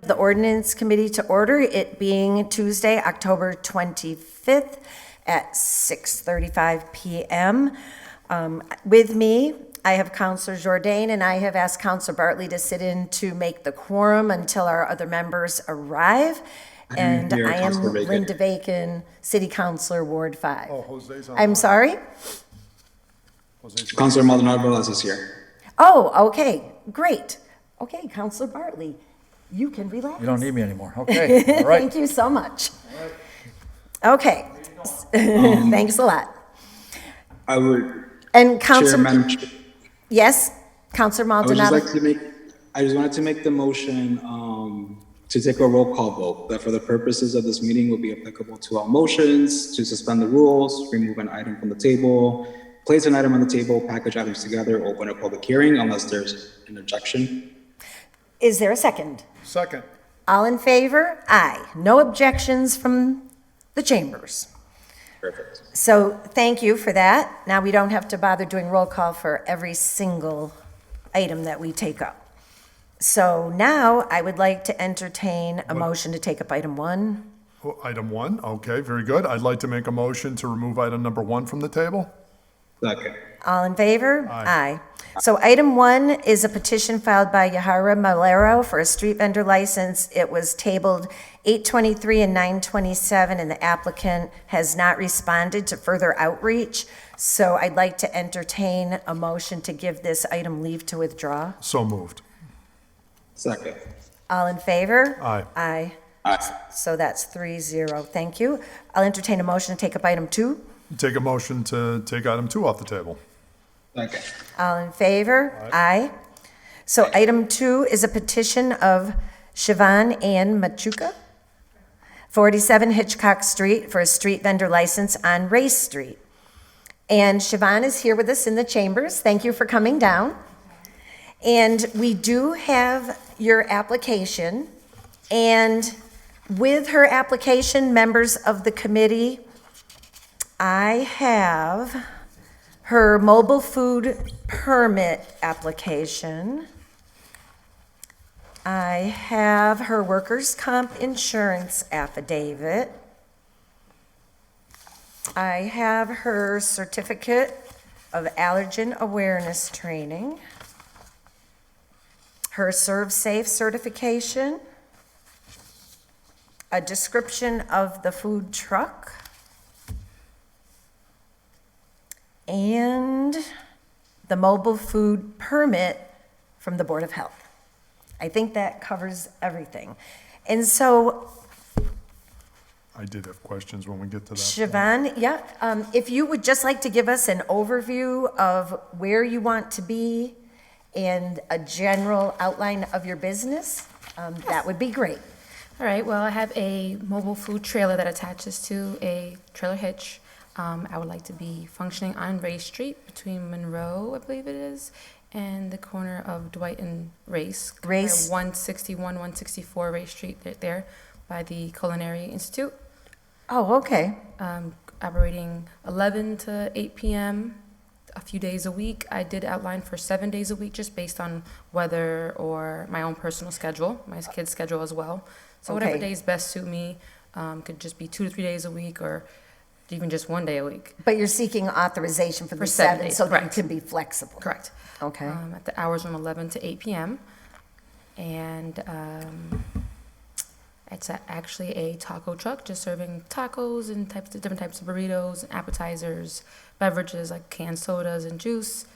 The Ordinance Committee to order, it being Tuesday, October 25th at 6:35 p.m. With me, I have Councilor JOURDAIN, and I have asked Councilor Bartley to sit in to make the quorum until our other members arrive. And I am Linda Bacon, City Councilor, Ward 5. Oh, Jose's on. I'm sorry? Councilor Maldonado is here. Oh, okay, great. Okay, Councilor Bartley, you can relax. You don't need me anymore. Okay, all right. Thank you so much. Okay, thanks a lot. I would, And Councilor, Madam Chair, yes, Councilor Maldonado? I just wanted to make the motion to take a roll call vote that for the purposes of this meeting will be applicable to all motions, to suspend the rules, remove an item from the table, place an item on the table, package items together, open a public hearing unless there's an objection. Is there a second? Second. All in favor? Aye. No objections from the chambers. Perfect. So thank you for that. Now we don't have to bother doing roll call for every single item that we take up. So now I would like to entertain a motion to take up item 1. Oh, item 1, okay, very good. I'd like to make a motion to remove item number 1 from the table. Second. All in favor? Aye. So item 1 is a petition filed by Yahara Malero for a street vendor license. It was tabled 8/23 and 9/27, and the applicant has not responded to further outreach. So I'd like to entertain a motion to give this item leave to withdraw. So moved. Second. All in favor? Aye. Aye. Aye. So that's 3-0. Thank you. I'll entertain a motion to take up item 2. Take a motion to take item 2 off the table. Second. All in favor? Aye. So item 2 is a petition of Siobhan Ann Machuca, 47 Hitchcock Street, for a street vendor license on Race Street. And Siobhan is here with us in the chambers. Thank you for coming down. And we do have your application. And with her application, members of the committee, I have her mobile food permit application. I have her workers' comp insurance affidavit. I have her certificate of allergen awareness training, her Serve Safe certification, a description of the food truck, and the mobile food permit from the Board of Health. I think that covers everything. And so, I did have questions when we get to that. Siobhan, yeah, if you would just like to give us an overview of where you want to be and a general outline of your business, that would be great. All right, well, I have a mobile food trailer that attaches to a trailer hitch. I would like to be functioning on Race Street between Monroe, I believe it is, and the corner of Dwight and Race. Race. 161, 164 Race Street, there by the Culinary Institute. Oh, okay. Operating 11 to 8 p.m. a few days a week. I did outline for 7 days a week just based on weather or my own personal schedule, my kids' schedule as well. So whatever Okay. days best suit me, could just be 2 to 3 days a week or even just 1 day a week. But you're seeking authorization for the For 7 7 days, so that you correct. can be flexible. Correct. Okay. At the hours from 11 to 8 p.m. And it's actually a taco truck, just serving tacos and different types of burritos, and appetizers, beverages like canned sodas and juice,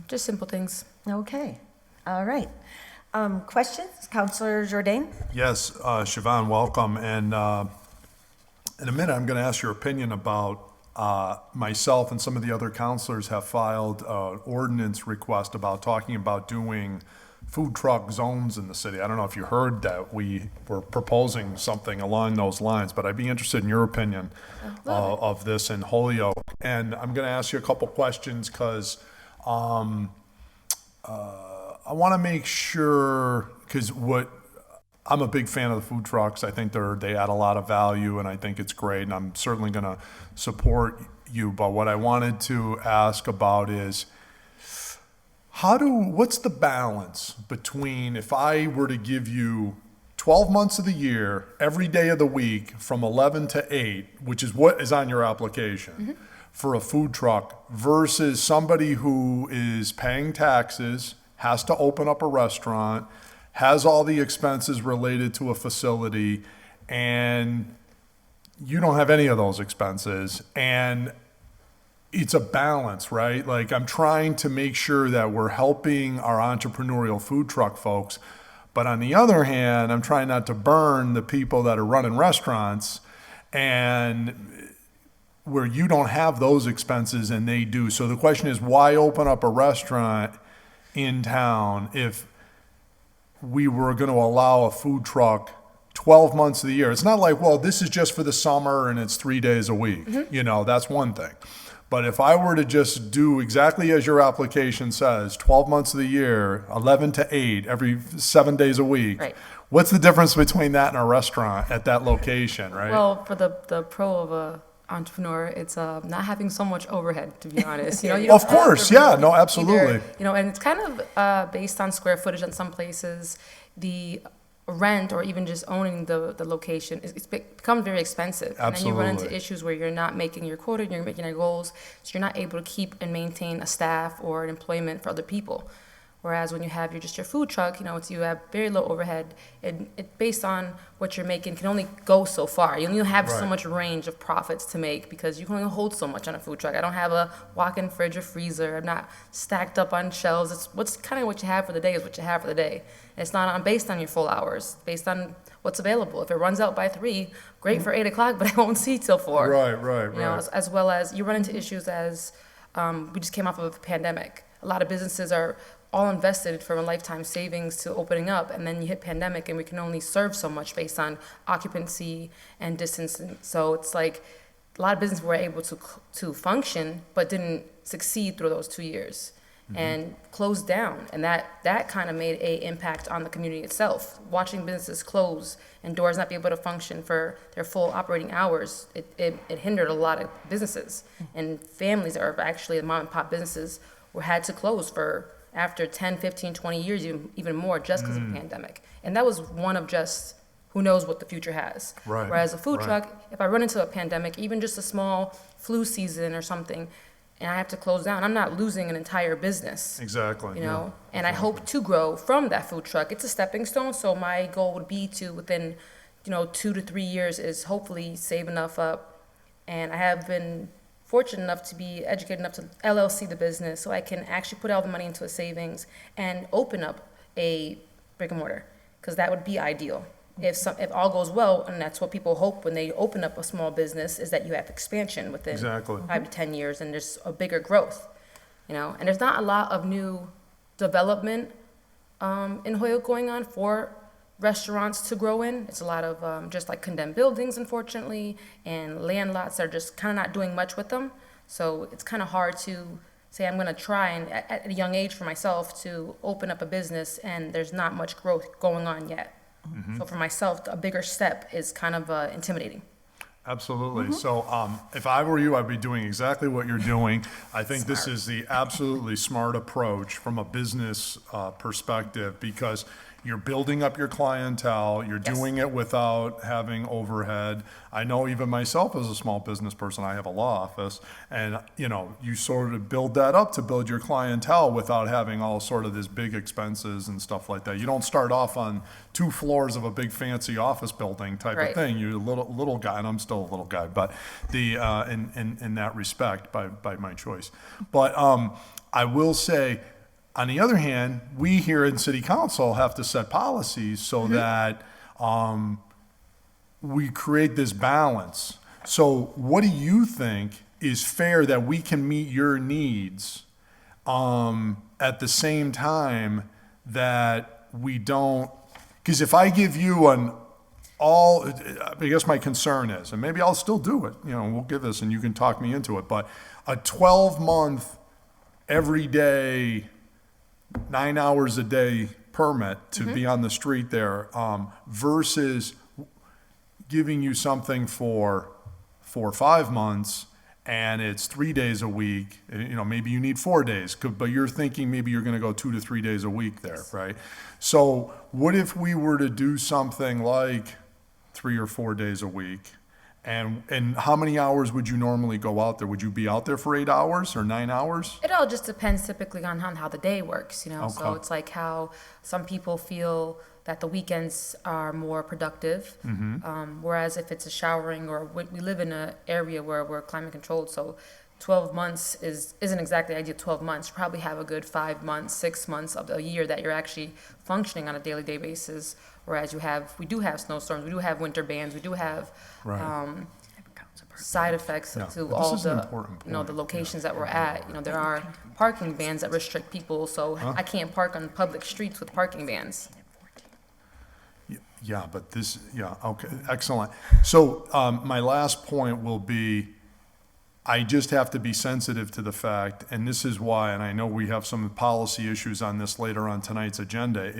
just simple things. Okay. All right. Questions? Councilor JOURDAIN? Yes, Siobhan, welcome. And in a minute, I'm going to ask your opinion about myself and some of the other counselors have filed an ordinance request about talking about doing food truck zones in the city. I don't know if you heard that we were proposing something along those lines, but I'd be interested in your opinion of this in Holyoke. And I'm going to ask you a couple questions because I want to make sure, because I'm a big fan of the food trucks. I think they add a lot of value, and I think it's great, and I'm certainly going to support you. But what I wanted to ask about is, what's the balance between, if I were to give you 12 months of the year, every day of the week from 11 to 8, which is what is on your application for a food truck, versus somebody who is paying taxes, has to open up a restaurant, has all the expenses related to a facility, and you don't have any of those expenses. And it's a balance, right? Like, I'm trying to make sure that we're helping our entrepreneurial food truck folks. But on the other hand, I'm trying not to burn the people that are running restaurants, and where you don't have those expenses and they do. So the question is, why open up a restaurant in town if we were going to allow a food truck 12 months of the year? It's not like, well, this is just for the summer and it's 3 days a week. You know, that's one thing. But if I were to just do exactly as your application says, 12 months of the year, 11 to 8, every 7 days a week, Right. what's the difference between that and a restaurant at that location, right? Well, for the pro of a entrepreneur, it's not having so much overhead, to be honest. You know, you Of don't have course, to yeah, really no, absolutely. either, you know, and it's kind of based on square footage in some places. The rent or even just owning the location, it's become very expensive. And then you run into Absolutely. issues where you're not making your quota, you're making your goals, so you're not able to keep and maintain a staff or an employment for other people. Whereas when you have just your food truck, you know, you have very low overhead, and it based on what you're making can only go so far. You only have so Right. much range of profits to make because you can only hold so much on a food truck. I don't have a walk-in fridge or freezer. I'm not stacked up on shelves. It's what's kind of what you have for the day is what you have for the day. And it's not based on your full hours, based on what's available. If it runs out by 3, great for 8 o'clock, but I won't see till 4. Right, You know, as well as you run into issues as we just came off of a pandemic. A lot of businesses are all invested from a lifetime savings to opening up, and then you hit pandemic, and we can only serve so much based on occupancy and distance. And so it's like a lot of businesses were able to function, but didn't succeed through those 2 years and closed down. And that kind of made a impact on the community itself. Watching businesses close and doors not be able to function for their full operating hours, it hindered a lot of businesses. And families that are actually the mom and pop businesses had to close for after 10, 15, 20 years, even more, just because of the pandemic. And that was one of just who knows what the future has. Right, Whereas a food right. truck, if I run into a pandemic, even just a small flu season or something, and I have to close down, I'm not losing an entire business. Exactly. You know, and I hope to grow from that food truck. It's a stepping stone, so my goal would be to, within, 2 to 3 years, is hopefully save enough up. And I have been fortunate enough to be educated enough to LLC the business, so I can actually put all the money into a savings and open up a brick and mortar, because that would be ideal. If all goes well, and that's what people hope when they open up a small business, is that you have expansion within Exactly. 5 to 10 years, and there's a bigger growth, And there's not a lot of new development in Holyoke going on for restaurants to grow in. It's a lot of just like condemned buildings, unfortunately, and land lots that are just kind of not doing much with them. So it's kind of hard to say I'm going to try and at a young age for myself to open up a business, and there's not much growth going on yet. So for myself, a bigger step is kind of intimidating. Absolutely. So if I were you, I'd be doing exactly what you're doing. I think this is the absolutely smart approach from a business perspective, because you're building up your clientele, you're Yes. doing it without having overhead. I know even myself as a small business person, I have a law office, and you sort of build that up to build your clientele without having all sort of this big expenses and stuff like that. You don't start off on 2 floors of a big fancy office building type of Right. thing. You're a little guy, and I'm still a little guy, but in that respect, by my choice. But I will say, on the other hand, we here in City Council have to set policies so that we create this balance. So what do you think is fair that we can meet your needs at the same time that we don't? Because if I give you I guess my concern is, and maybe I'll still do it, we'll give this and you can talk me into it, but a 12-month every day 9 hours a day permit to be on the street there, versus giving you something for 5 months and it's 3 days a week, maybe you need 4 days, but you're thinking maybe you're gonna go 2 to 3 days a week there, right? So what if we were to do something like 3 or 4 days a week? And how many hours would you normally go out there? Would you be out there for 8 hours or 9 hours? It all just depends typically on how the day works, So Okay. it's like how some people feel that the weekends are more productive. Whereas if it's a showering or we live in an area where we're climate controlled, so 12 months isn't exactly ideal 12 months. You probably have a good 5 months, 6 months of the year that you're actually functioning on a daily day basis. Whereas we do have snowstorms, we do have winter bands, we do have Right. side effects Yeah, to but this all is an the, important the point. locations that we're at. There are parking bans that restrict people, so I can't park on public streets with parking bans. Yeah, but okay, excellent. So my last point will be, I just have to be sensitive to the fact, and this is why, and I know we have some policy issues on this later on tonight's agenda,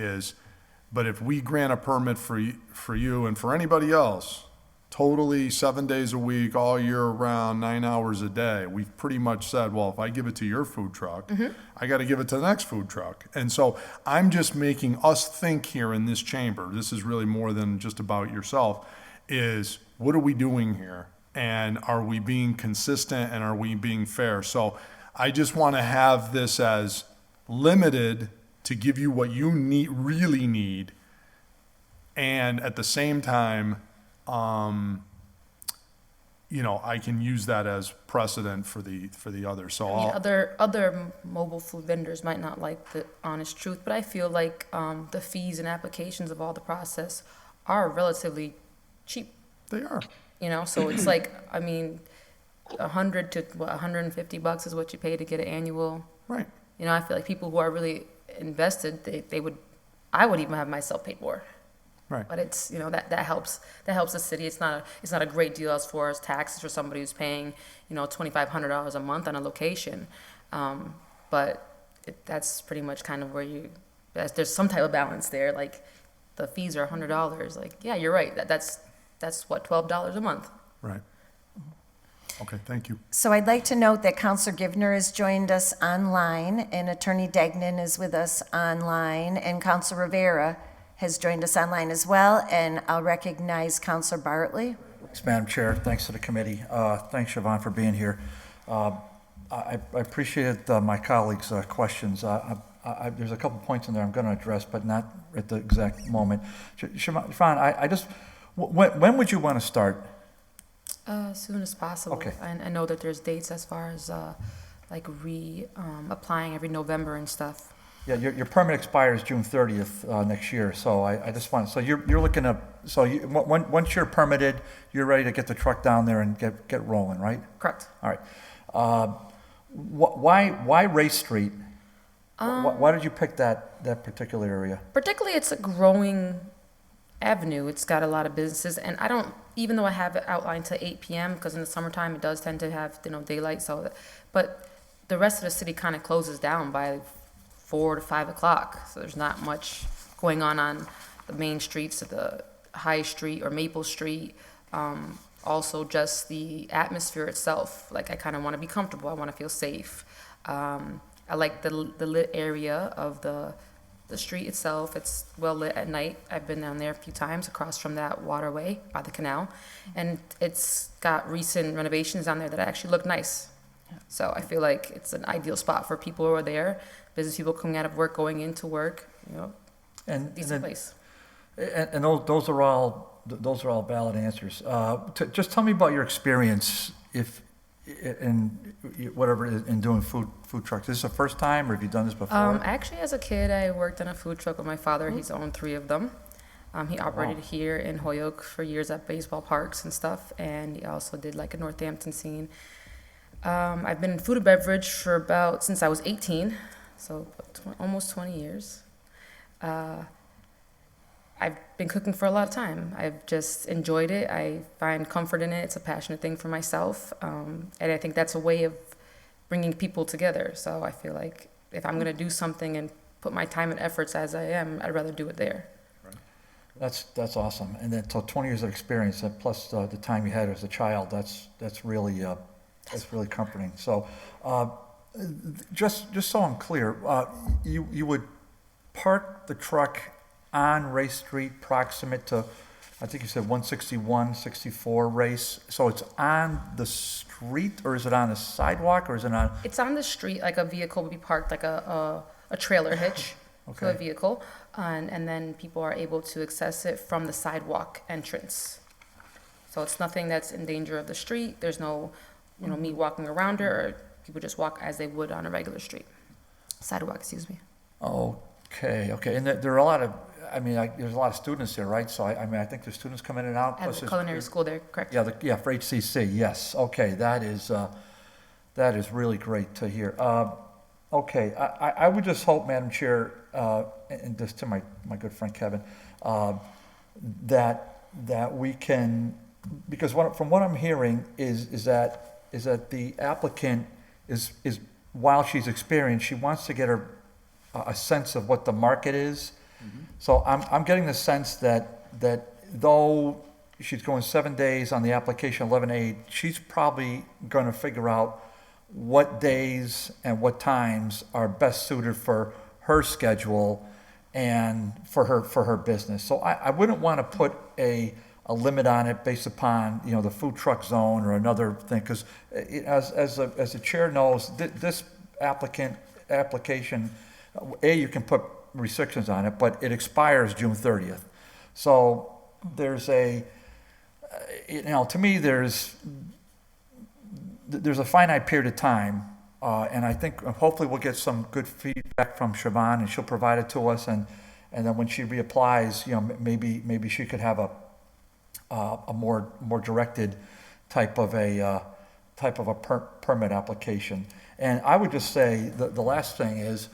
but if we grant a permit for you and for anybody else, totally 7 days a week, all year round, 9 hours a day, we've pretty much said, well, if I give it to your food truck, I got to give it to the next food truck. And so I'm just making us think here in this chamber, this is really more than just about yourself, is what are we doing here? And are we being consistent and are we being fair? So I just want to have this as limited to give you what you really need, and at the same time, I can use that as precedent for the others. So I mean, other mobile food vendors might not like the honest truth, but I feel like the fees and applications of all the process are relatively cheap. they are. So it's like, I mean, $100 to $150 is what you pay to get an annual. Right. I feel like people who are really invested, I would even have myself paid more. Right. But it's, that helps the city. It's not a great deal as far as taxes for somebody who's paying, $2,500 a month on a location. But that's pretty much kind of where there's some type of balance there. Like the fees are $100. Like, yeah, you're right. That's what, $12 a month. Right. Okay, thank you. So I'd like to note that Counselor Givner has joined us online, and Attorney Degnan is with us online, and Counselor Rivera has joined us online as well, and I'll recognize Counselor Bartley. Thanks, Madam Chair. Thanks to the committee. Thanks, Siobhan, for being here. I appreciated my colleagues' questions. There's a couple points in there I'm going to address, but not at the exact moment. Siobhan, when would you want to start? As soon as possible. Okay. I know that there's dates as far as applying every November and stuff. Yeah, your permit expires June 30th next year, so I just want, so you're looking to, once you're permitted, you're ready to get the truck down there and get rolling, right? Correct. All right. Why Ray Street? Why did you pick that particular area? Particularly, it's a growing avenue. It's got a lot of businesses, and even though I have it outlined to 8 p.m., because in the summertime it does tend to have daylight, but the rest of the city kind of closes down by 4 to 5 o'clock, so there's not much going on the main streets of the High Street or Maple Street. Also, just the atmosphere itself. Like, I kind of want to be comfortable. I want to feel safe. I like the lit area of the street itself. It's well lit at night. I've been down there a few times across from that waterway by the canal, and it's got recent renovations down there that actually look nice. So I feel like it's an ideal spot for people who are there, business people coming out of work, going into work, decent place. And those are all valid answers. Just tell me about your experience in doing food trucks. Is this the first time, or have you done this before? Actually, as a kid, I worked on a food truck with my father. He's owned 3 of them. He operated here in Holyoke for years at baseball parks and stuff, and he also did like a Northampton scene. I've been in food and beverage since I was 18, so almost 20 years. I've been cooking for a lot of time. I've just enjoyed it. I find comfort in it. It's a passionate thing for myself. And I think that's a way of bringing people together. So I feel like if I'm going to do something and put my time and efforts as I am, I'd rather do it there. That's awesome. And then, so 20 years of experience, plus the time you had as a child, that's really That's really comforting. So, just so I'm clear, you would park the truck on Race Street proximate to, I think you said 161, 64 Race. So it's on the street, or is it on the sidewalk, or is it on? It's on the street, like a vehicle would be parked, like a trailer hitch to a Okay. vehicle, and then people are able to access it from the sidewalk entrance. So it's nothing that's in danger of the street. There's no, me walking around it, or people just walk as they would on a regular street. Sidewalk, excuse me. Okay. And there are a lot of, there's a lot of students here, right? So I think the students come in and out. At plus the there's- culinary school there, correct? Yeah, for HCC, yes. Okay, that is really great to hear. Okay, I would just hope, Madam Chair, and just to my good friend Kevin, that we can, because from what I'm hearing is that the applicant is while she's experienced, she wants to get a sense of what the market is. So I'm getting the sense that though she's going 7 days on the application, 11/8, she's probably going to figure out what days and what times are best suited for her schedule and for her business. So I wouldn't want to put a limit on it based upon, the food truck zone or another thing, because as the chair knows, this application, you can put restrictions on it, but it expires June 30th. So there's to me, there's a finite period of time, and I think hopefully we'll get some good feedback from Siobhan, and she'll provide it to us, and then when she reapplies, maybe she could have a more directed type of a permit application. And I would just say the last thing is,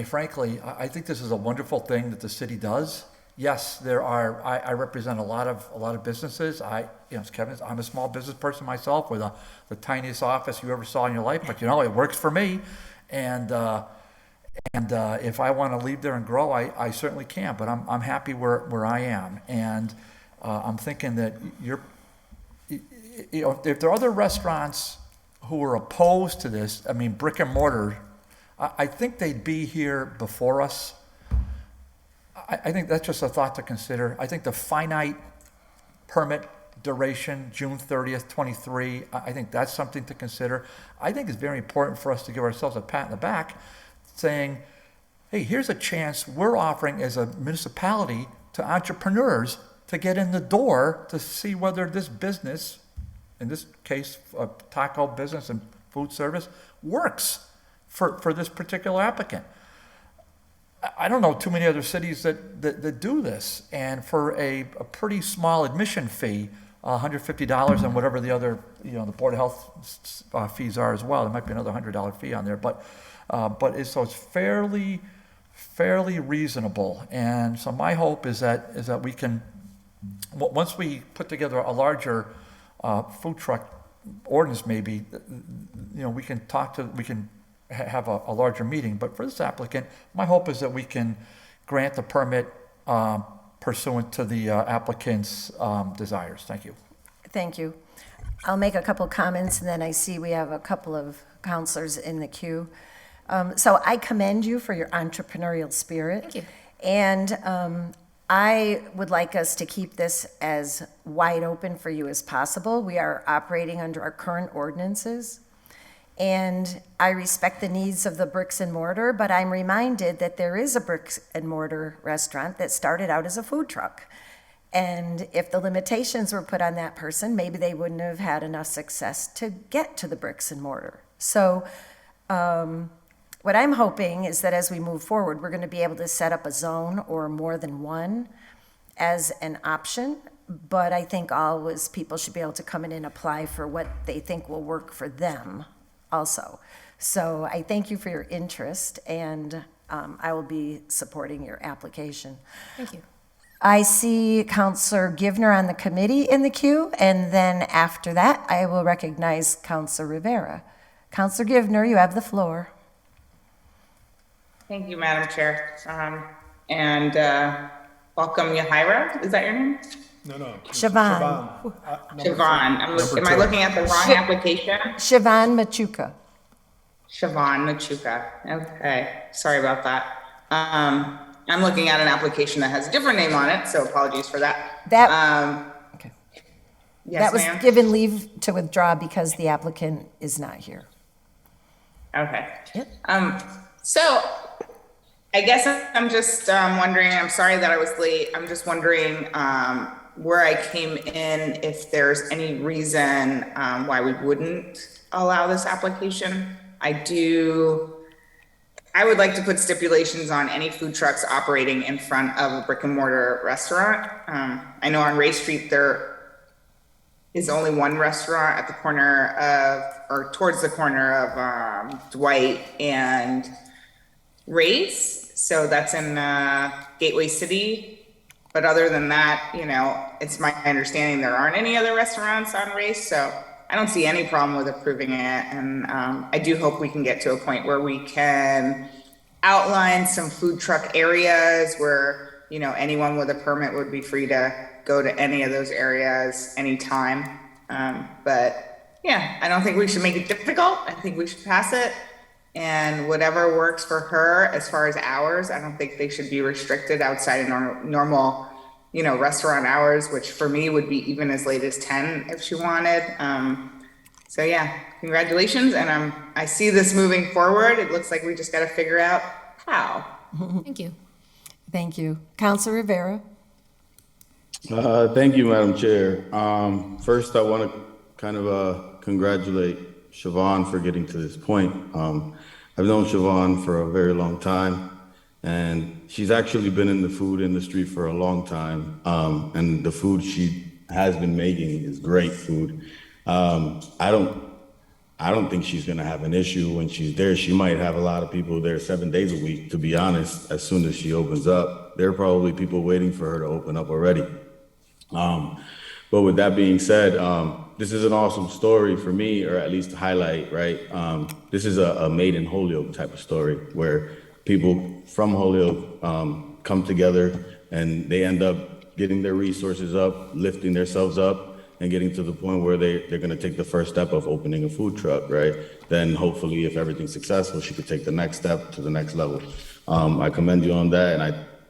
frankly, I think this is a wonderful thing that the city does. Yes, I represent a lot of businesses. As Kevin, I'm a small business person myself with the tiniest office you ever saw in your life, but it works for me. And if I want to leave there and grow, I certainly can, but I'm happy where I am. And I'm thinking that if there are other restaurants who are opposed to this, brick and mortar, I think they'd be here before us. I think that's just a thought to consider. I think the finite permit duration, June 30th, 23, I think that's something to consider. I think it's very important for us to give ourselves a pat in the back saying, hey, here's a chance we're offering as a municipality to entrepreneurs to get in the door to see whether this business, in this case, a taco business and food service, works for this particular applicant. I don't know too many other cities that do this, and for a pretty small admission fee, $150 and whatever the other, the Board of Health fees are as well. There might be another $100 fee on there, but it's fairly reasonable. And so my hope is that we can, once we put together a larger food truck ordinance, maybe, we can have a larger meeting. But for this applicant, my hope is that we can grant the permit pursuant to the applicant's desires. Thank you. Thank you. I'll make a couple comments, and then I see we have a couple of counselors in the queue. So I commend you for your entrepreneurial spirit. Thank you. And I would like us to keep this as wide open for you as possible. We are operating under our current ordinances. And I respect the needs of the bricks and mortar, but I'm reminded that there is a bricks and mortar restaurant that started out as a food truck. And if the limitations were put on that person, maybe they wouldn't have had enough success to get to the bricks and mortar. So what I'm hoping is that as we move forward, we're going to be able to set up a zone or more than one as an option. But I think always people should be able to come in and apply for what they think will work for them also. So I thank you for your interest, and I will be supporting your application. Thank you. I see Counselor Givner on the committee in the queue, and then after that, I will recognize Counselor Rivera. Counselor Givner, you have the floor. Thank you, Madam Chair. And welcome, Yahira. Is that your name? No. Siobhan. Siobhan, am I two. looking at the wrong application? Siobhan Machuca. Siobhan Machuca, okay, sorry about that. I'm looking at an application that has a different name on it, so apologies for that. Okay. Yes, That was ma'am? given leave to withdraw because the applicant is not here. Okay. Yep. So I guess I'm just wondering, I'm sorry that I was late. I'm just wondering where I came in, if there's any reason why we wouldn't allow this application. I would like to put stipulations on any food trucks operating in front of a brick and mortar restaurant. I know on Ray Street, there is only one restaurant at the corner of, or towards the corner of Dwight and Ray's. So that's in Gateway City. But other than that, you know, it's my understanding there aren't any other restaurants on Race. So I don't see any problem with approving it. And I do hope we can get to a point where we can outline some food truck areas where, you know, anyone with a permit would be free to go to any of those areas anytime. But yeah, I don't think we should make it difficult. I think we should pass it. And whatever works for her as far as hours, I don't think they should be restricted outside of normal, you know, restaurant hours, which for me would be even as late as 10 if she wanted. So yeah, congratulations. And I see this moving forward. It looks like we just got to figure out how. Thank you. Thank you. Councilor Rivera. Thank you, Madam Chair. First, I want to kind of congratulate Siobhan for getting to this point. I've known Siobhan for a very long time, and she's actually been in the food industry for a long time. And the food she has been making is great food. I don't think she's gonna have an issue when she's there. She might have a lot of people there 7 days a week, to be honest. As soon as she opens up, there are probably people waiting for her to open up already. But with that being said, this is an awesome story for me, or at least to highlight, right? This is a made in Holyoke type of story where people from Holyoke come together and they end up getting their resources up, lifting themselves up, and getting to the point where they're gonna take the first step of opening a food truck, right? Then hopefully, if everything's successful, she could take the next step to the next level. I commend you on that,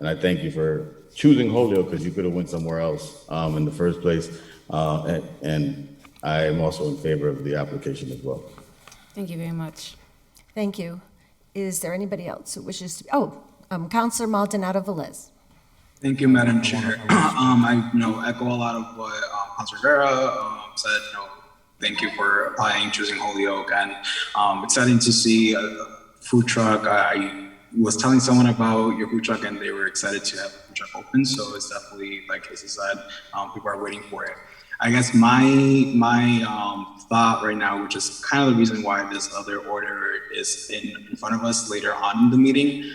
and I thank you for choosing Holyoke, because you could have went somewhere else in the first place. And I am also in favor of the application as well. Thank you very much. Thank you. Is there anybody else who wishes to? Councilor Maldonado Velez. Thank you, Madam Chair. I echo a lot of what Councilor Rivera said. Thank you for applying, choosing Holyoke, and exciting to see a food truck. I was telling someone about your food truck, and they were excited to have the food truck open. So it's definitely, like Casey said, people are waiting for it. I guess my thought right now, which is kind of the reason why this other order is in front of us later on in the meeting,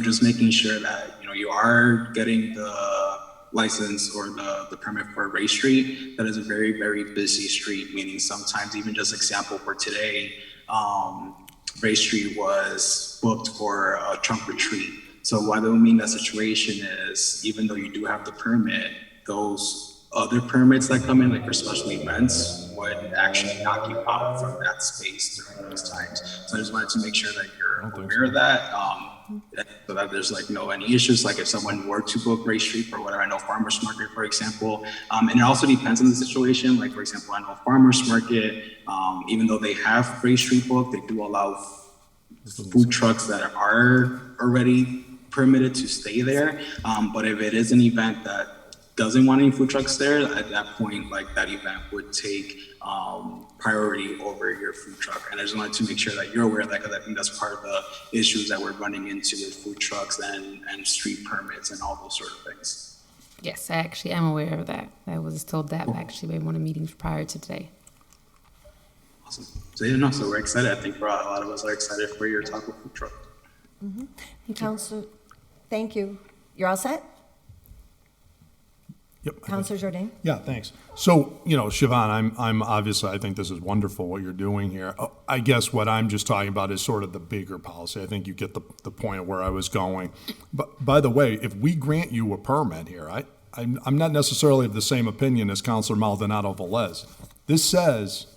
just making sure that you are getting the license or the permit for Ray Street. That is a very, very busy street, meaning sometimes even just example for today, Ray Street was booked for a trunk retreat. So what I don't mean that situation is, even though you do have the permit, those other permits that come in, like for special events, would actually knock you out from that space during those times. So I just wanted to make sure that you're aware of that, so that there's no any issues. Like if someone were to book Ray Street for whatever, I know Farmers Market, for example, and it also depends on the situation. Like for example, I know Farmers Market, even though they have Ray Street booked, they do allow food trucks that are already permitted to stay there. But if it is an event that doesn't want any food trucks there, at that point, that event would take priority over your food truck. And I just wanted to make sure that you're aware of that, because I think that's part of the issues that we're running into with food trucks and street permits and all those sort of things. Yes, I actually am aware of that. I was told that actually by one of the meetings prior to today. Awesome. So we're excited. I think a lot of us are excited for your taco food truck. Mm-hmm. Councilor, thank you. You're all set? Yep. Councilor Jourdain? Yeah, thanks. So, Siobhan, I'm obviously, I think this is wonderful what you're doing here. I guess what I'm just talking about is sort of the bigger policy. I think you get the point of where I was going. But by the way, if we grant you a permit here, I'm not necessarily of the same opinion as Counselor Maldonado Velez. This says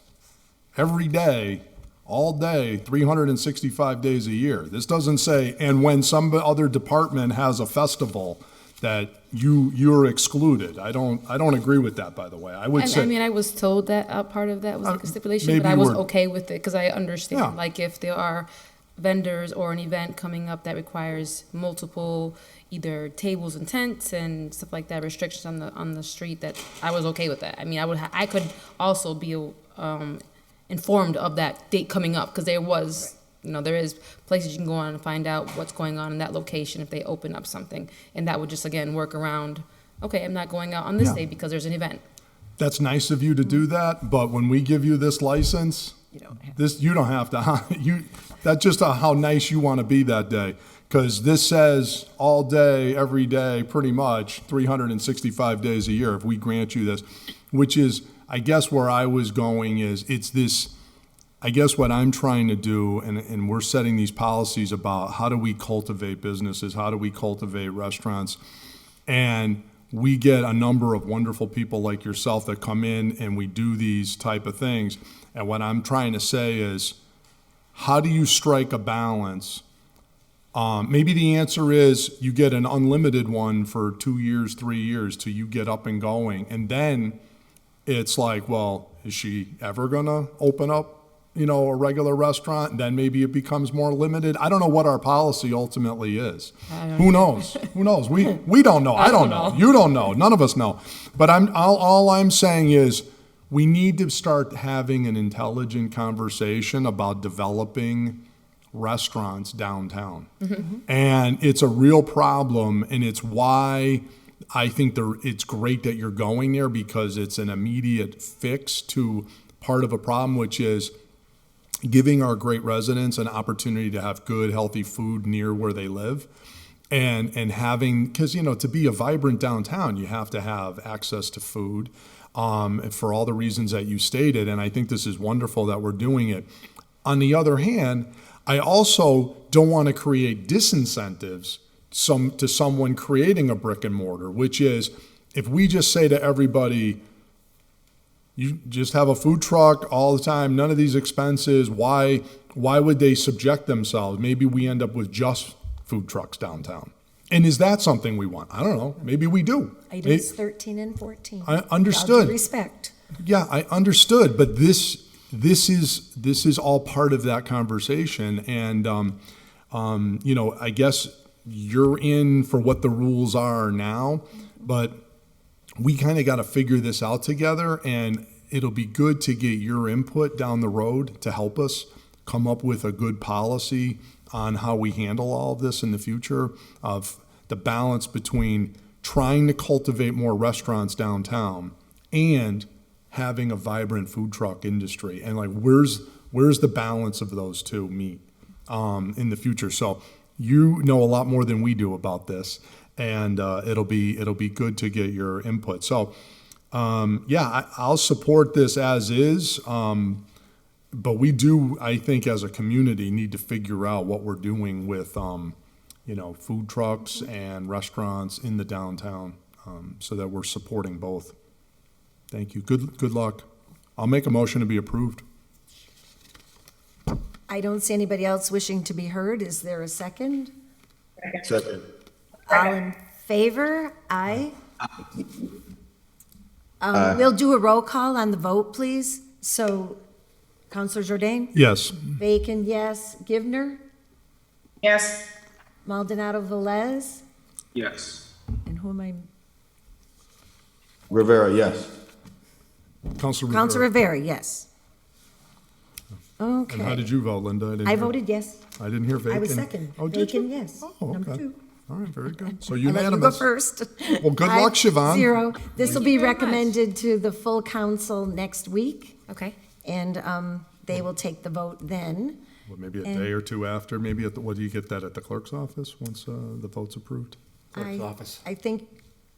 every day, all day, 365 days a year. This doesn't say, and when some other department has a festival, that you're excluded. I don't agree with that, by the way. I would say. I mean, I was told that part of that was like a stipulation, maybe but I was we're- okay with it because I understand, Yeah. like, if there are vendors or an event coming up that requires multiple either tables and tents and stuff like that, restrictions on the street, that I was okay with that. I mean, I could also be informed of that date coming up because there was, there is places you can go on and find out what's going on in that location if they open up something, and that would just again work around. Okay, I'm not going out on this Yeah. day because there's an event. That's nice of you to do that, but when we give you this license, you don't have to. That's just how nice you want to be that day, because this says all day, every day, pretty much 365 days a year. If we grant you this, which is, I guess, where I was going is it's this. I guess what I'm trying to do, and we're setting these policies about how do we cultivate businesses, how do we cultivate restaurants, and we get a number of wonderful people like yourself that come in and we do these type of things. And what I'm trying to say is, how do you strike a balance? Maybe the answer is you get an unlimited one for 2 years, 3 years till you get up and going. And then it's like, well, is she ever gonna open up, a regular restaurant? And then maybe it becomes more limited. I don't know what our policy ultimately is. Who knows? Who knows? We don't know. I don't know. You don't know. None of us know. But all I'm saying is we need to start having an intelligent conversation about developing restaurants downtown. And it's a real problem, and it's why I think it's great that you're going there, because it's an immediate fix to part of a problem, which is giving our great residents an opportunity to have good, healthy food near where they live, and having, because, to be a vibrant downtown, you have to have access to food, for all the reasons that you stated, and I think this is wonderful that we're doing it. On the other hand, I also don't want to create disincentives to someone creating a brick and mortar, which is, if we just say to everybody, you just have a food truck all the time, none of these expenses, why would they subject themselves? Maybe we end up with just food trucks downtown. And is that something we want? I don't know. Maybe we do. Items 13 and 14. I understood. With all due respect. Yeah, I understood, but this is all part of that conversation, and I guess you're in for what the rules are now, but we kind of got to figure this out together, and it'll be good to get your input down the road to help us come up with a good policy on how we handle all of this in the future, of the balance between trying to cultivate more restaurants downtown and having a vibrant food truck industry, and like where's the balance of those two meet in the future. So you know a lot more than we do about this, and it'll be good to get your input. So I'll support this as is, but we do, I think, as a community, need to figure out what we're doing with food trucks and restaurants in the downtown, so that we're supporting both. Thank you. Good luck. I'll make a motion to be approved. I don't see anybody else wishing to be heard. Is there a second? Second. All in favor? Aye. We'll do a roll call on the vote, please. So, Counselor Jourdain? Yes. Bacon, yes. Givner? Yes. Maldonado Velez? Yes. And who am I? Rivera, yes. Counselor Rivera, yes. And how Okay. did you vote, Linda? I voted yes. I didn't hear Bacon. I was second. Oh, did you? Bacon, yes. Oh, Number okay. 2. All right, very good. So I let you go unanimous. first. Well, good luck, Siobhan. 5-0. This will be very much. recommended to the full council next week, Okay. and they will take the vote then. Well, maybe a And- day or two after, maybe what do you get that at the clerk's office once the vote's approved? Clerk's office. I think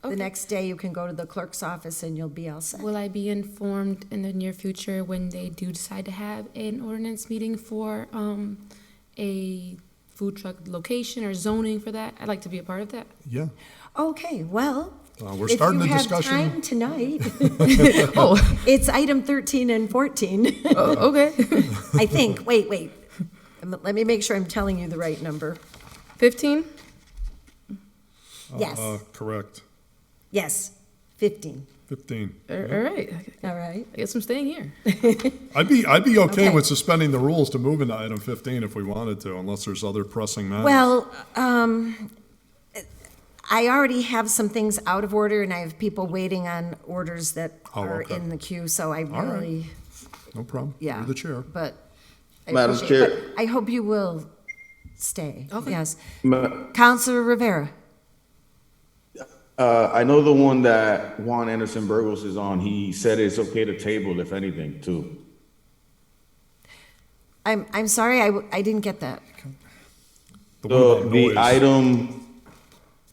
the Okay. next day you can go to the clerk's office and you'll be all set. Will I be informed in the near future when they do decide to have an ordinance meeting for a food truck location or zoning for that? I'd like to be a part of that. Yeah. Okay, well, We're starting the discussion. If you have time tonight, Oh, it's item 13 and 14, okay. I think. Wait. Let me make sure I'm telling you the right number. 15? Yes, Correct. yes, 15. 15. All right. All right. I guess I'm staying here. I'd be okay Okay. with suspending the rules to move into item 15 if we wanted to, unless there's other pressing matters. Well, I already have some things out of order, and I have people waiting on orders that Oh, are okay. in the queue, so I right. really, No problem. yeah. You're the chair. But I Madam appreciate- Chair. but I hope you will stay. Okay. Yes. Ma- Counselor Rivera. I know the one that Juan Anderson-Burgos is on, he said it's okay to table if anything, too. I'm sorry, I didn't get that. The one about The noise. item,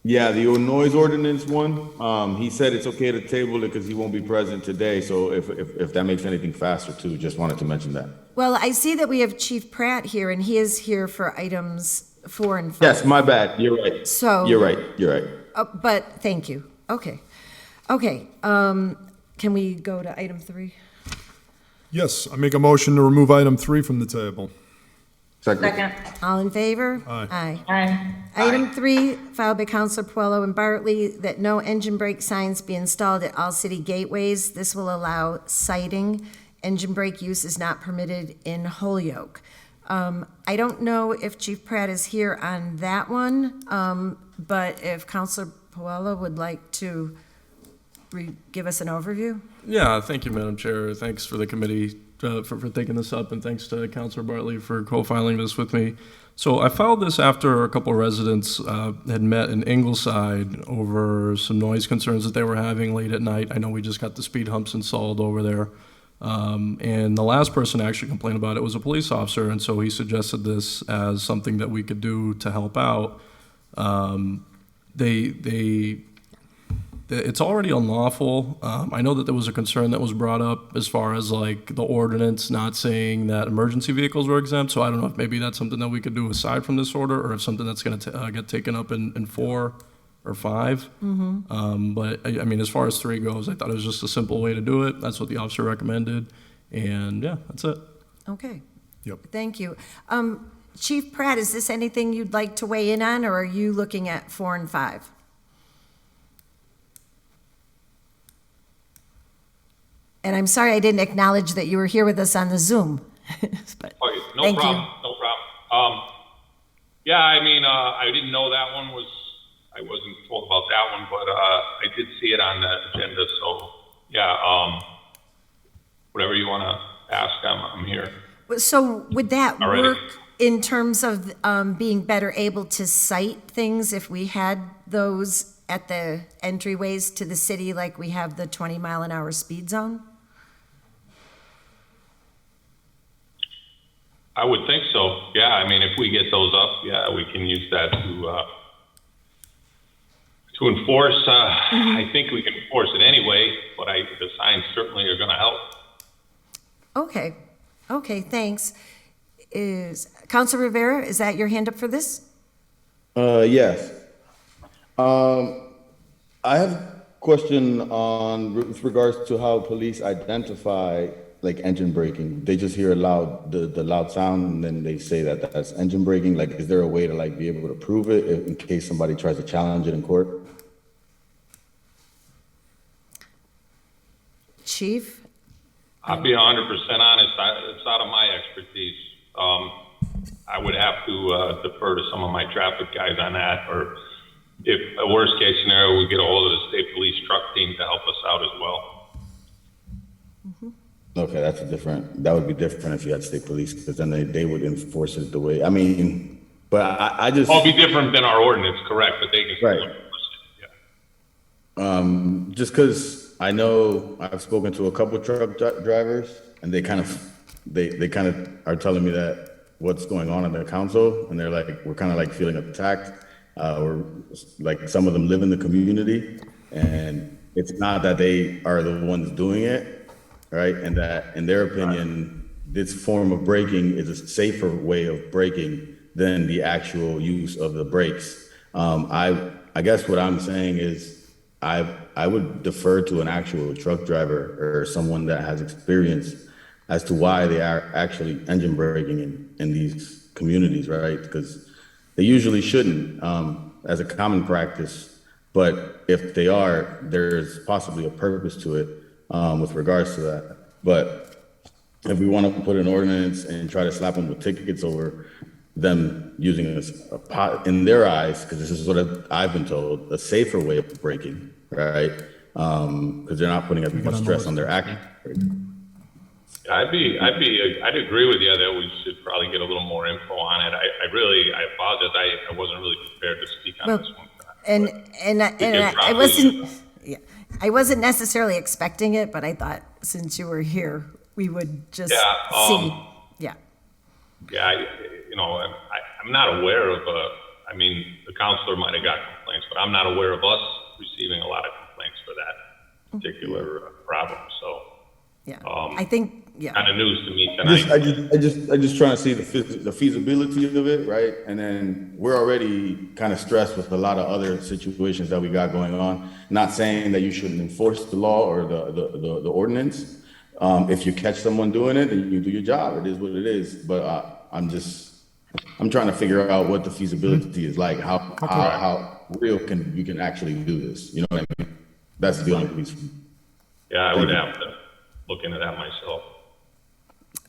yeah, the noise ordinance one, he said it's okay to table it because he won't be present today, so if that makes anything faster too, just wanted to mention that. Well, I see that we have Chief Pratt here, and he is here for items 4 and 5. Yes, my bad, you're right. So- You're right. But, thank you. Okay. Can we go to item 3? Yes, I make a motion to remove item 3 from the table. Second. All in favor? Aye. Aye. Item 3, filed by Counselor Puello and Bartley, that no engine brake signs be installed at all city gateways. This will allow citing. Engine brake use is not permitted in Holyoke. I don't know if Chief Pratt is here on that one, but if Counselor Puello would like to give us an overview? Yeah, thank you, Madam Chair. Thanks for the committee for taking this up, and thanks to Councilor Bartley for co-filing this with me. So I filed this after a couple of residents had met in Ingleside over some noise concerns that they were having late at night. I know we just got the speed humps installed over there. And the last person to actually complain about it was a police officer, and so he suggested this as something that we could do to help out. It's already unlawful. I know that there was a concern that was brought up as far as like the ordinance not saying that emergency vehicles were exempt. So I don't know if maybe that's something that we could do aside from this order, or if something that's going to get taken up in 4 or 5. But I mean, as far as 3 goes, I thought it was just a simple way to do it. That's what the officer recommended, and yeah, that's it. Okay. Yep. Thank you. Chief Pratt, is this anything you'd like to weigh in on, or are you looking at 4 and 5? And I'm sorry I didn't acknowledge that you were here with us on the Zoom. But Oh, no thank problem, you. no problem. Yeah, I mean, I didn't know that one was, I wasn't told about that one, but, I did see it on the agenda, so, yeah, whatever you want to ask, I'm here. So would that All righty. work in terms of being better able to cite things if we had those at the entryways to the city, like we have the 20-mile-an-hour speed zone? I would think so, yeah, I mean, if we get those up, yeah, we can use that to enforce, I think we can enforce it anyway, but the signs certainly are gonna help. Okay, thanks. Councilor Rivera, is that your hand up for this? Yes. I have a question with regards to how police identify like engine braking. They just hear the loud sound, and then they say that that's engine braking. Like, is there a way to like be able to prove it in case somebody tries to challenge it in court? Chief? I'll be 100% honest, it's out of my expertise. I would have to defer to some of my traffic guys on that, or if a worst case scenario, we get a hold of the state police truck team to help us out as well. Okay, that would be different if you had state police, because then they would enforce it the way, I mean, but I just. It'll be different than our ordinance, correct, but they can still Right. enforce it, yeah. Just because I know I've spoken to a couple truck drivers, and they kind of are telling me that what's going on in the council, and they're like, we're kind of like feeling attacked, or like some of them live in the community, and it's not that they are the ones doing it, right? And that, in their opinion, this form of braking is a safer way of braking than the actual use of the brakes. I guess what I'm saying is, I would defer to an actual truck driver or someone that has experience as to why they are actually engine braking in these communities, right? Because they usually shouldn't, as a common practice, but if they are, there's possibly a purpose to it, with regards to that. But if we want to put an ordinance and try to slap them with tickets over them using a pot in their eyes, because this is what I've been told, a safer way of braking, right? Because they're not putting as much stress on their action. I'd agree with you that we should probably get a little more info on it. I apologize. I wasn't really prepared to speak on this one. I wasn't necessarily expecting it, but I thought since you were here, we would just see. Yeah. Yeah, I'm not aware of the counselor might have got complaints, but I'm not aware of us receiving a lot of complaints for that particular problem. So, yeah, I think, kind of news to me tonight. I just trying to see the feasibility of it, right? And then we're already kind of stressed with a lot of other situations that we got going on. Not saying that you shouldn't enforce the law or the ordinance. If you catch someone doing it, then you do your job. It is what it is. But I'm trying to figure out what the feasibility is like. How real you can actually do this? You know what I mean? That's the only piece. Yeah, I would have to look into that myself.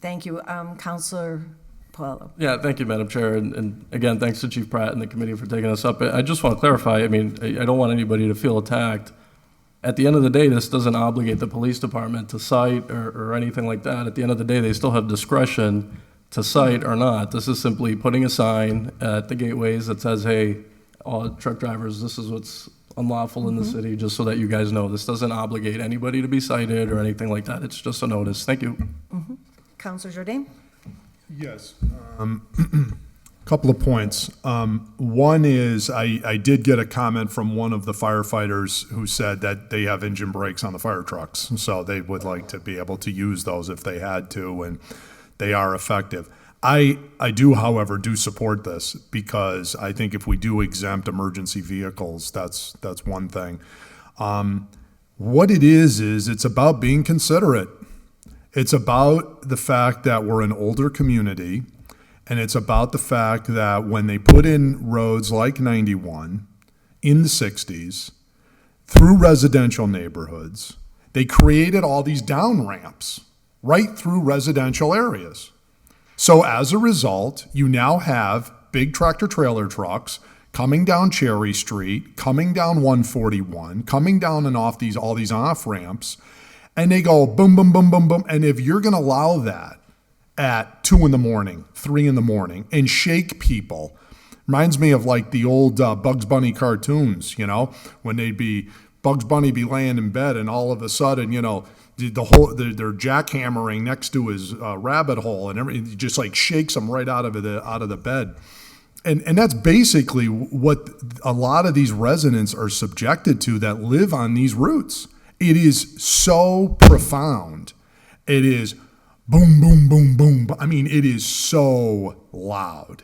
Thank you, Counselor PUELLO. Yeah, thank you, Madam Chair. And again, thanks to Chief Pratt and the committee for taking us up. I just want to clarify, I don't want anybody to feel attacked. At the end of the day, this doesn't obligate the police department to cite or anything like that. At the end of the day, they still have discretion to cite or not. This is simply putting a sign at the gateways that says, hey, all truck drivers, this is what's unlawful in the city, just so that you guys know. This doesn't obligate anybody to be cited or anything like that. It's just a notice. Thank you. Counselor Jourdain? Yes. Couple of points. One is I did get a comment from one of the firefighters who said that they have engine brakes on the fire trucks, so they would like to be able to use those if they had to, and they are effective. I do, however, support this, because I think if we do exempt emergency vehicles, that's one thing. What it is it's about being considerate. It's about the fact that we're an older community, and it's about the fact that when they put in roads like 91 in the 60s through residential neighborhoods, they created all these down ramps right through residential areas. So as a result, you now have big tractor trailer trucks coming down Cherry Street, coming down 141, coming down and off all these off ramps, and they go boom, boom, boom, boom, boom. And if you're going to allow that at 2 a.m, 3 a.m, and shake people, reminds me of like the old Bugs Bunny cartoons, when Bugs Bunny be laying in bed, and all of a sudden, they're jackhammering next to his rabbit hole, and everything just like shakes him right out of the bed. And that's basically what a lot of these residents are subjected to that live on these routes. It is so profound. It is boom, boom, boom, boom. It is so loud.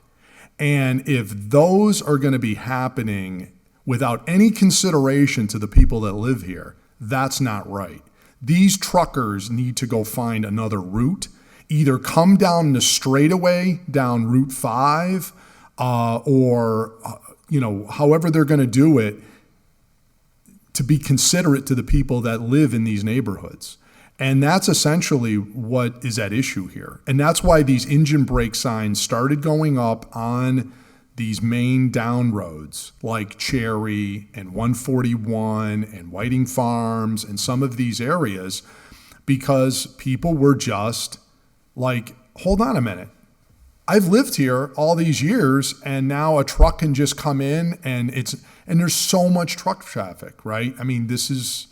And if those are going to be happening without any consideration to the people that live here, that's not right. These truckers need to go find another route, either come down the straightaway down Route 5, or however they're going to do it, to be considerate to the people that live in these neighborhoods. And that's essentially what is at issue here. And that's why these engine brake signs started going up on these main down roads like Cherry and 141 and Whiting Farms and some of these areas, because people were just like, hold on a minute. I've lived here all these years, and now a truck can just come in, and there's so much truck traffic, right? This is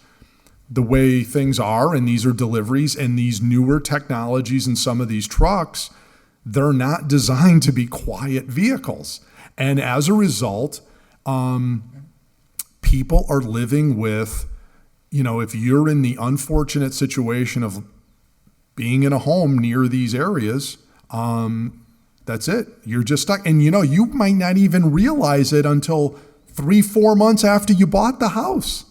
the way things are, and these are deliveries, and these newer technologies in some of these trucks, they're not designed to be quiet vehicles. And as a result, people are living with, if you're in the unfortunate situation of being in a home near these areas, that's it. You're just stuck. And, you might not even realize it until 3-4 months after you bought the house.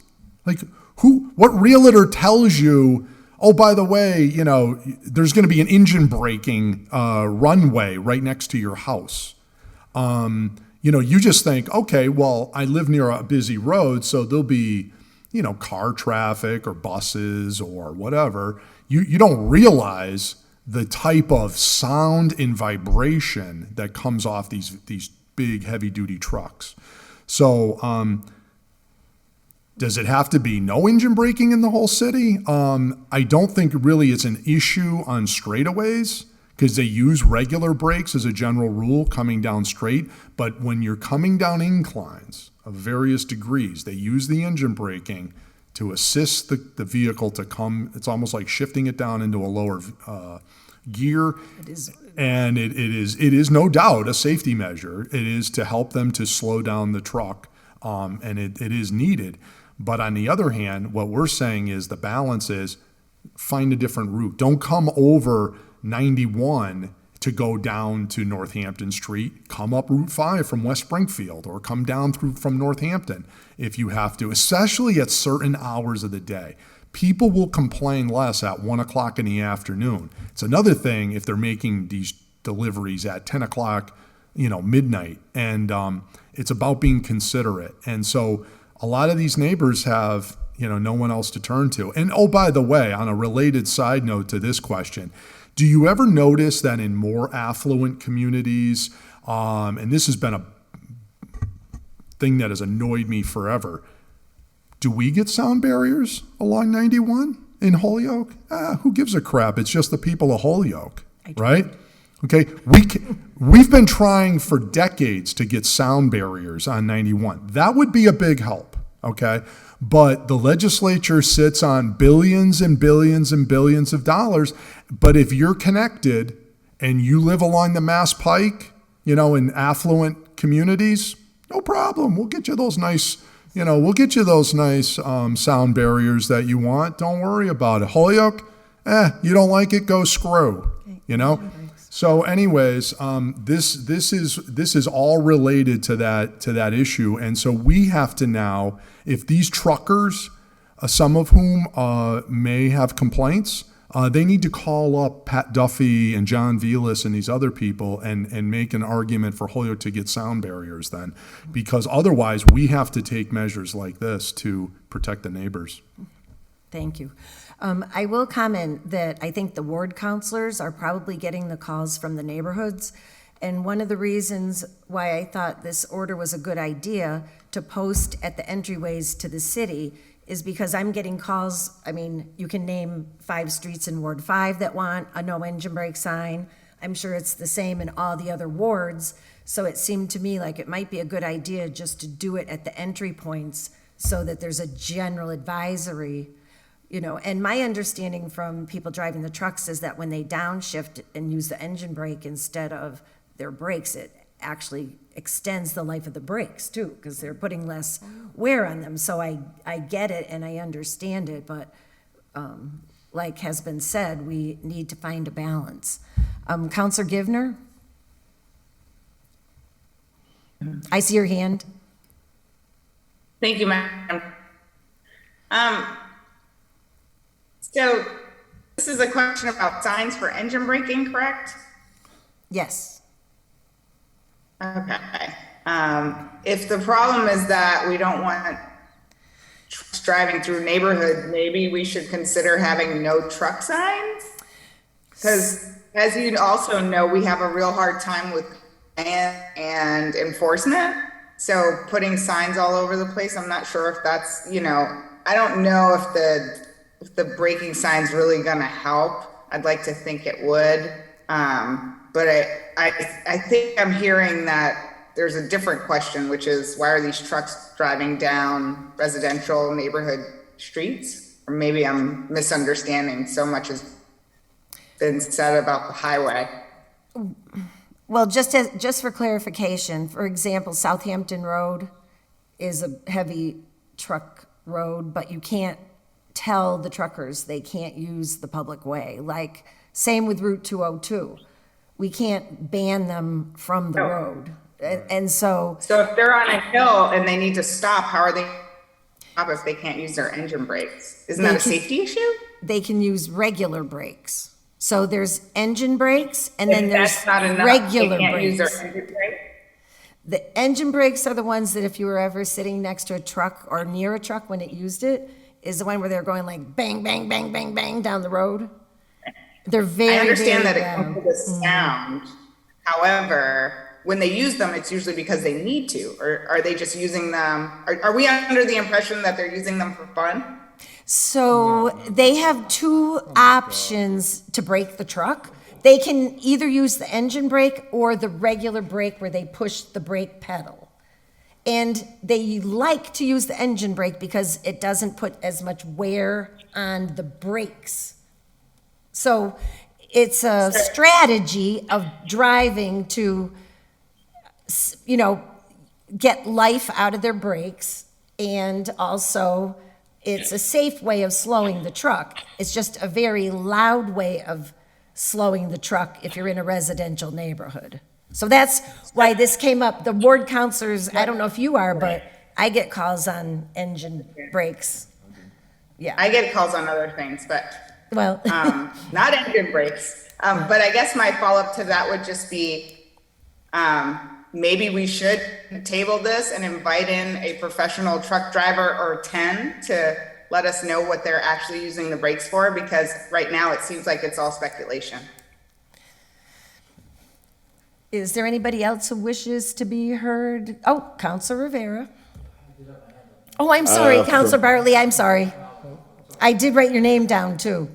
Like, what realtor tells you, oh, by the way, there's going to be an engine braking runway right next to your house? You just think, okay, well, I live near a busy road, so there'll be, car traffic or buses or whatever. You don't realize the type of sound and vibration that comes off these big heavy duty trucks. So, does it have to be no engine braking in the whole city? I don't think really it's an issue on straightaways because they use regular brakes as a general rule coming down straight. But when you're coming down inclines of various degrees, they use the engine braking to assist the vehicle to come. It's almost like shifting it down into a lower gear. It is. And it is no doubt a safety measure. It is to help them to slow down the truck, and it is needed. But on the other hand, what we're saying is the balance is find a different route. Don't come over 91 to go down to Northampton Street. Come up Route 5 from West Springfield or come down through from Northampton if you have to, especially at certain hours of the day. People will complain less at 1 o'clock in the afternoon. It's another thing if they're making these deliveries at 10 o'clock, midnight. And it's about being considerate. And so a lot of these neighbors have, no one else to turn to. And oh, by the way, on a related side note to this question, do you ever notice that in more affluent communities, and this has been a thing that has annoyed me forever, do we get sound barriers along 91 in Holyoke? Who gives a crap? It's just the people of Holyoke, right? Okay, we've been trying for decades to get sound barriers on 91. That would be a big help, okay? But the legislature sits on billions and billions and billions of dollars. But if you're connected and you live along the Mass Pike, in affluent communities, no problem. We'll get you those nice sound barriers that you want. Don't worry about it. Holyoke, you don't like it, go screw, So anyways, this is all related to that issue. And so we have to now, if these truckers, some of whom may have complaints, they need to call up Pat Duffy and John Velas and these other people and make an argument for Holyoke to get sound barriers then, because otherwise we have to take measures like this to protect the neighbors. Thank you. I will comment that I think the ward counselors are probably getting the calls from the neighborhoods. And one of the reasons why I thought this order was a good idea to post at the entryways to the city is because I'm getting calls. I mean, you can name 5 streets in Ward 5 that want a no engine brake sign. I'm sure it's the same in all the other wards. So it seemed to me like it might be a good idea just to do it at the entry points so that there's a general advisory. And my understanding from people driving the trucks is that when they downshift and use the engine brake instead of their brakes, it actually extends the life of the brakes too, because they're putting less wear on them. So I get it and I understand it, but like has been said, we need to find a balance. Counselor Givner? I see your hand. Thank you, Madam. So this is a question about signs for engine braking, correct? Yes. Okay. If the problem is that we don't want trucks driving through neighborhood, maybe we should consider having no truck signs? Because as you also know, we have a real hard time with and enforcement. So putting signs all over the place, I'm not sure if that's, I don't know if the braking sign's really gonna help. I'd like to think it would. But I think I'm hearing that there's a different question, which is why are these trucks driving down residential neighborhood streets? Or maybe I'm misunderstanding. So much has been said about the highway. Well, just for clarification, for example, Southampton Road is a heavy truck road, but you can't tell the truckers they can't use the public way. Like, same with Route 202. We can't ban them from the road. And so... So if they're on a hill and they need to stop, how are they if they can't use their engine brakes? Isn't that a safety issue? They can use regular brakes. So there's engine brakes and then If there's that's not enough, regular they can't use brakes. their engine brake? The engine brakes are the ones that if you were ever sitting next to a truck or near a truck when it used it, is the one where they're going like bang, bang, bang, bang, bang down the road. They're very, I understand that very it comes loud. with a sound. However, when they use them, it's usually because they need to, or are they just using them? Are we under the impression that they're using them for fun? So they have two options to brake the truck. They can either use the engine brake or the regular brake where they push the brake pedal. And they like to use the engine brake because it doesn't put as much wear on the brakes. So it's a strategy of driving to, you know, get life out of their brakes, and also it's a safe way of slowing the truck. It's just a very loud way of slowing the truck if you're in a residential neighborhood. So that's why this came up. The ward counselors, I don't know if you are, but I get calls on engine brakes. Yeah, I get calls on other things, but well, not engine brakes. But I guess my follow-up to that would just be, maybe we should table this and invite in a professional truck driver or 10 to let us know what they're actually using the brakes for, because right now it seems like it's all speculation. is there anybody else who wishes to be heard? Oh, Counselor Rivera. Oh, I'm sorry, Counselor Bartley, I'm sorry. I did write your name down, too.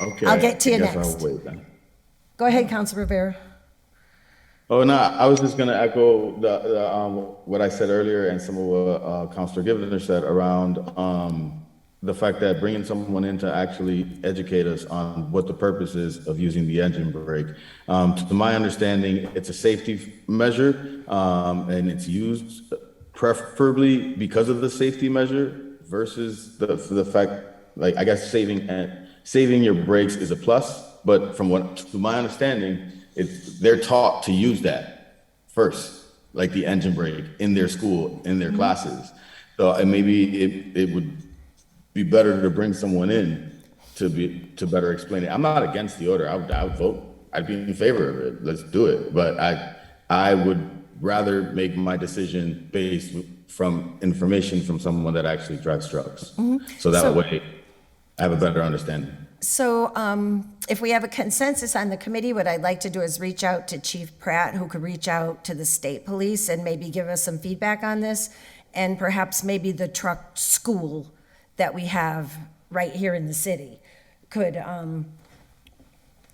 Okay. I'll get to you I guess next. I'll wait then. Go ahead, Counselor Rivera. Oh, no, I was just gonna echo what I said earlier and some of what Councilor Givner said around the fact that bringing someone in to actually educate us on what the purpose is of using the engine brake. To my understanding, it's a safety measure, and it's used preferably because of the safety measure versus the fact, like, I guess saving your brakes is a plus, but to my understanding, they're taught to use that first, like the engine brake in their school, in their classes. So and maybe it would be better to bring someone in to better explain it. I'm not against the order. I would vote. I'd be in favor of it. Let's do it. But I would rather make my decision based from information from someone that actually drives trucks. So that way I have a better understanding. So if we have a consensus on the committee, what I'd like to do is reach out to Chief Pratt, who could reach out to the state police and maybe give us some feedback on this, and perhaps maybe the truck school that we have right here in the city could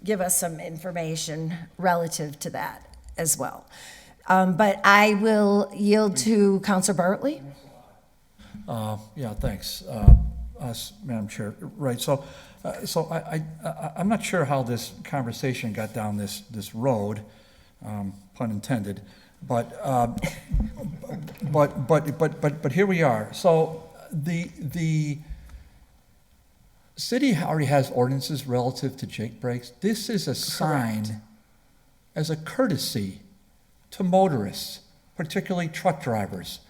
give us some information relative to that as well. But I will yield to Counselor Bartley. Yeah, thanks, Madam Chair. Right, so I'm not sure how this conversation got down this road, pun intended, but here we are. So the city already has ordinances relative to Jake brakes. This is a sign as a courtesy to motorists, particularly truck drivers,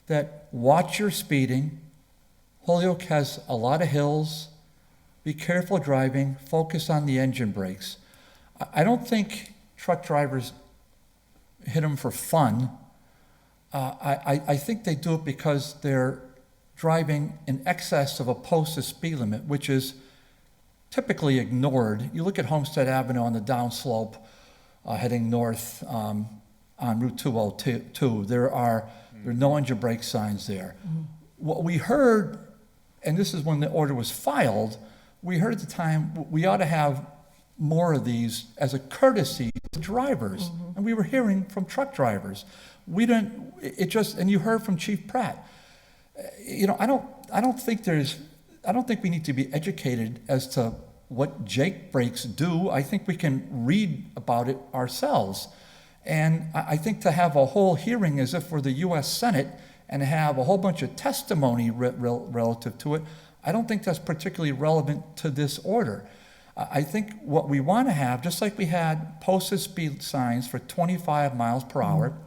that watch your speeding. Holyoke has a lot of hills. Be careful driving, focus on the engine brakes. I don't think truck drivers hit them for fun. I think they do it because they're driving in excess of a posted speed limit, which is typically ignored. You look at Homestead Avenue on the downslope heading north on Route 202, there are no engine brake signs there. What we heard, and this is when the order was filed, we heard at the time we ought to have more of these as a courtesy to drivers, and we were hearing from truck drivers. We didn't. It just, and you heard from Chief Pratt. You know, I don't think we need to be educated as to what Jake brakes do. I think we can read about it ourselves, and I think to have a whole hearing as if we're the U.S. Senate and have a whole bunch of testimony relative to it, I don't think that's particularly relevant to this order. I think what we want to have, just like we had posted speed signs for 25 miles per hour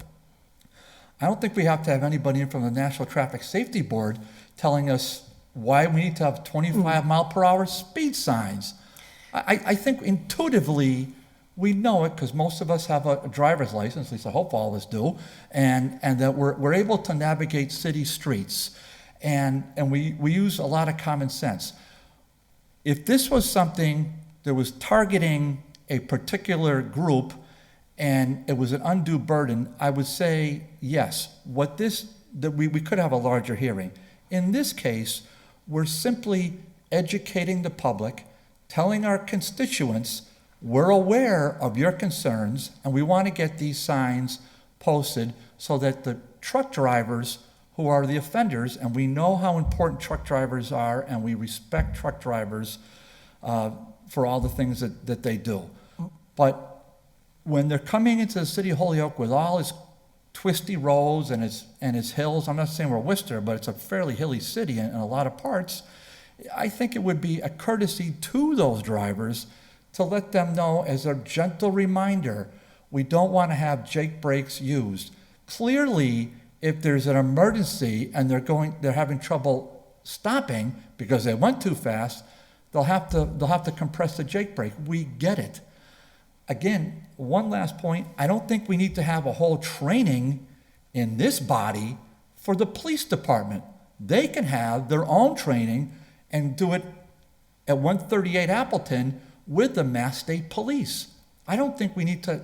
I don't think we have to have anybody in from the National Traffic Safety Board telling us why we need to have 25 mile per hour speed signs. I think intuitively, we know it because most of us have a driver's license, at least I hope all of us do, and that we're able to navigate city streets. And we use a lot of common sense. If this was something that was targeting a particular group and it was an undue burden, I would say yes. That we could have a larger hearing. In this case, we're simply educating the public, telling our constituents, we're aware of your concerns and we want to get these signs posted so that the truck drivers who are the offenders, and we know how important truck drivers are and we respect truck drivers for all the things that they do. But when they're coming into the city of Holyoke with all its twisty roads and its hills, I'm not saying we're Worcester, but it's a fairly hilly city in a lot of parts, I think it would be a courtesy to those drivers to let them know as a gentle reminder, we don't want to have Jake brakes used. Clearly, if there's an emergency and they're having trouble stopping because they went too fast, they'll have to compress the Jake brake. We get it. Again, one last point, I don't think we need to have a whole training in this body for the police department. They can have their own training and do it at 138 Appleton with the Mass State Police. I don't think we need to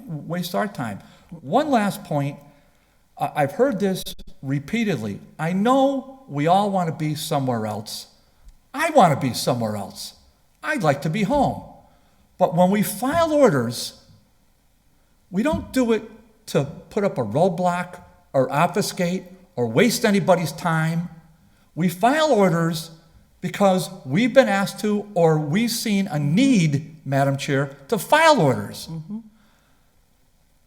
waste our time. One last point, I've heard this repeatedly. I know we all want to be somewhere else. I want to be somewhere else. I'd like to be home. But when we file orders, we don't do it to put up a roadblock or obfuscate or waste anybody's time. We file orders because we've been asked to, or we've seen a need, Madam Chair, to file orders. Mm-hmm.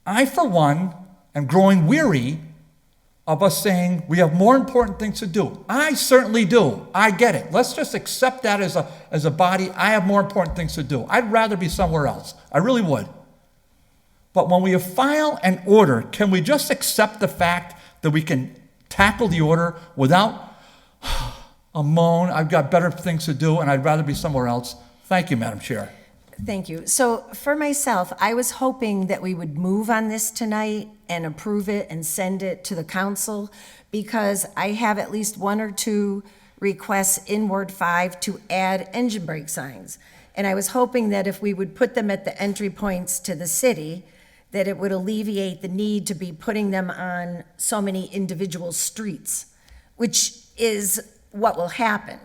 I, for one, am growing weary of us saying we have more important things to do. I certainly do. I get it. Let's just accept that as a body. I have more important things to do. I'd rather be somewhere else. I really would. But when we file an order, can we just accept the fact that we can tackle the order without a moan, I've got better things to do and I'd rather be somewhere else? Thank you, Madam Chair. Thank you. So for myself, I was hoping that we would move on this tonight and approve it and send it to the council because I have at least one or two requests in Ward 5 to add engine brake signs. And I was hoping that if we would put them at the entry points to the city, that it would alleviate the need to be putting them on so many individual streets, which is what will happen.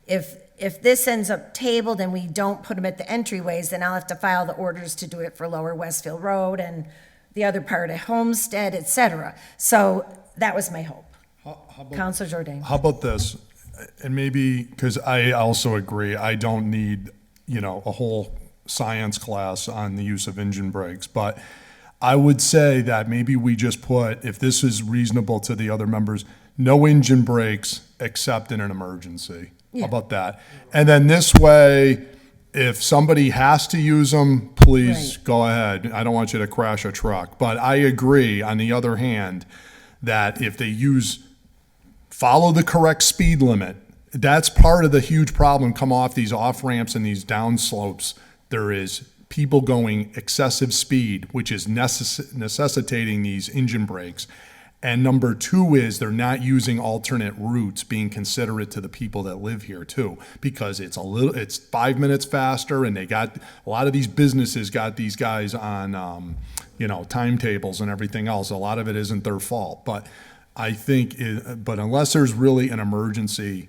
If this ends up tabled and we don't put them at the entryways, then I'll have to file the orders to do it for Lower Westfield Road and the other part of Homestead, et cetera. So that was my hope. Councilor Jourdain. How about this? And maybe, because I also agree, I don't need, a whole science class on the use of engine brakes, but I would say that maybe we just put, if this is reasonable to the other members, no engine brakes except in an emergency. Yeah. How about that? And then this way, if somebody has to use them, please go ahead. I don't want you to crash a truck. But I agree, on the other hand, that if they follow the correct speed limit, that's part of the huge problem come off these off ramps and these down slopes. There is people going excessive speed, which is necessitating these engine brakes. And number two is they're not using alternate routes, being considerate to the people that live here too, because it's 5 minutes faster, and a lot of these businesses got these guys on, timetables and everything else. A lot of it isn't their fault, but I think, but unless there's really an emergency,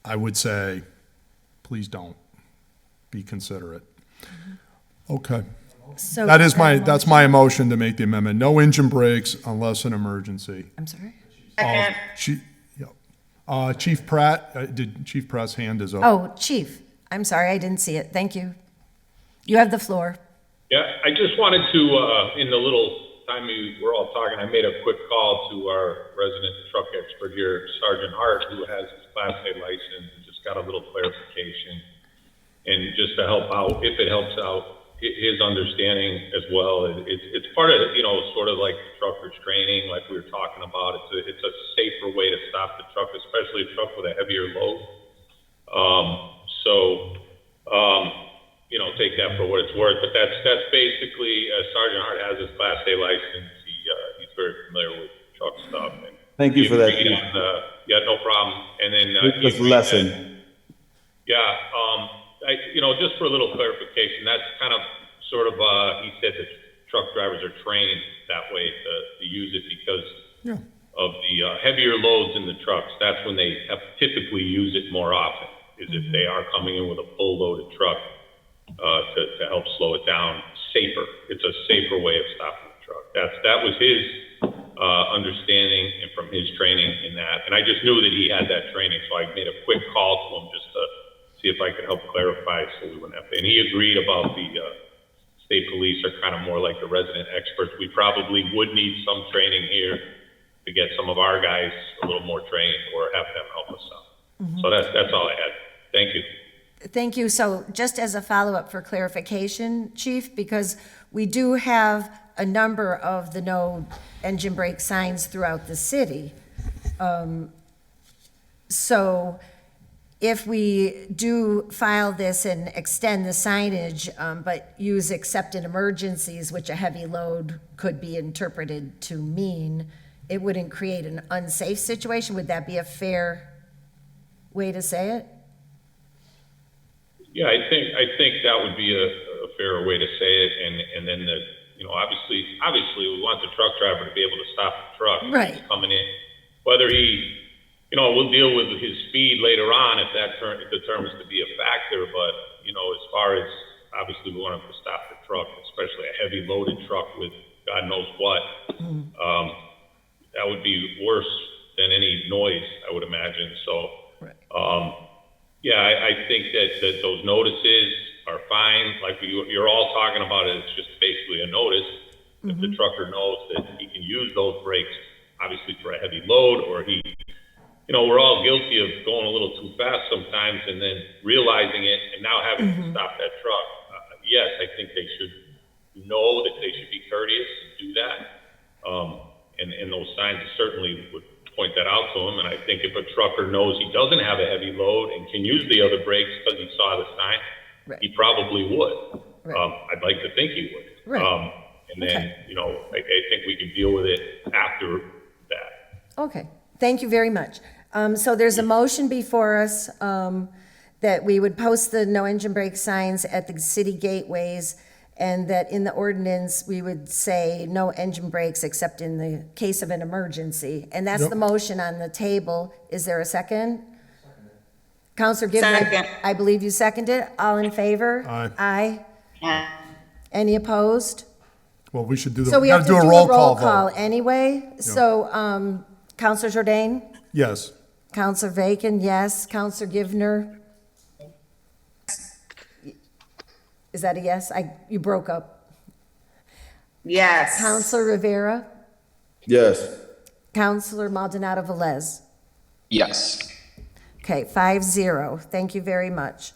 I would say, please don't be considerate. Okay. So That's my motion to make the amendment. No engine brakes unless an emergency. I'm sorry? Chief Pratt, Chief Pratt's hand is up. Oh, Chief, I'm sorry, I didn't see it. Thank you. You have the floor. Yeah, I just wanted to, in the little time we were all talking, I made a quick call to our resident truck expert here, Sergeant Hart, who has his Class A license, and just got a little clarification. And just to help out, if it helps out, his understanding as well. It's part of, you know, sort of like truckers training, like we were talking about. It's a safer way to stop the truck, especially a truck with a heavier load. You know, take that for what it's worth. But that's basically, Sergeant Hart has his Class A license. He's very familiar with truck stuff. And Thank you for that. yeah, no problem. And then This lesson. You know, just for a little clarification, that's kind of sort of, he said that truck drivers are trained that way to use it because of the heavier loads in the trucks. That's when they have typically use it more often, is if they are coming in with a full loaded truck to help slow it down safer. It's a safer way of stopping the truck. That was his understanding and from his training in that. And I just knew that he had that training, so I made a quick call to him just to see if I could help clarify so we wouldn't have to. And he agreed about the state police are kind of more like the resident experts. We probably would need some training here to get some of our guys a little more trained or have them help us out. So that's all I had. Thank you. Thank you. So just as a follow-up for clarification, Chief, because we do have a number of the no engine brake signs throughout the city. So if we do file this and extend the signage, but use except in emergencies, which a heavy load could be interpreted to mean, it wouldn't create an unsafe situation. Would that be a fair way to say it? Yeah, I think that would be a fair way to say it. And then you know, obviously we want the truck driver to be able to stop the truck Right. coming in, whether he, you know, we'll deal with his speed later on if that determines to be a factor. But, you know, as far as obviously we want him to stop the truck, especially a heavy loaded truck with God knows what, that would be worse than any noise, I would imagine. So, yeah, I think that those notices are fine. Like you're all talking about it, it's just basically a notice. If the trucker knows that he can use those brakes, obviously for a heavy load, or he, you know, we're all guilty of going a little too fast sometimes and then realizing it and now having to stop that truck. Yes, I think they should know that they should be courteous and do that. And those signs certainly would point that out to him. And I think if a trucker knows he doesn't have a heavy load and can use the other brakes because he saw the sign, he probably would. I'd like to think he would. And then, you know, I think we can deal with it after that. Okay, thank you very much. So there's a motion before us that we would post the no engine brake signs at the city gateways, and that in the ordinance, we would say no engine brakes except in the case of an emergency. And that's the motion on the table. Is there a second? Counselor Gibbon, Second. I believe you seconded. All in favor? Aye. Aye. Any opposed? Well, we should do So we have to do a roll call anyway. So, Counselor Jourdain? Yes. Counselor Bacon, yes. Counselor Givner? Is that a yes? You broke up. Yes. Counselor Rivera? Yes. Counselor Maldonado Velez? Yes. Okay, 5-0. Thank you very much.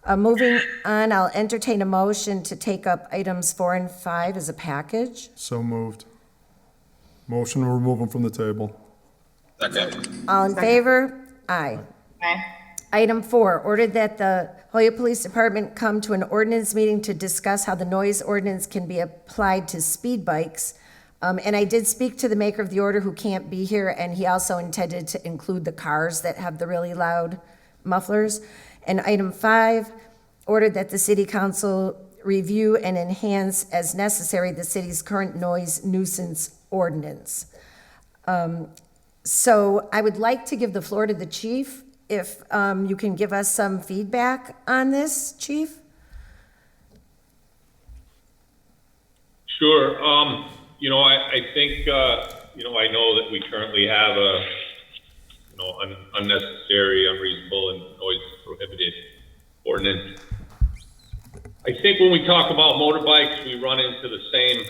Moving on, I'll entertain a motion to take up items 4 and 5 as a package. So moved. Motion to remove them from the table. Second. All in favor? Aye. Aye. Item 4, ordered that the Holyoke Police Department come to an ordinance meeting to discuss how the noise ordinance can be applied to speed bikes. And I did speak to the maker of the order who can't be here, and he also intended to include the cars that have the really loud mufflers. And item 5, ordered that the city council review and enhance as necessary the city's current noise nuisance ordinance. So I would like to give the floor to the chief, if you can give us some feedback on this, chief? Sure. You know, I think, you know, I know that we currently have a, you know, unnecessary, unreasonable, and noise prohibited ordinance. I think when we talk about motorbikes, we run into the same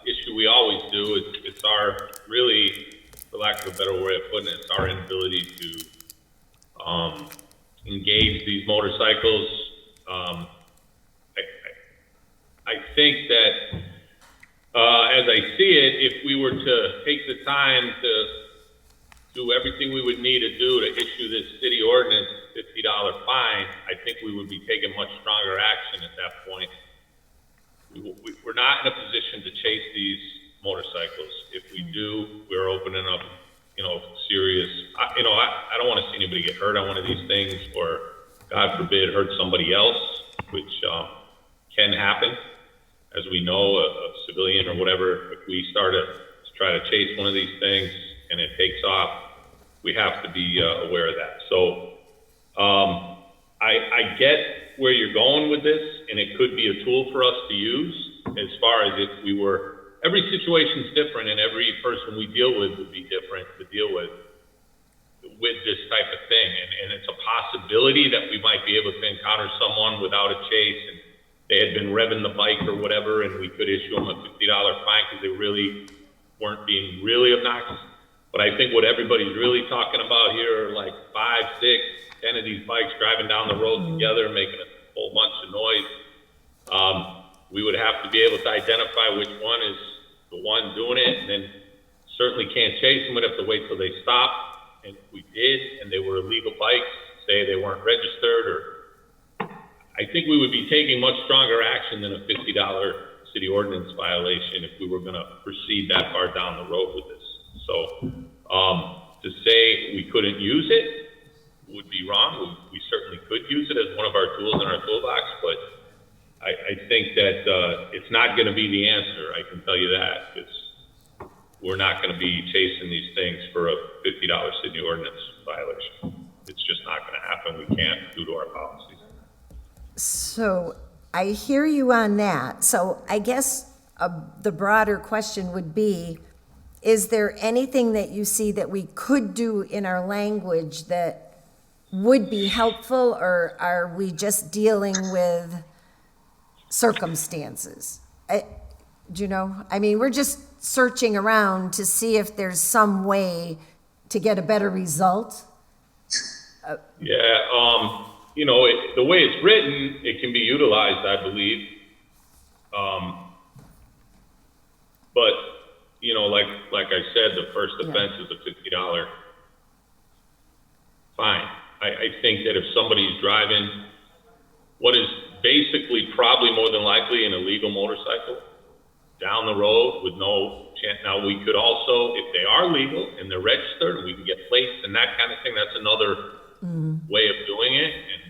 issue we always do. It's our, really, for lack of a better way of putting it, it's our inability to engage these motorcycles. I think that, as I see it, if we were to take the time to do everything we would need to do to issue this city ordinance $50 fine, I think we would be taking much stronger action at that point. We're not in a position to chase these motorcycles. If we do, we're opening up, serious, I don't want to see anybody get hurt on one of these things, or God forbid, hurt somebody else, which can happen. As we know, a civilian or whatever, if we start to try to chase one of these things and it takes off, we have to be aware of that. So I get where you're going with this, and it could be a tool for us to use as far as if we were, every situation's different and every person we deal with would be different to deal with this type of thing. And it's a possibility that we might be able to encounter someone without a chase and they had been revving the bike or whatever, and we could issue them a $50 fine because they really weren't being really obnoxious. But I think what everybody's really talking about here are like 5, 6, 10 of these bikes driving down the road together, making a whole bunch of noise. We would have to be able to identify which one is the one doing it, and then certainly can't chase them. We'd have to wait till they stop. And if we did, and they were illegal bikes, say they weren't registered, or I think we would be taking much stronger action than a $50 city ordinance violation if we were going to proceed that far down the road with this. So to say we couldn't use it would be wrong. We certainly could use it as one of our tools in our toolbox, but I think that it's not going to be the answer. I can tell you that, because we're not going to be chasing these things for a $50 city ordinance violation. It's just not going to happen. We can't due to our policies. So I hear you on that. So I guess the broader question would be, is there anything that you see that we could do in our language that would be helpful, or are we just dealing with circumstances? Do you know? I mean, we're just searching around to see if there's some way to get a better result. Yeah, the way it's written, it can be utilized, I believe. But, like I said, the first offense is a $50 fine. I think that if somebody's driving what is basically probably more than likely an illegal motorcycle down the road with no chance. Now, we could also, if they are legal and they're registered and we can get plates and that kind of thing, that's another way of doing it. And,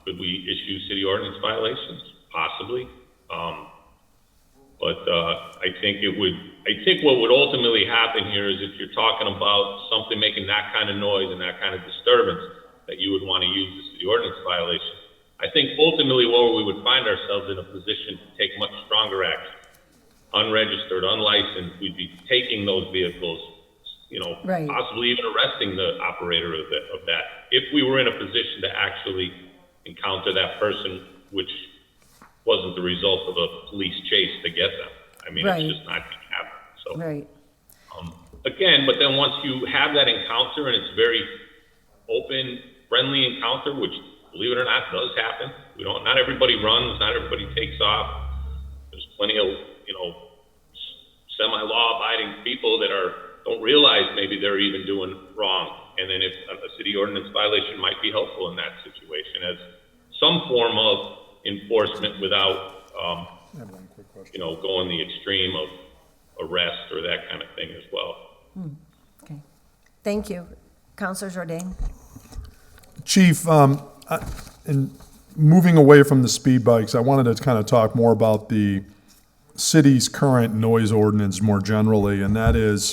could we issue city ordinance violations? Possibly. But I think what would ultimately happen here is if you're talking about something making that kind of noise and that kind of disturbance, that you would want to use the city ordinance violation. I think ultimately where we would find ourselves in a position to take much stronger action. Unregistered, unlicensed, we'd be taking those vehicles, Right. possibly even arresting the operator of that, if we were in a position to actually encounter that person, which wasn't the result of a police chase to get them. I mean, Right. It's just not going to happen. So Right. again, but then once you have that encounter and it's very open, friendly encounter, which believe it or not does happen. Not everybody runs, not everybody takes off. There's plenty of, semi-law abiding people that don't realize maybe they're even doing wrong. And then if a city ordinance violation might be helpful in that situation as some form of enforcement without, going the extreme of arrest or that kind of thing as well. Okay. Thank you. Counselor Jourdain? Chief, in moving away from the speed bikes, I wanted to kind of talk more about the city's current noise ordinance more generally, and that is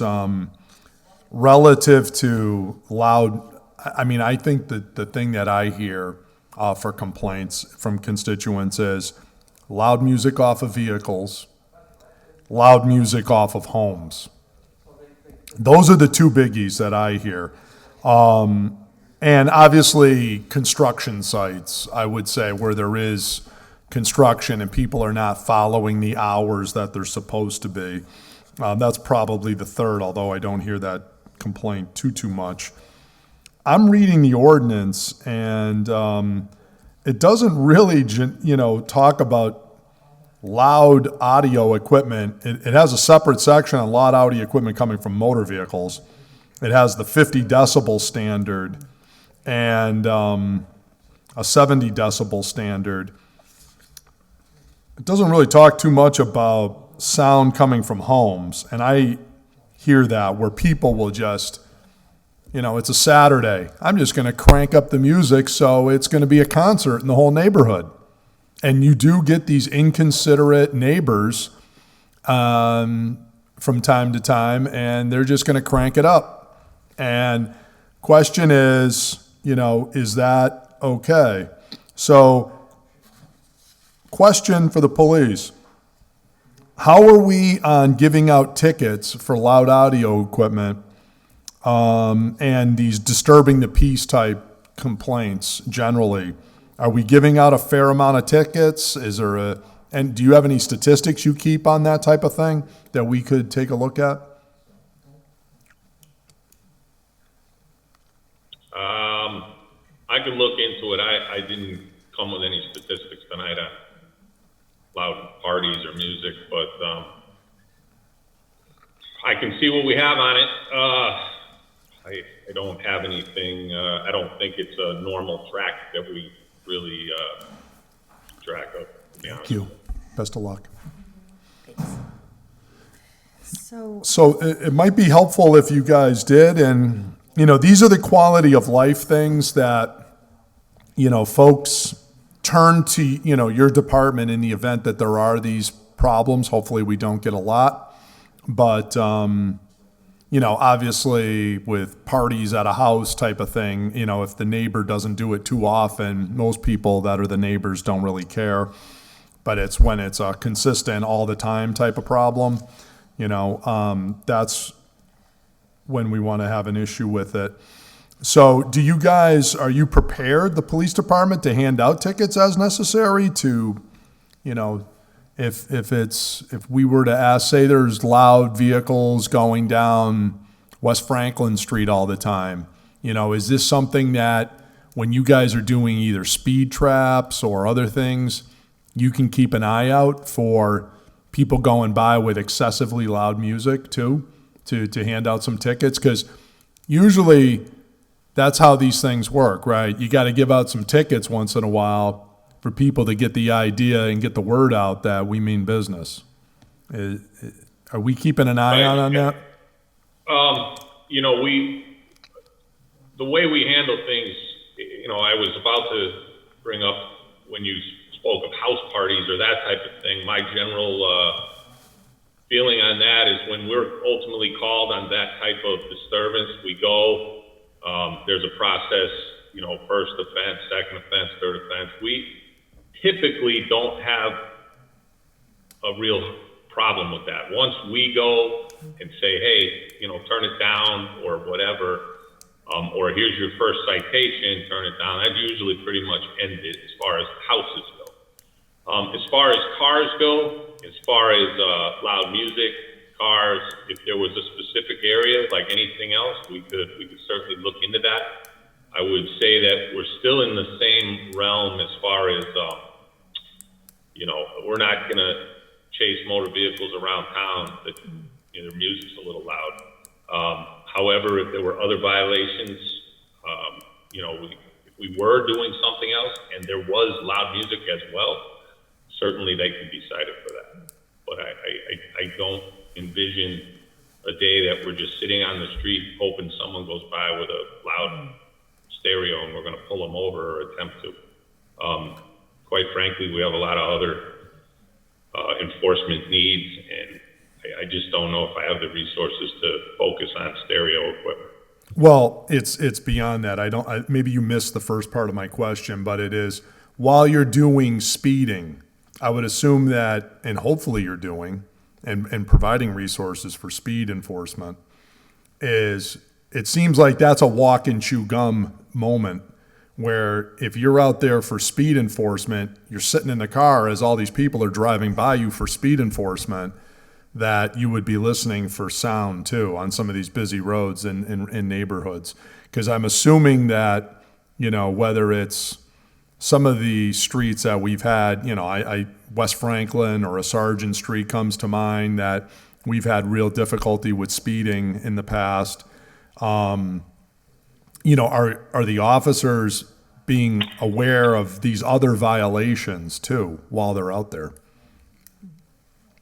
relative to loud. I mean, I think that the thing that I hear for complaints from constituents is loud music off of vehicles, loud music off of homes. Those are the two biggies that I hear. And obviously construction sites, I would say, where there is construction and people are not following the hours that they're supposed to be. That's probably the third, although I don't hear that complaint too much. I'm reading the ordinance, and it doesn't really, talk about loud audio equipment. It has a separate section on loud audio equipment coming from motor vehicles. It has the 50 decibel standard and a 70 decibel standard. It doesn't really talk too much about sound coming from homes. And I hear that where people will just, it's a Saturday. I'm just going to crank up the music so it's going to be a concert in the whole neighborhood. And you do get these inconsiderate neighbors from time to time, and they're just going to crank it up. And question is, is that okay? So, question for the police. How are we on giving out tickets for loud audio equipment and these disturbing the peace type complaints generally? Are we giving out a fair amount of tickets? And do you have any statistics you keep on that type of thing that we could take a look at? I could look into it. I didn't come with any statistics tonight on loud parties or music, but I can see what we have on it. I don't have anything. I don't think it's a normal track that we really track of. Thank you. Best of luck. So So it might be helpful if you guys did, and these are the quality of life things that folks turn to your department in the event that there are these problems. Hopefully we don't get a lot, but obviously with parties at a house type of thing, if the neighbor doesn't do it too often, most people that are the neighbors don't really care. But it's when it's a consistent all the time type of problem, that's when we want to have an issue with it. So are you prepared, the police department, to hand out tickets as necessary to, if we were to ask, say there's loud vehicles going down West Franklin Street all the time, is this something that when you guys are doing either speed traps or other things, you can keep an eye out for people going by with excessively loud music too, to hand out some tickets? Because usually that's how these things work, right? You got to give out some tickets once in a while for people to get the idea and get the word out that we mean business. Are we keeping an eye out on that? The way we handle things, I was about to bring up when you spoke of house parties or that type of thing. My general feeling on that is when we're ultimately called on that type of disturbance, we go. There's a process, first offense, second offense, third offense. We typically don't have a real problem with that. Once we go and say, hey, turn it down or whatever, or here's your first citation, turn it down, that usually pretty much ended as far as houses go. As far as cars go, as far as loud music, cars, if there was a specific area like anything else, we could certainly look into that. I would say that we're still in the same realm as far as we're not going to chase motor vehicles around town that their music's a little loud. However, if there were other violations, if we were doing something else and there was loud music as well, certainly they could be cited for that. But I don't envision a day that we're just sitting on the street hoping someone goes by with a loud stereo and we're going to pull them over or attempt to. Quite frankly, we have a lot of other enforcement needs, and I just don't know if I have the resources to focus on stereo equipment. Well, it's beyond that. Maybe you missed the first part of my question, but it is, while you're doing speeding, I would assume that, and hopefully you're doing, and providing resources for speed enforcement, it seems like that's a walk and chew gum moment where if you're out there for speed enforcement, you're sitting in the car as all these people are driving by you for speed enforcement, that you would be listening for sound too on some of these busy roads in neighborhoods. Because I'm assuming that, whether it's some of the streets that we've had, West Franklin or a Sargent Street comes to mind that we've had real difficulty with speeding in the past. Are the officers being aware of these other violations too while they're out there?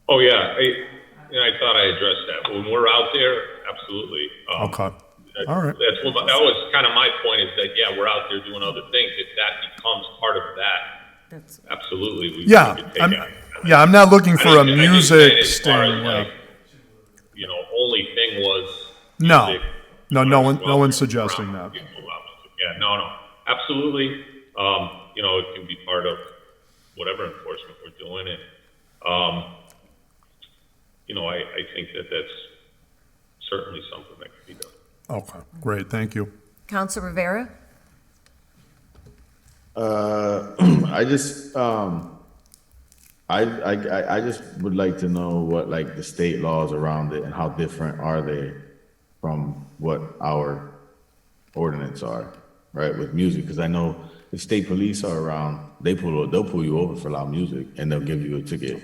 Oh, yeah. I thought I addressed that. When we're out there, absolutely. Okay. All right. That was kind of my point, is that, yeah, we're out there doing other things. If that becomes part of that, absolutely. We could take action. I'm not looking for a I didn't say music it as far sting. as, only thing was No, music. no one's suggesting that. Yeah, no, absolutely. It can be part of whatever enforcement we're doing. And, I think that that's certainly something that could be done. Okay, great, thank you. Council Rivera? I just I just would like to know what like the state laws around it and how different are they from what our ordinance are, right, with music. Because I know if state police are around, they'll pull you over for loud music and they'll give you a ticket.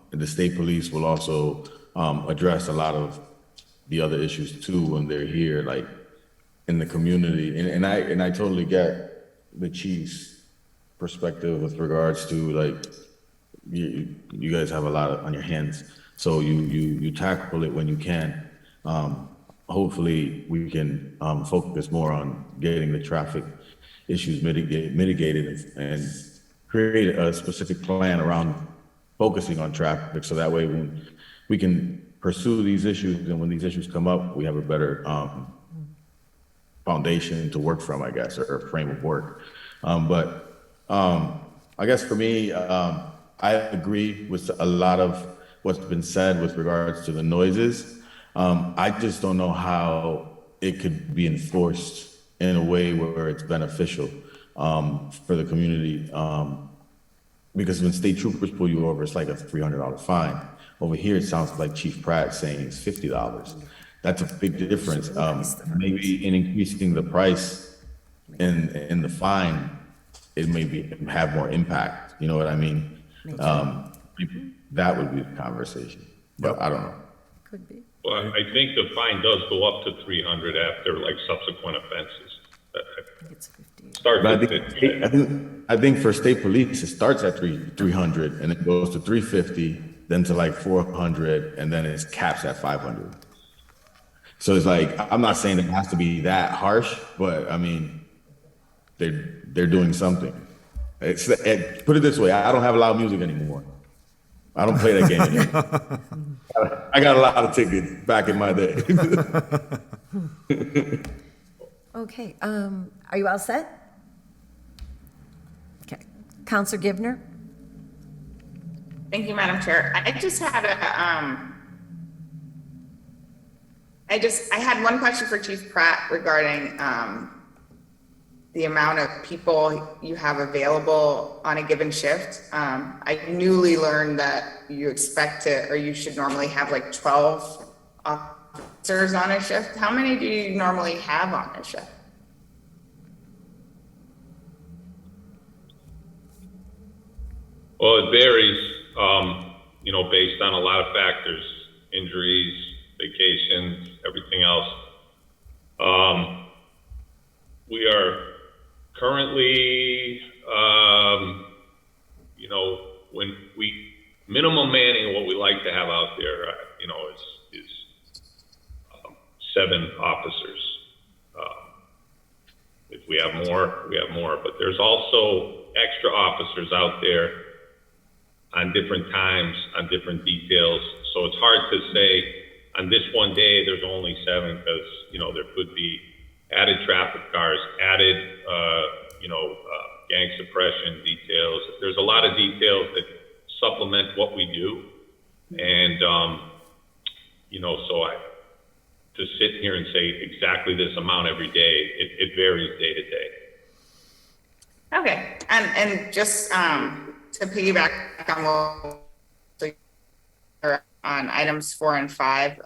The state police will also address a lot of the other issues too when they're here, like in the community. And I totally get the chief's perspective with regards to like you guys have a lot on your hands, so you tackle it when you can. Hopefully we can focus more on getting the traffic issues mitigated and create a specific plan around focusing on traffic, so that way when we can pursue these issues, and when these issues come up, we have a better foundation to work from, I guess, or frame of work. But I guess for me, I agree with a lot of what's been said with regards to the noises. I just don't know how it could be enforced in a way where it's beneficial for the community. Because when state troopers pull you over, it's like a $300 fine. Over here, it sounds like Chief Pratt saying it's $50. That's a big difference. Maybe in increasing the price in the fine, it may have more impact. You know what I mean? That would be the conversation, but I don't know. Could be. Well, I think the fine does go up to 300 after like subsequent offenses. It's 50. Starts But at 50. I think for state police, it starts at 300 and it goes to 350, then to like 400, and then it caps at 500. So it's like, I'm not saying it has to be that harsh, but I mean, they're doing something. Put it this way, I don't have loud music anymore. I don't play that game anymore. I got a lot of tickets back in my day. Okay, are you all set? Okay, Counselor Givner? Thank you, Madam Chair. I just had I had one question for Chief Pratt regarding the amount of people you have available on a given shift. I newly learned that you expect to, or you should normally have like 12 officers on a shift. How many do you normally have on a shift? Well, it varies, based on a lot of factors, injuries, vacations, everything else. We are currently, when minimum manning, what we like to have out there, is 7 officers. If we have more, we have more, but there's also extra officers out there on different times, on different details. So it's hard to say on this one day, there's only 7 because, there could be added traffic cars, added, gang suppression details. There's a lot of details that supplement what we do. And, so to sit here and say exactly this amount every day, it varies day to day. Okay, and just to piggyback on on items 4 and 5,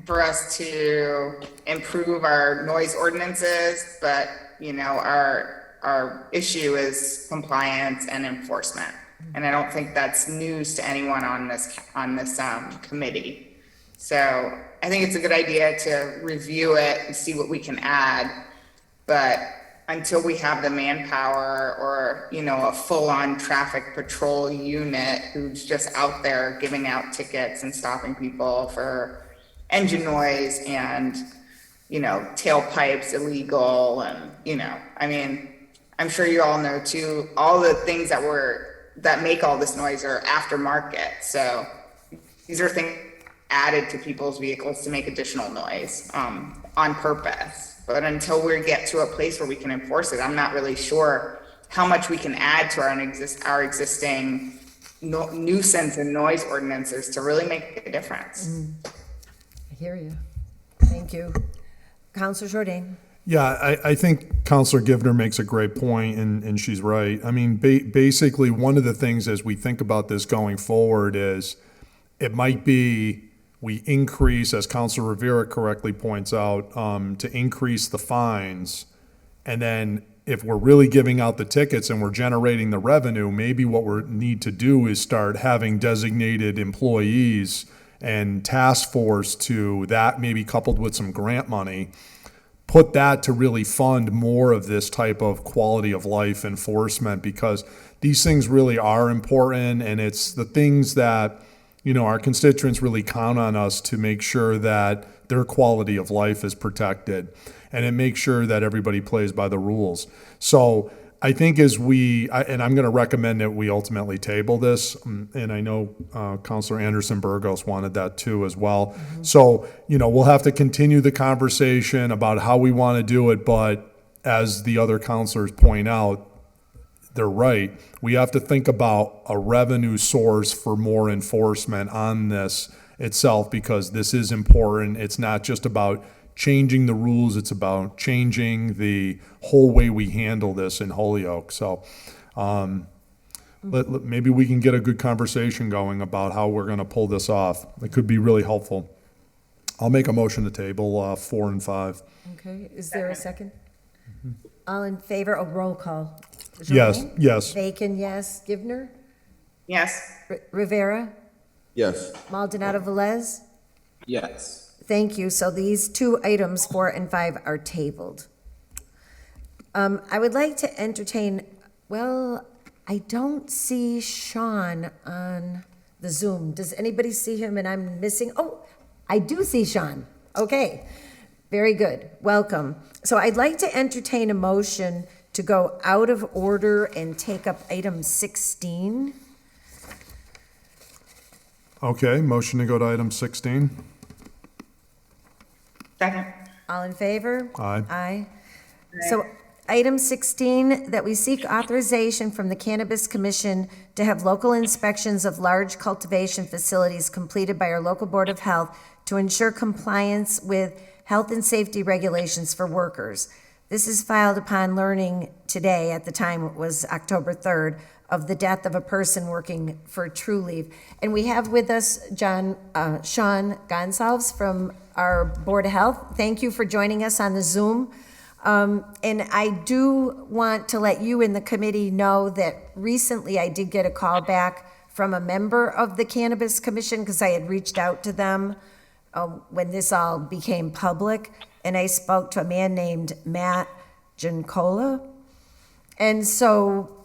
for us to improve our noise ordinances, but, you know, our issue is compliance and enforcement. And I don't think that's news to anyone on this committee. So I think it's a good idea to review it and see what we can add. But until we have the manpower or, you know, a full-on traffic patrol unit who's just out there giving out tickets and stopping people for engine noise and, you know, tailpipes illegal and, you know, I mean, I'm sure you all know too, all the things that make all this noise are aftermarket. So these are things added to people's vehicles to make additional noise on purpose. But until we get to a place where we can enforce it, I'm not really sure how much we can add to our existing nuisance and noise ordinances to really make a difference. I hear you. Thank you. Counselor Jourdain. Yeah, I think Counselor Givner makes a great point, and she's right. I mean, basically, one of the things as we think about this going forward is it might be we increase, as Counselor Rivera correctly points out, to increase the fines. And then if we're really giving out the tickets and we're generating the revenue, maybe what we need to do is start having designated employees and task force to that, maybe coupled with some grant money, put that to really fund more of this type of quality of life enforcement, because these things really are important, and it's the things that, you know, our constituents really count on us to make sure that their quality of life is protected, and it makes sure that everybody plays by the rules. So I think and I'm going to recommend that we ultimately table this, and I know Councilor Anderson-Burgos wanted that too as well. Mm-hmm. So, you know, we'll have to continue the conversation about how we want to do it, but as the other counselors point out, they're right. We have to think about a revenue source for more enforcement on this itself, because this is important. It's not just about changing the rules, it's about changing the whole way we handle this in Holyoke. So maybe we can get a good conversation going about how we're going to pull this off. It could be really helpful. I'll make a motion to table 4 and 5. Okay, is there a second? All in favor, a roll call. Yes, Jourdain? yes. Bacon, yes. Givner? Yes. Rivera? Yes. Maldonado Velez? Yes. Thank you. So these 2 items, 4 and 5, are tabled. I would like to entertain, well, I don't see Sean on the Zoom. Does anybody see him and I'm missing? Oh, I do see Sean. Okay, very good. Welcome. So I'd like to entertain a motion to go out of order and take up item 16. Okay, motion to go to item 16. Second. All in favor? Aye. Aye. So item 16, that we seek authorization from the Cannabis Commission to have local inspections of large cultivation facilities completed by our local Board of Health to ensure compliance with health and safety regulations for workers. This is filed upon learning today, at the time it was October 3rd, of the death of a person working for True Leave. And we have with us Sean Gonsalves from our Board of Health. Thank you for joining us on the Zoom. And I do want to let you in the committee know that recently I did get a call back from a member of the Cannabis Commission, because I had reached out to them when this all became public, and I spoke to a man named Matt Giancola. And so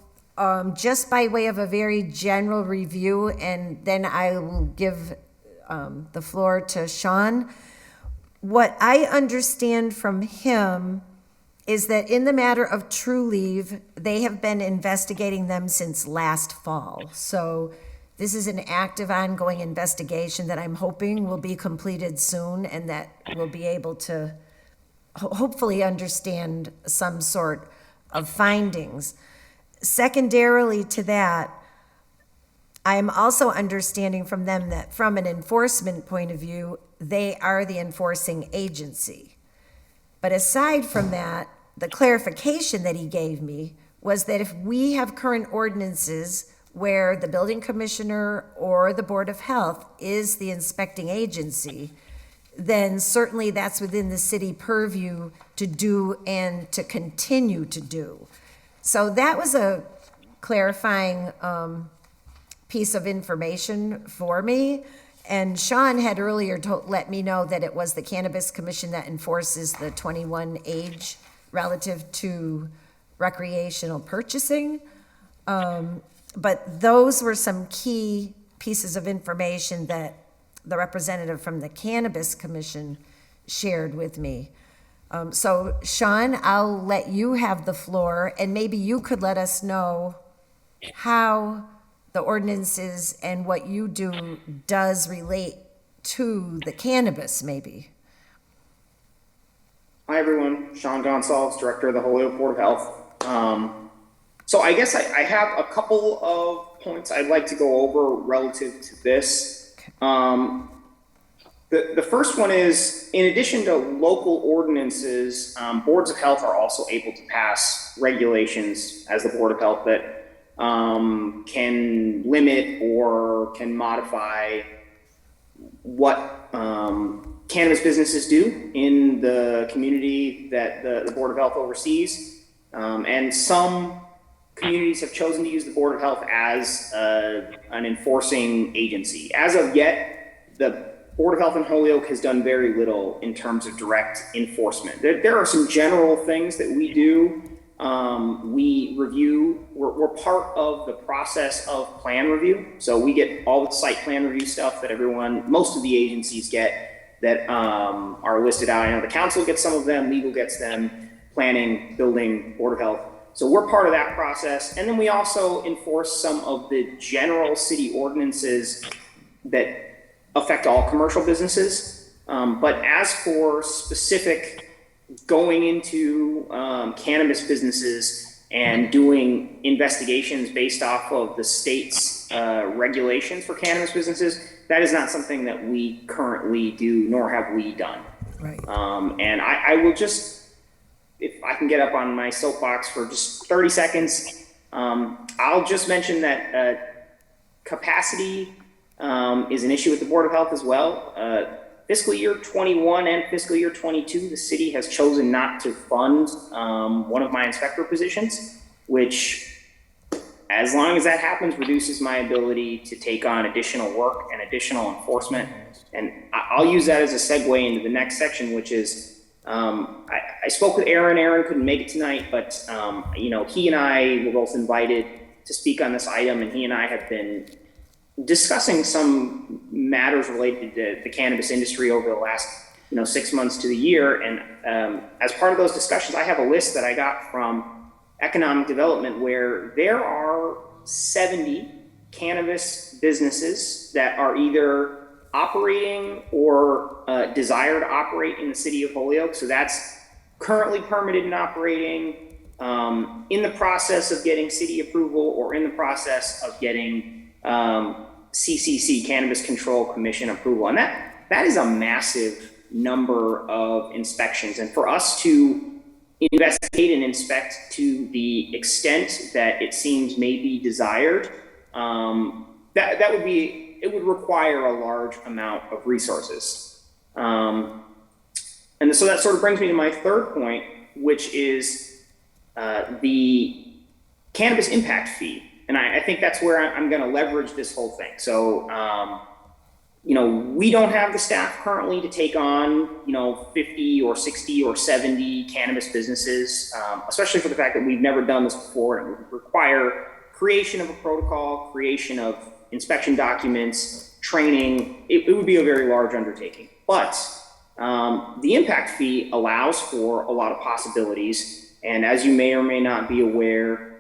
just by way of a very general review, and then I will give the floor to Sean. What I understand from him is that in the matter of True Leave, they have been investigating them since last fall. So this is an active, ongoing investigation that I'm hoping will be completed soon, and that we'll be able to hopefully understand some sort of findings. Secondarily to that, I am also understanding from them that from an enforcement point of view, they are the enforcing agency. But aside from that, the clarification that he gave me was that if we have current ordinances where the building commissioner or the Board of Health is the inspecting agency, then certainly that's within the city purview to do and to continue to do. So that was a clarifying piece of information for me. And Sean had earlier let me know that it was the Cannabis Commission that enforces the 21 age relative to recreational purchasing. But those were some key pieces of information that the representative from the Cannabis Commission shared with me. So Sean, I'll let you have the floor, and maybe you could let us know how the ordinances and what you do does relate to the cannabis, maybe. Hi, everyone. Sean Gonsalves, Director of the Holyoke Board of Health. So I guess I have a couple of points I'd like to go over relative to this. The first one is, in addition to local ordinances, boards of health are also able to pass regulations as the Board of Health that can limit or can modify what cannabis businesses do in the community that the Board of Health oversees. And some communities have chosen to use the Board of Health as an enforcing agency. As of yet, the Board of Health in Holyoke has done very little in terms of direct enforcement. There are some general things that we do. We review, we're part of the process of plan review. So we get all the site plan review stuff that most of the agencies get that are listed out. I know the council gets some of them, legal gets them, planning, building, Board of Health. So we're part of that process. And then we also enforce some of the general city ordinances that affect all commercial businesses. But as for specific going into cannabis businesses and doing investigations based off of the state's regulations for cannabis businesses, that is not something that we currently do, nor have we done. Right. And I will just, if I can get up on my soapbox for just 30 seconds, I'll just mention that capacity is an issue with the Board of Health as well. Fiscal year 21 and fiscal year 22, the city has chosen not to fund one of my inspector positions, which, as long as that happens, reduces my ability to take on additional work and additional enforcement. And I'll use that as a segue into the next section, which is, I spoke with Aaron. Aaron couldn't make it tonight, but he and I were both invited to speak on this item, and he and I have been discussing some matters related to the cannabis industry over the last 6 months to the year. And as part of those discussions, I have a list that I got from economic development where there are 70 cannabis businesses that are either operating or desire to operate in the city of Holyoke. So that's currently permitted and operating, in the process of getting city approval, or in the process of getting CCC, Cannabis Control Commission approval. And that is a massive number of inspections. And for us to investigate and inspect to the extent that it seems may be desired, it would require a large amount of resources. And so that sort of brings me to my third point, which is the cannabis impact fee. And I think that's where I'm going to leverage this whole thing. So, we don't have the staff currently to take on, 50 or 60 or 70 cannabis businesses, especially for the fact that we've never done this before. And it would require creation of a protocol, creation of inspection documents, training. It would be a very large undertaking. But the impact fee allows for a lot of possibilities. And as you may or may not be aware,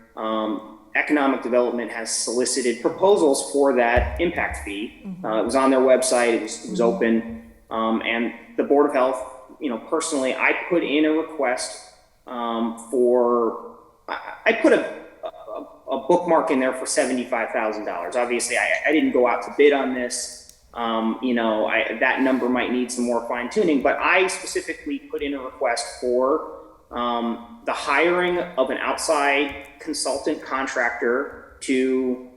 economic development has solicited proposals for that impact fee. It was on their website, it was open. And the Board of Health, personally, I put in a request I put a bookmark in there for $75,000. Obviously, I didn't go out to bid on this. That number might need some more fine tuning, but I specifically put in a request for the hiring of an outside consultant contractor to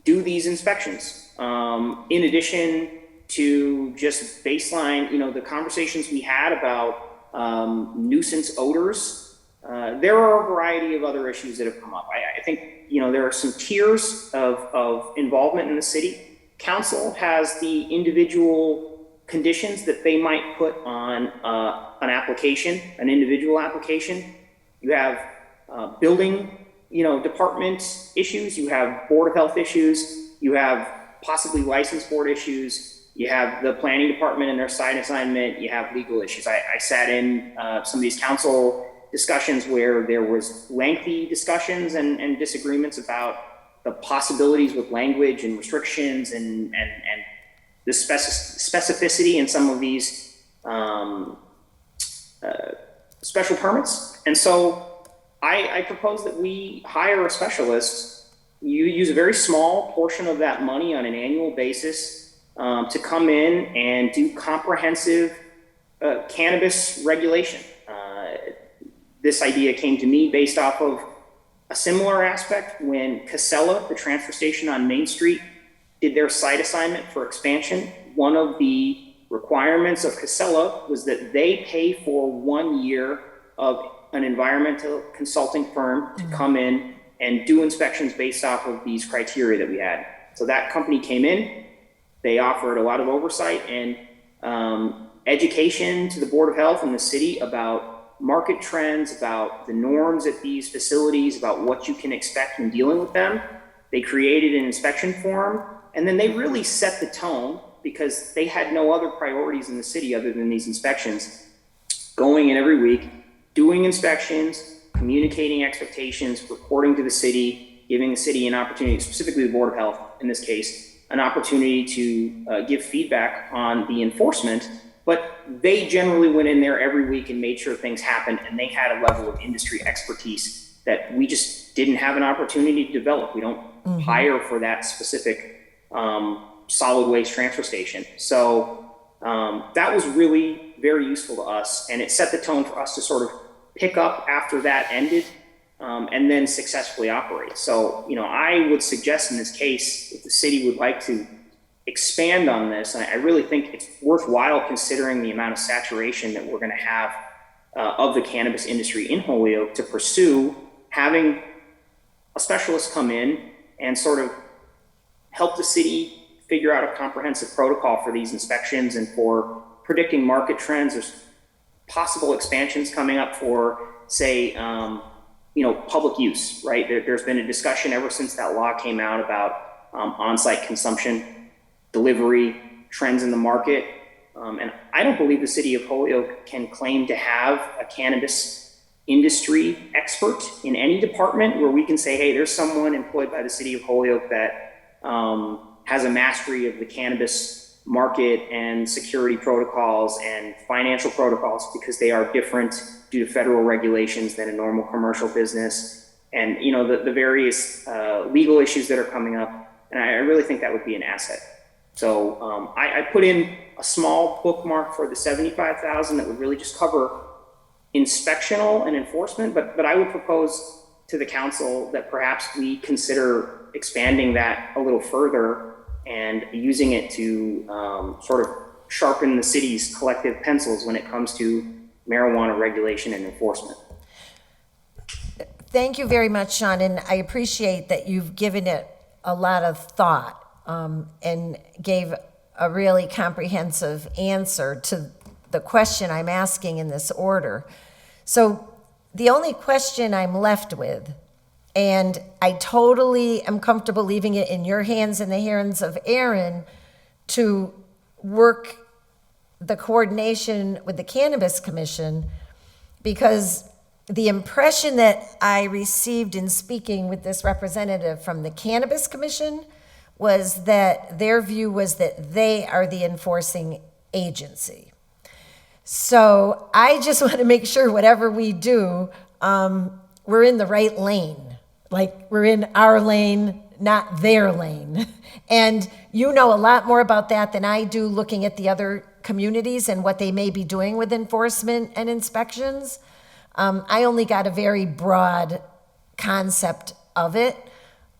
do these inspections. In addition, to just baseline, the conversations we had about nuisance odors. There are a variety of other issues that have come up. I think, there are some tiers of involvement in the city. Council has the individual conditions that they might put on an application, an individual application. You have building, department issues. You have Board of Health issues. You have possibly license board issues. You have the planning department and their site assignment. You have legal issues. I sat in some of these council discussions where there was lengthy discussions and disagreements about the possibilities with language and restrictions and the specificity in some of these special permits. And so I propose that we hire a specialist. You use a very small portion of that money on an annual basis to come in and do comprehensive cannabis regulation. This idea came to me based off of a similar aspect when Casella, the transfer station on Main Street, did their site assignment for expansion. One of the requirements of Casella was that they pay for 1 year of an environmental consulting firm to come in and do inspections based off of these criteria that we had. So that company came in, they offered a lot of oversight and education to the Board of Health and the city about market trends, about the norms at these facilities, about what you can expect when dealing with them. They created an inspection form, and then they really set the tone because they had no other priorities in the city other than these inspections. Going in every week, doing inspections, communicating expectations, reporting to the city, giving the city an opportunity, specifically the Board of Health in this case, an opportunity to give feedback on the enforcement. But they generally went in there every week and made sure things happened, and they had a level of industry expertise that we just didn't have an opportunity to develop. We don't hire for that specific solid waste transfer station. So that was really very useful to us, and it set the tone for us to sort of pick up after that ended and then successfully operate. So, I would suggest in this case, if the city would like to expand on this, and I really think it's worthwhile considering the amount of saturation that we're going to have of the cannabis industry in Holyoke, to pursue having a specialist come in and sort of help the city figure out a comprehensive protocol for these inspections and for predicting market trends. There's possible expansions coming up for, say, public use, right? There's been a discussion ever since that law came out about on-site consumption, delivery, trends in the market. And I don't believe the city of Holyoke can claim to have a cannabis industry expert in any department where we can say, hey, there's someone employed by the city of Holyoke that has a mastery of the cannabis market and security protocols and financial protocols, because they are different due to federal regulations than a normal commercial business. And, the various legal issues that are coming up. And I really think that would be an asset. So I put in a small bookmark for the $75,000 that would really just cover inspectional and enforcement, but I would propose to the council that perhaps we consider expanding that a little further and using it to sort of sharpen the city's collective pencils when it comes to marijuana regulation and enforcement. Thank you very much, Sean, and I appreciate that you've given it a lot of thought and gave a really comprehensive answer to the question I'm asking in this order. So the only question I'm left with, and I totally am comfortable leaving it in your hands and the hands of Aaron to work the coordination with the Cannabis Commission, because the impression that I received in speaking with this representative from the Cannabis Commission was that their view was that they are the enforcing agency. So I just want to make sure whatever we do, we're in the right lane. Like we're in our lane, not their lane. And you know a lot more about that than I do, looking at the other communities and what they may be doing with enforcement and inspections. I only got a very broad concept of it.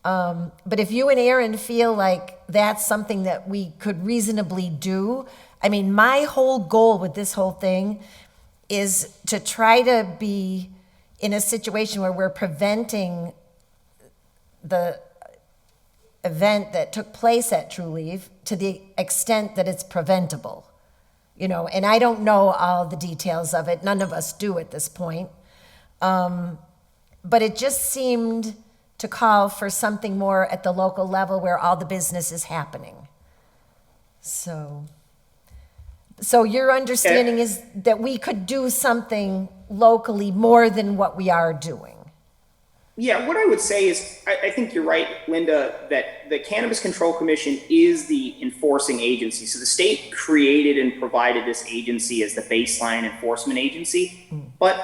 But if you and Aaron feel like that's something that we could reasonably do. I mean, my whole goal with this whole thing is to try to be in a situation where we're preventing the event that took place at True Leave to the extent that it's preventable. You know, and I don't know all the details of it. None of us do at this point. But it just seemed to call for something more at the local level where all the business is happening. So your understanding is that we could do something locally more than what we are doing. Yeah, what I would say is, I think you're right, Linda, that the Cannabis Control Commission is the enforcing agency. So the state created and provided this agency as the baseline enforcement agency. But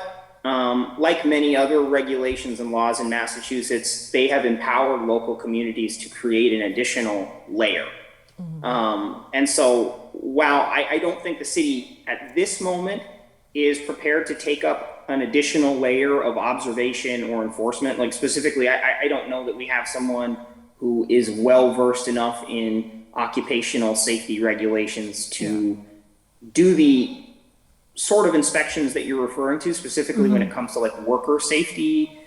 like many other regulations and laws in Massachusetts, they have empowered local communities to create an additional layer. And so while I don't think the city at this moment is prepared to take up an additional layer of observation or enforcement, like specifically, I don't know that we have someone who is well versed enough in occupational safety regulations to do the sort of inspections that you're referring to, specifically when it comes to like worker safety,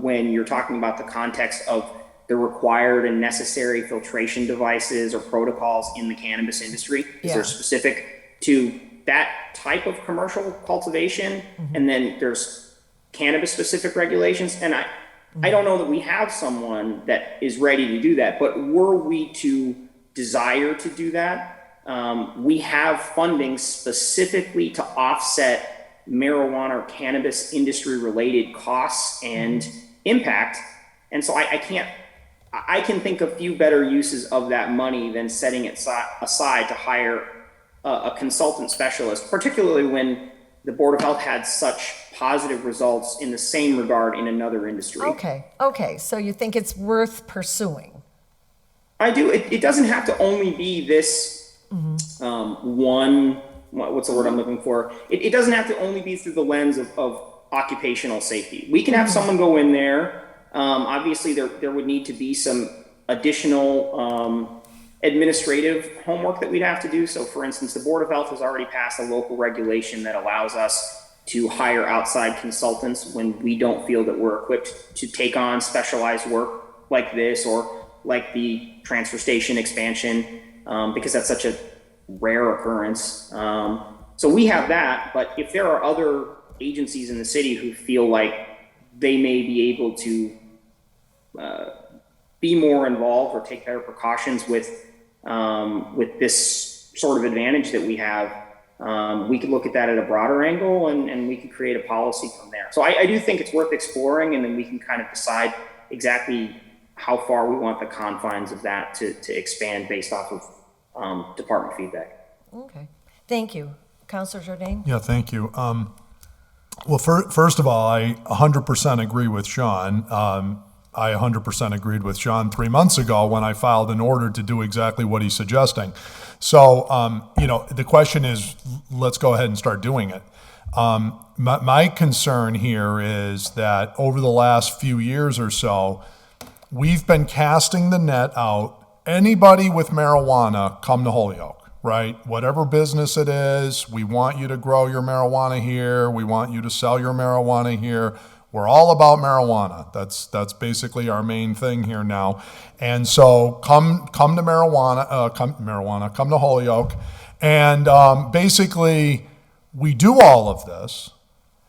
when you're talking about the context of the required and necessary filtration devices or protocols in the cannabis industry. These are specific to that type of commercial cultivation. And then there's cannabis specific regulations. And I don't know that we have someone that is ready to do that, but were we to desire to do that, we have funding specifically to offset marijuana or cannabis industry related costs and impact. And so I can think of few better uses of that money than setting it aside to hire a consultant specialist, particularly when the Board of Health had such positive results in the same regard in another industry. Okay. So you think it's worth pursuing? I do. It doesn't have to only be this one, what's the word I'm looking for? It doesn't have to only be through the lens of occupational safety. We can have someone go in there. Obviously, there would need to be some additional administrative homework that we'd have to do. So for instance, the Board of Health has already passed a local regulation that allows us to hire outside consultants when we don't feel that we're equipped to take on specialized work like this or like the transfer station expansion, because that's such a rare occurrence. So we have that, but if there are other agencies in the city who feel like they may be able to be more involved or take better precautions with this sort of advantage that we have, we could look at that at a broader angle and we could create a policy from there. So I do think it's worth exploring, and then we can kind of decide exactly how far we want the confines of that to expand based off of department feedback. Okay. Thank you. Councilor Jourdain? Yeah, thank you. Well, first of all, I 100% agree with Sean. I 100% agreed with Sean 3 months ago when I filed an order to do exactly what he's suggesting. So, the question is, let's go ahead and start doing it. My concern here is that over the last few years or so, we've been casting the net out. Anybody with marijuana, come to Holyoke, right? Whatever business it is, we want you to grow your marijuana here. We want you to sell your marijuana here. We're all about marijuana. That's basically our main thing here now. And so come to come to Holyoke. And basically, we do all of this.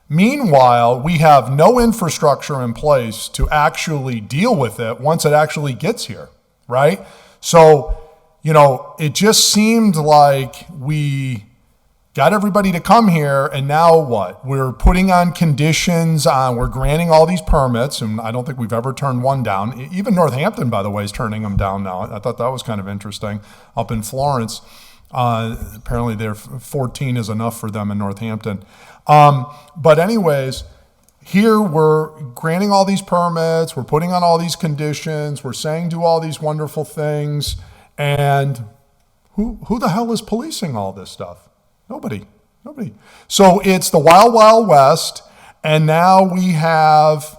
Meanwhile, we have no infrastructure in place to actually deal with it once it actually gets here, right? So, it just seemed like we got everybody to come here, and now what? We're putting on conditions, we're granting all these permits, and I don't think we've ever turned one down. Even Northampton, by the way, is turning them down now. I thought that was kind of interesting. Up in Florence, apparently 14 is enough for them in Northampton. But anyways, here we're granting all these permits, we're putting on all these conditions, we're saying do all these wonderful things, and who the hell is policing all this stuff? Nobody. So it's the wild, wild west, and now we have,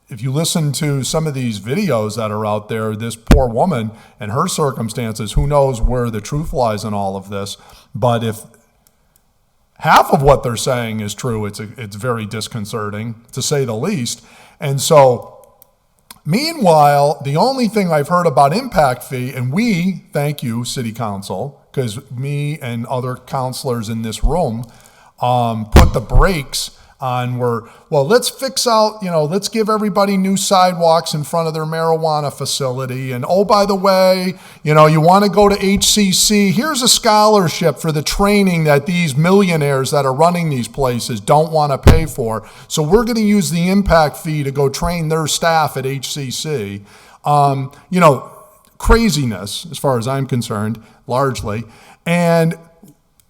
if you listen to some of these videos that are out there, this poor woman and her circumstances, who knows where the truth lies in all of this. But if half of what they're saying is true, it's very disconcerting, to say the least. And so, meanwhile, the only thing I've heard about impact fee, and we, thank you, City Council, because me and other councilors in this room put the brakes on let's fix out, let's give everybody new sidewalks in front of their marijuana facility. And oh, by the way, you want to go to HCC, here's a scholarship for the training that these millionaires that are running these places don't want to pay for. So we're going to use the impact fee to go train their staff at HCC. Craziness, as far as I'm concerned, largely. And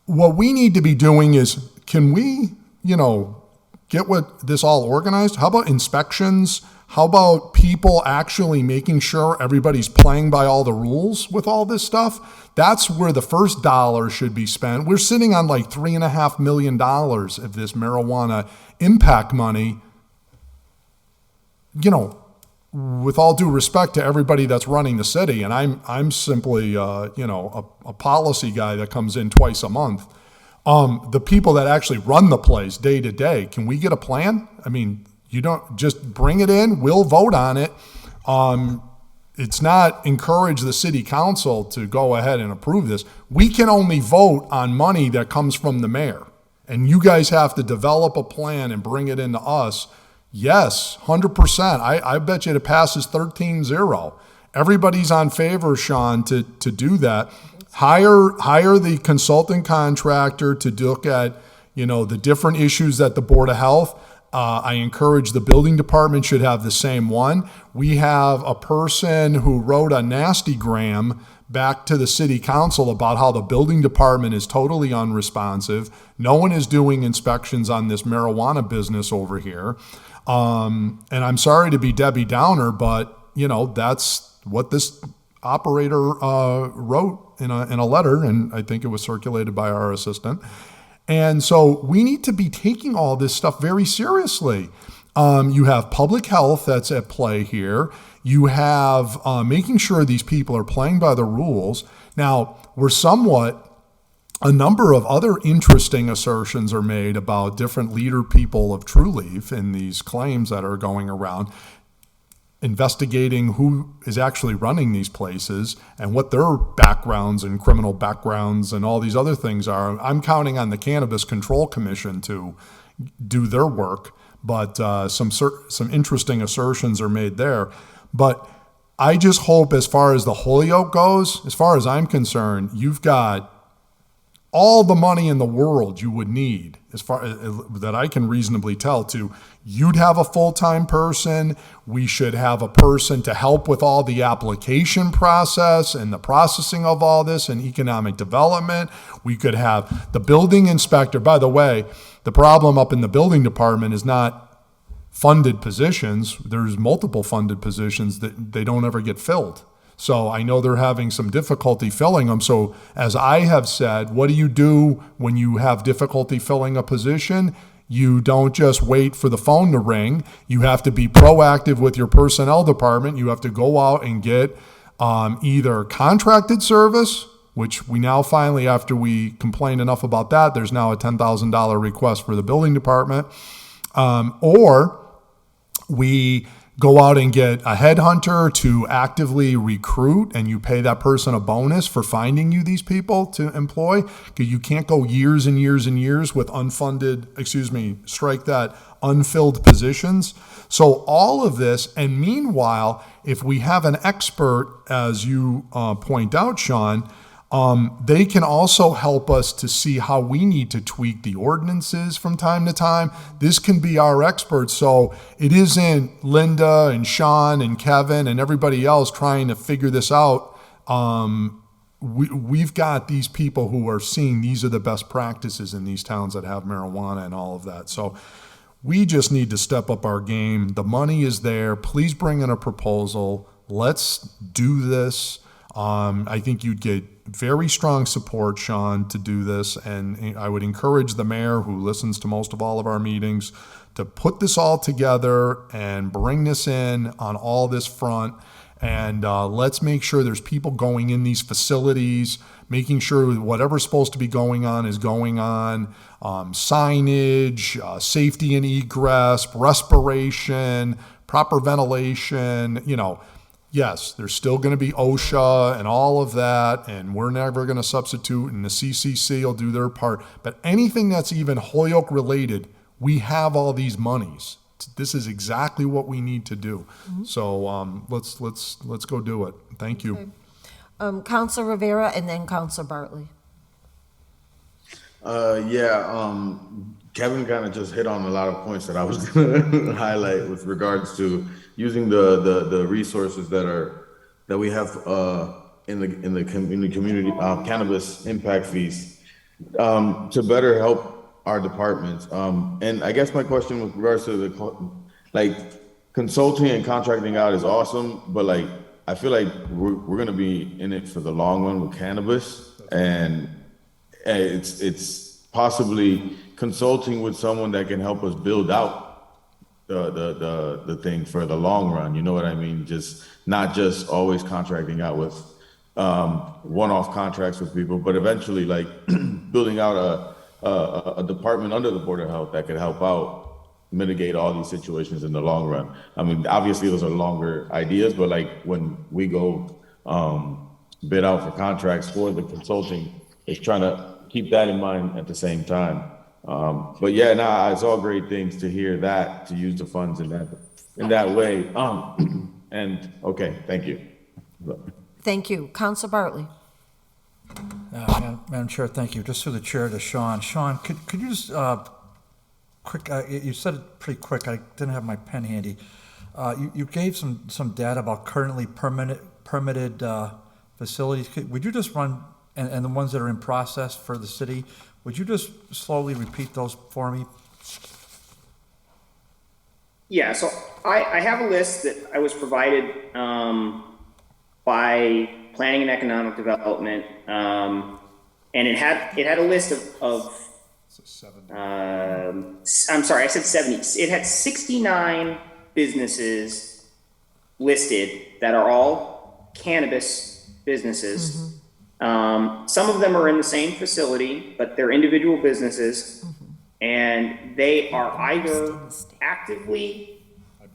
what we need to be doing is, can we, get this all organized? How about inspections? How about people actually making sure everybody's playing by all the rules with all this stuff? That's where the first dollar should be spent. We're sitting on like $3.5 million of this marijuana impact money. With all due respect to everybody that's running the city, and I'm simply a policy guy that comes in twice a month. The people that actually run the place day to day, can we get a plan? I mean, you don't just bring it in, we'll vote on it. It's not encourage the city council to go ahead and approve this. We can only vote on money that comes from the mayor. And you guys have to develop a plan and bring it into us. Yes, 100%. I bet you it passes 13-0. Everybody's on favor, Sean, to do that. Hire the consulting contractor to look at, the different issues that the Board of Health. I encourage the building department should have the same one. We have a person who wrote a nastygram back to the city council about how the building department is totally unresponsive. No one is doing inspections on this marijuana business over here. And I'm sorry to be Debbie Downer, but, that's what this operator wrote in a letter, and I think it was circulated by our assistant. And so we need to be taking all this stuff very seriously. You have public health that's at play here. You have making sure these people are playing by the rules. Now, a number of other interesting assertions are made about different leader people of True Leaf in these claims that are going around, investigating who is actually running these places and what their backgrounds and criminal backgrounds and all these other things are. I'm counting on the Cannabis Control Commission to do their work, but some interesting assertions are made there. But I just hope, as far as the Holyoke goes, as far as I'm concerned, you've got all the money in the world you would need, as far as that I can reasonably tell, you'd have a full-time person. We should have a person to help with all the application process and the processing of all this and economic development. We could have the building inspector. By the way, the problem up in the building department is not funded positions. There's multiple funded positions that they don't ever get filled. So I know they're having some difficulty filling them. So as I have said, what do you do when you have difficulty filling a position? You don't just wait for the phone to ring. You have to be proactive with your personnel department. You have to go out and get either contracted service, which we now finally, after we complained enough about that, there's now a $10,000 request for the building department, or we go out and get a headhunter to actively recruit, and you pay that person a bonus for finding you these people to employ, because you can't go years and years and years with unfilled positions. So all of this, and meanwhile, if we have an expert, as you point out, Sean, they can also help us to see how we need to tweak the ordinances from time to time. This can be our experts. So it isn't Linda and Sean and Kevin and everybody else trying to figure this out. We've got these people who are seeing these are the best practices in these towns that have marijuana and all of that. So we just need to step up our game. The money is there. Please bring in a proposal. Let's do this. I think you'd get very strong support, Sean, to do this, and I would encourage the mayor, who listens to most of all of our meetings, to put this all together and bring this in on all this front. And let's make sure there's people going in these facilities, making sure whatever's supposed to be going on is going on. Signage, safety and egress, respiration, proper ventilation, yes, there's still going to be OSHA and all of that, and we're never going to substitute, and the CCC will do their part. But anything that's even Holyoke related, we have all these monies. This is exactly what we need to do. So let's go do it. Thank you. Council Rivera and then Council Bartley. Kevin kind of just hit on a lot of points that I was going to highlight with regards to using the resources that we have in the community cannabis impact fees to better help our departments. And I guess my question with regards to consulting and contracting out is awesome, but I feel like we're going to be in it for the long run with cannabis, and it's possibly consulting with someone that can help us build out the thing for the long run. You know what I mean? Not just always contracting out with one-off contracts with people, but eventually building out a department under the Board of Health that could help out mitigate all these situations in the long run. I mean, obviously those are longer ideas, but when we go bid out for contracts for the consulting, it's trying to keep that in mind at the same time. But yeah, it's all great things to hear that, to use the funds in that way. And okay, thank you. Thank you. Council Bartley. Madam Chair, thank you. Just through the chair to Sean. Sean, could you just quick? You said it pretty quick. I didn't have my pen handy. You gave some data about currently permitted facilities. Would you just run and the ones that are in process for the city? Would you just slowly repeat those for me? Yeah, so I have a list that I was provided by Planning and Economic Development, and it had a list of I'm sorry, I said 70. It had 69 businesses listed that are all cannabis businesses. Some of them are in the same facility, but they're individual businesses, and they are either actively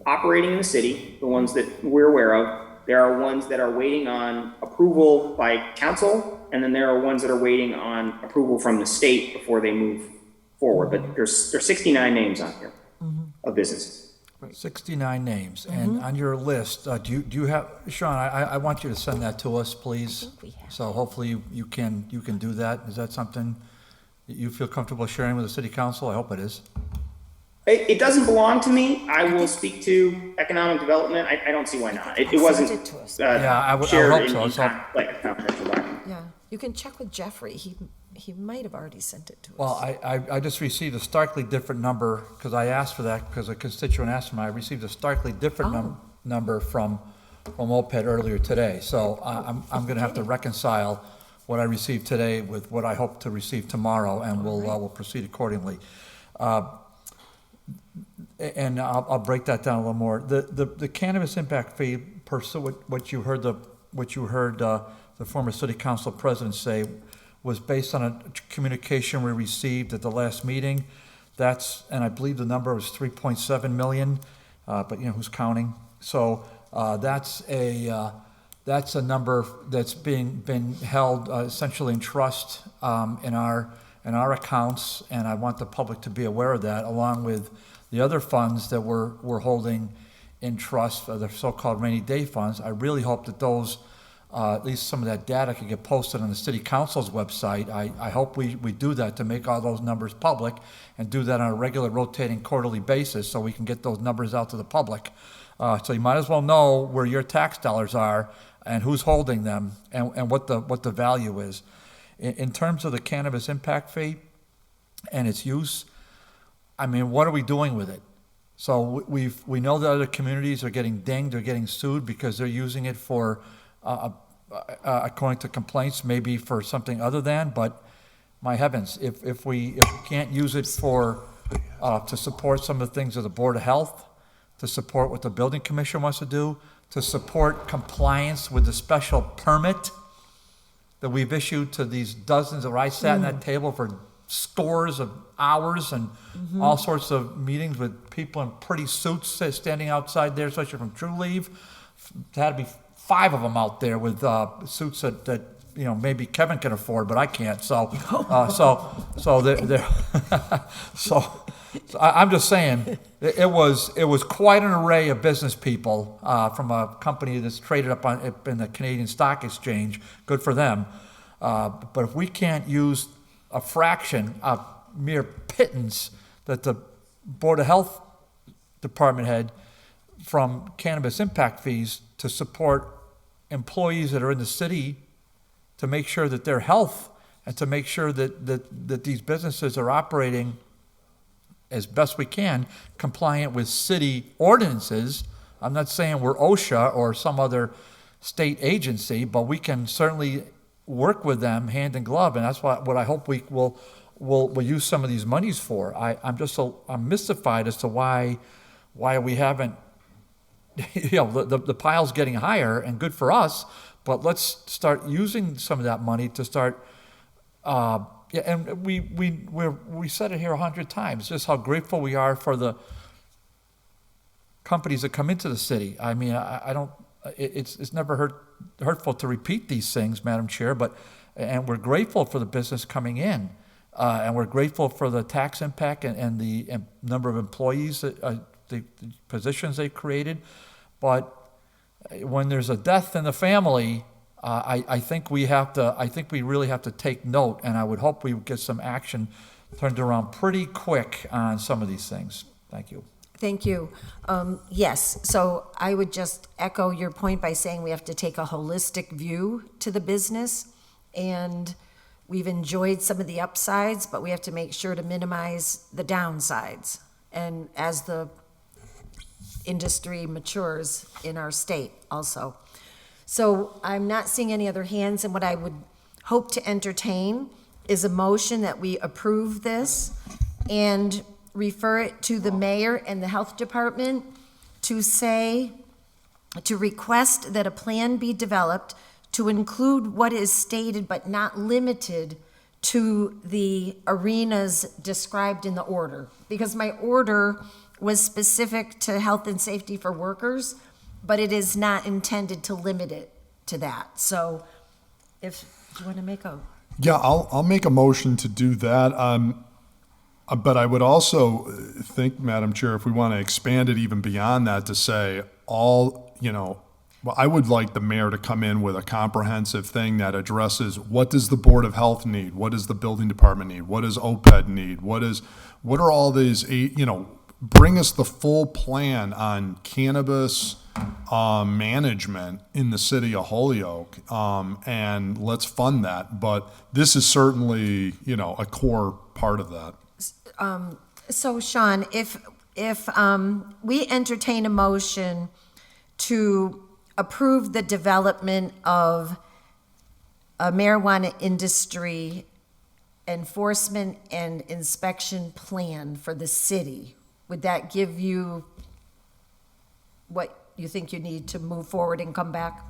operating in the city, the ones that we're aware of. There are ones that are waiting on approval by council, and then there are ones that are waiting on approval from the state before they move forward. But there's 69 names on here of businesses. 69 names. And on your list, do you have, Sean, I want you to send that to us, please. So hopefully you can do that. Is that something that you feel comfortable sharing with the city council? I hope it is. It doesn't belong to me. I will speak to economic development. I don't see why not. It wasn't Send it to us. I would shared hope in so. like a confidential document. Yeah, you can check with Jeffrey. He might have already sent it to us. Well, I just received a starkly different number, because I asked for that, because a constituent asked for me. I received a starkly different number from OPED earlier today. So I'm going to have to reconcile what I received today with what I hope to receive tomorrow, and we'll proceed accordingly. And I'll break that down a little more. The cannabis impact fee, pursuant what you heard the former city council president say, was based on a communication we received at the last meeting. And I believe the number was 3.7 million, but who's counting? So that's a number that's been held essentially in trust in our accounts, and I want the public to be aware of that, along with the other funds that we're holding in trust, the so-called rainy day funds. I really hope that those, at least some of that data, can get posted on the city council's website. I hope we do that to make all those numbers public, and do that on a regular rotating quarterly basis so we can get those numbers out to the public. So you might as well know where your tax dollars are and who's holding them, and what the value is. In terms of the cannabis impact fee and its use, I mean, what are we doing with it? So we know that other communities are getting dinged, they're getting sued because they're using it for according to complaints, maybe for something other than, but my heavens, if we can't use it for, to support some of the things of the Board of Health, to support what the Building Commission wants to do, to support compliance with the special permit that we've issued to these dozens, or I sat in that table for scores of hours and all sorts of meetings with people in pretty suits standing outside there, especially from True Leave. There had to be 5 of them out there with suits that you know, maybe Kevin can afford, but I can't. So I'm just saying, it was quite an array of business people from a company that's traded up in the Canadian Stock Exchange. Good for them. But if we can't use a fraction of mere pittance that the Board of Health department had from cannabis impact fees to support employees that are in the city, to make sure that their health and to make sure that these businesses are operating as best we can, compliant with city ordinances. I'm not saying we're OSHA or some other state agency, but we can certainly work with them hand in glove, and that's what I hope we will use some of these monies for. I'm mystified as to why we haven't, you know, the pile's getting higher, and good for us, but let's start using some of that money to start. And we said it here 100 times, just how grateful we are for the companies that come into the city. I mean, I don't. It's never hurtful to repeat these things, Madam Chair, and we're grateful for the business coming in, and we're grateful for the tax impact and the number of employees, the positions they created. But when there's a death in the family, I think we really have to take note, and I would hope we get some action turned around pretty quick on some of these things. Thank you. Thank you. Yes, so I would just echo your point by saying we have to take a holistic view to the business, and we've enjoyed some of the upsides, but we have to make sure to minimize the downsides. And as the industry matures in our state also. So I'm not seeing any other hands, and what I would hope to entertain is a motion that we approve this and refer it to the mayor and the health department to request that a plan be developed to include what is stated but not limited to the arenas described in the order. Because my order was specific to health and safety for workers, but it is not intended to limit it to that. So do you want to make a? Yeah, I'll make a motion to do that. But I would also think, Madam Chair, if we want to expand it even beyond that to say I would like the mayor to come in with a comprehensive thing that addresses what does the Board of Health need? What does the building department need? What does OPED need? What are all these, bring us the full plan on cannabis management in the city of Holyoke, and let's fund that. But this is certainly, a core part of that. So Sean, if we entertain a motion to approve the development of a marijuana industry enforcement and inspection plan for the city, would that give you what you think you need to move forward and come back?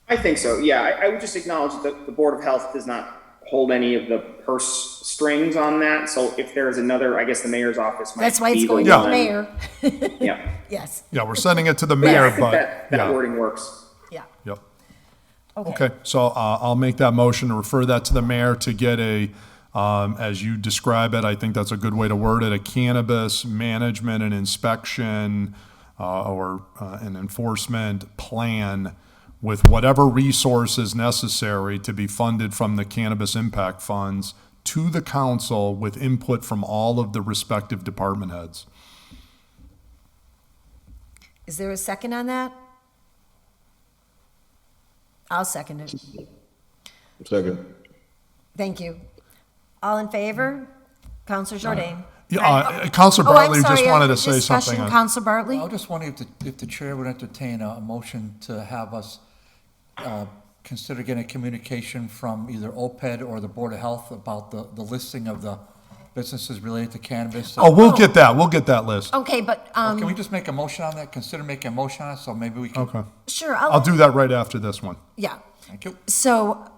I think so, yeah. I would just acknowledge that the Board of Health does not hold any of the purse strings on that. So if there is another, I guess the mayor's office might. That's why it's be going the to one. the mayor. Yeah. Yes. Yeah, we're sending it to the mayor, I think but that wording works. Yeah. Yep. Okay, so I'll make that motion to refer that to the mayor to get as you describe it, I think that's a good way to word it, a cannabis management and inspection or an enforcement plan with whatever resources necessary to be funded from the cannabis impact funds to the council with input from all of the respective department heads. Is there a second on that? I'll second it. Second. Thank you. All in favor? Counselor Jourdain? Yeah, Councilor Bartley just wanted to say something. Counselor Bartley? I was just wondering if the chair would entertain a motion to have us consider getting a communication from either OPED or the Board of Health about the listing of the businesses related to cannabis. Oh, we'll get that list. Okay, but, Can we just make a motion on that? Consider making a motion on it, so maybe we can. Okay. sure, I'll do that right after this one. Yeah. Thank you. So,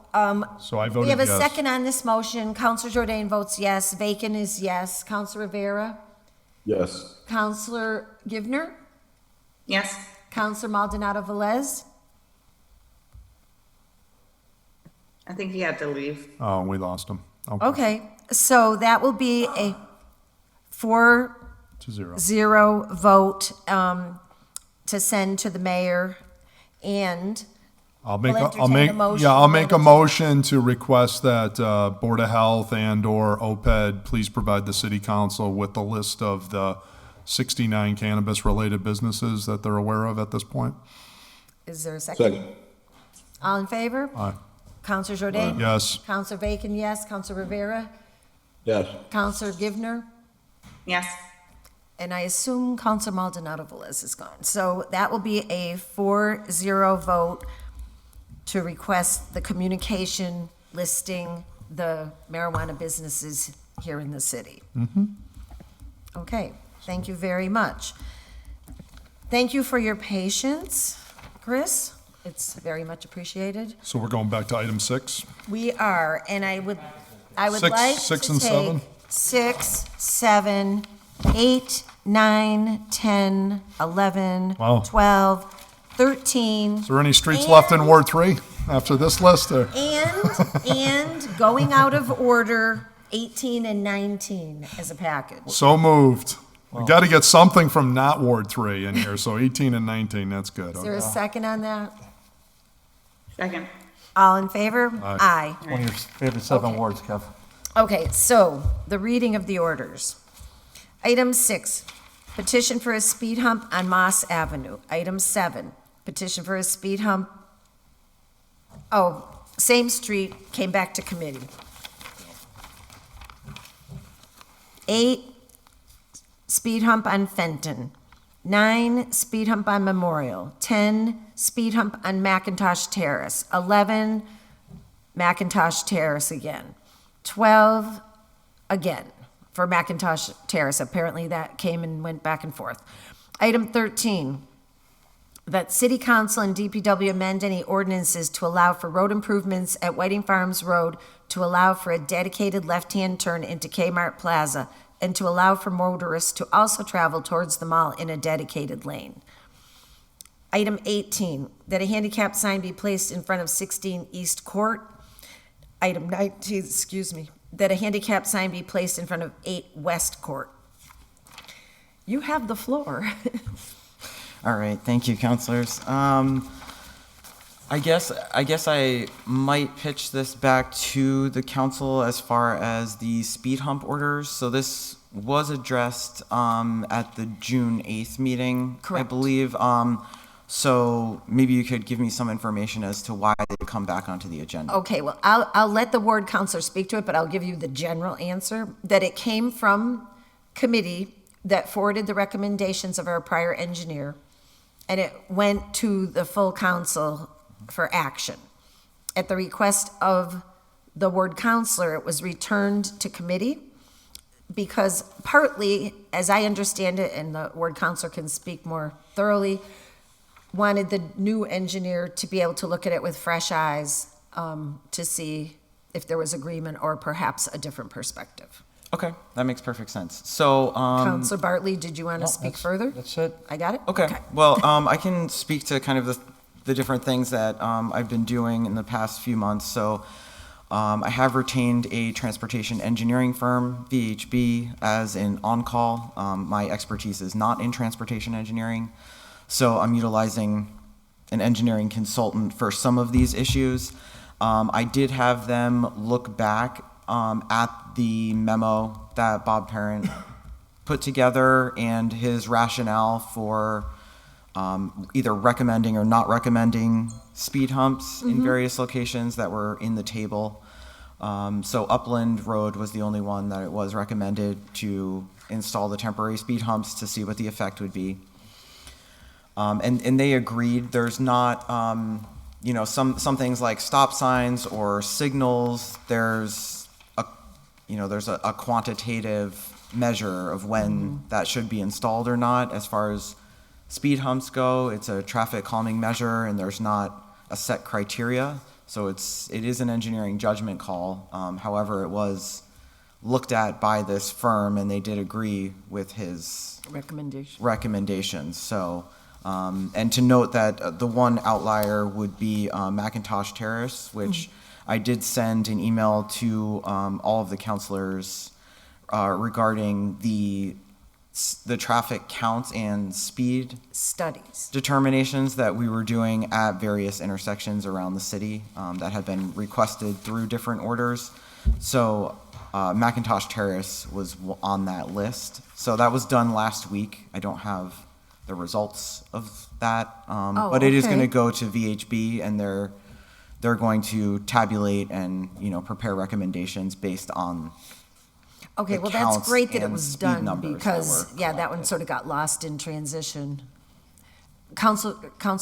So I we voted have a yes. second on this motion. Counselor Jourdain votes yes. Bacon is yes. Counselor Rivera? Yes. Counselor Givner? Yes. Counselor Maldonado Velez? I think he had to leave. Oh, we lost him. Okay, so that will be a 4-0 2-0. vote to send to the mayor, and I'll make, We'll a- I'll entertain make, a motion yeah, I'll make a then. motion to request that Board of Health and/or OPED please provide the city council with the list of the 69 cannabis-related businesses that they're aware of at this point. is there a second? All in favor? Aye. Counselor Jourdain? Yes. Counselor Bacon, yes. Counselor Rivera? Yes. Counselor Givner? Yes. And I assume Counselor Maldonado Velez is gone. So that will be a 4-0 vote to request the communication listing the marijuana businesses here in the city. Okay, thank you very much. Thank you for your patience, Chris. It's very much appreciated. So we're going back to item 6. We are, and I would Six- like six to and take seven? 6, 7, 8, 9, 10, 11, Wow. 12, 13. Is there any streets left in Ward 3 after this list? Or? And going out of order, 18 and 19 as a package. So moved. We got to get something from not Ward 3 in here, so 18 and 19, that's good. Is there a second on that? Second. All in favor? Aye. One of your favorite 7 words, Kev. Okay, so the reading of the orders. Item 6, petition for a speed hump on Moss Avenue. Item 7, petition for a speed hump, same street, came back to committee. 8, speed hump on Fenton. 9, speed hump on Memorial. 10, speed hump on McIntosh Terrace. 11, McIntosh Terrace again. 12, again, for McIntosh Terrace. Apparently that came and went back and forth. Item 13, that City Council and DPW amend any ordinances to allow for road improvements at Whiting Farms Road, to allow for a dedicated left-hand turn into Kmart Plaza, and to allow for motorists to also travel towards the mall in a dedicated lane. Item 18, that a handicap sign be placed in front of 16 East Court. Item 19, that a handicap sign be placed in front of 8 West Court. You have the floor. All right, thank you, counselors. I guess I might pitch this back to the council as far as the speed hump orders. So this was addressed at the June 8th meeting, Correct. I believe. So maybe you could give me some information as to why they come back onto the agenda. Okay, well, I'll let the ward counselor speak to it, but I'll give you the general answer, that it came from committee that forwarded the recommendations of our prior engineer, and it went to the full council for action. At the request of the ward counselor, it was returned to committee because partly, as I understand it, and the ward counselor can speak more thoroughly, wanted the new engineer to be able to look at it with fresh eyes to see if there was agreement or perhaps a different perspective. Okay, that makes perfect sense. So, Counselor Bartley, did you want to No, speak that's- further? That's it. I got it? okay. Well, I can speak to kind of the different things that I've been doing in the past few months. So, I have retained a transportation engineering firm, VHB, as an on-call. My expertise is not in transportation engineering, so I'm utilizing an engineering consultant for some of these issues. I did have them look back at the memo that Bob Parent put together and his rationale for either recommending or not recommending speed humps in various locations that were in the table. So Upland Road was the only one that it was recommended to install the temporary speed humps to see what the effect would be. And they agreed. There's not some things like stop signs or signals, there's a quantitative measure of when that should be installed or not. As far as speed humps go, it's a traffic calming measure, and there's not a set criteria. So it is an engineering judgment call. However, it was looked at by this firm, and they did agree with his recommendations. So, and to note that the one outlier would be Macintosh Terrace, which I did send an email to all of the counselors regarding the traffic counts and speed Studies. determinations that we were doing at various intersections around the city that had been requested through different orders. So Macintosh Terrace was on that list. So that was done last week. I don't have the results of that, but it is going to go to VHB, and they're going to tabulate and prepare recommendations based on. Okay, the well, that's counts great that it and was speed done, numbers that because, were that one collected. sort of got lost in transition. Council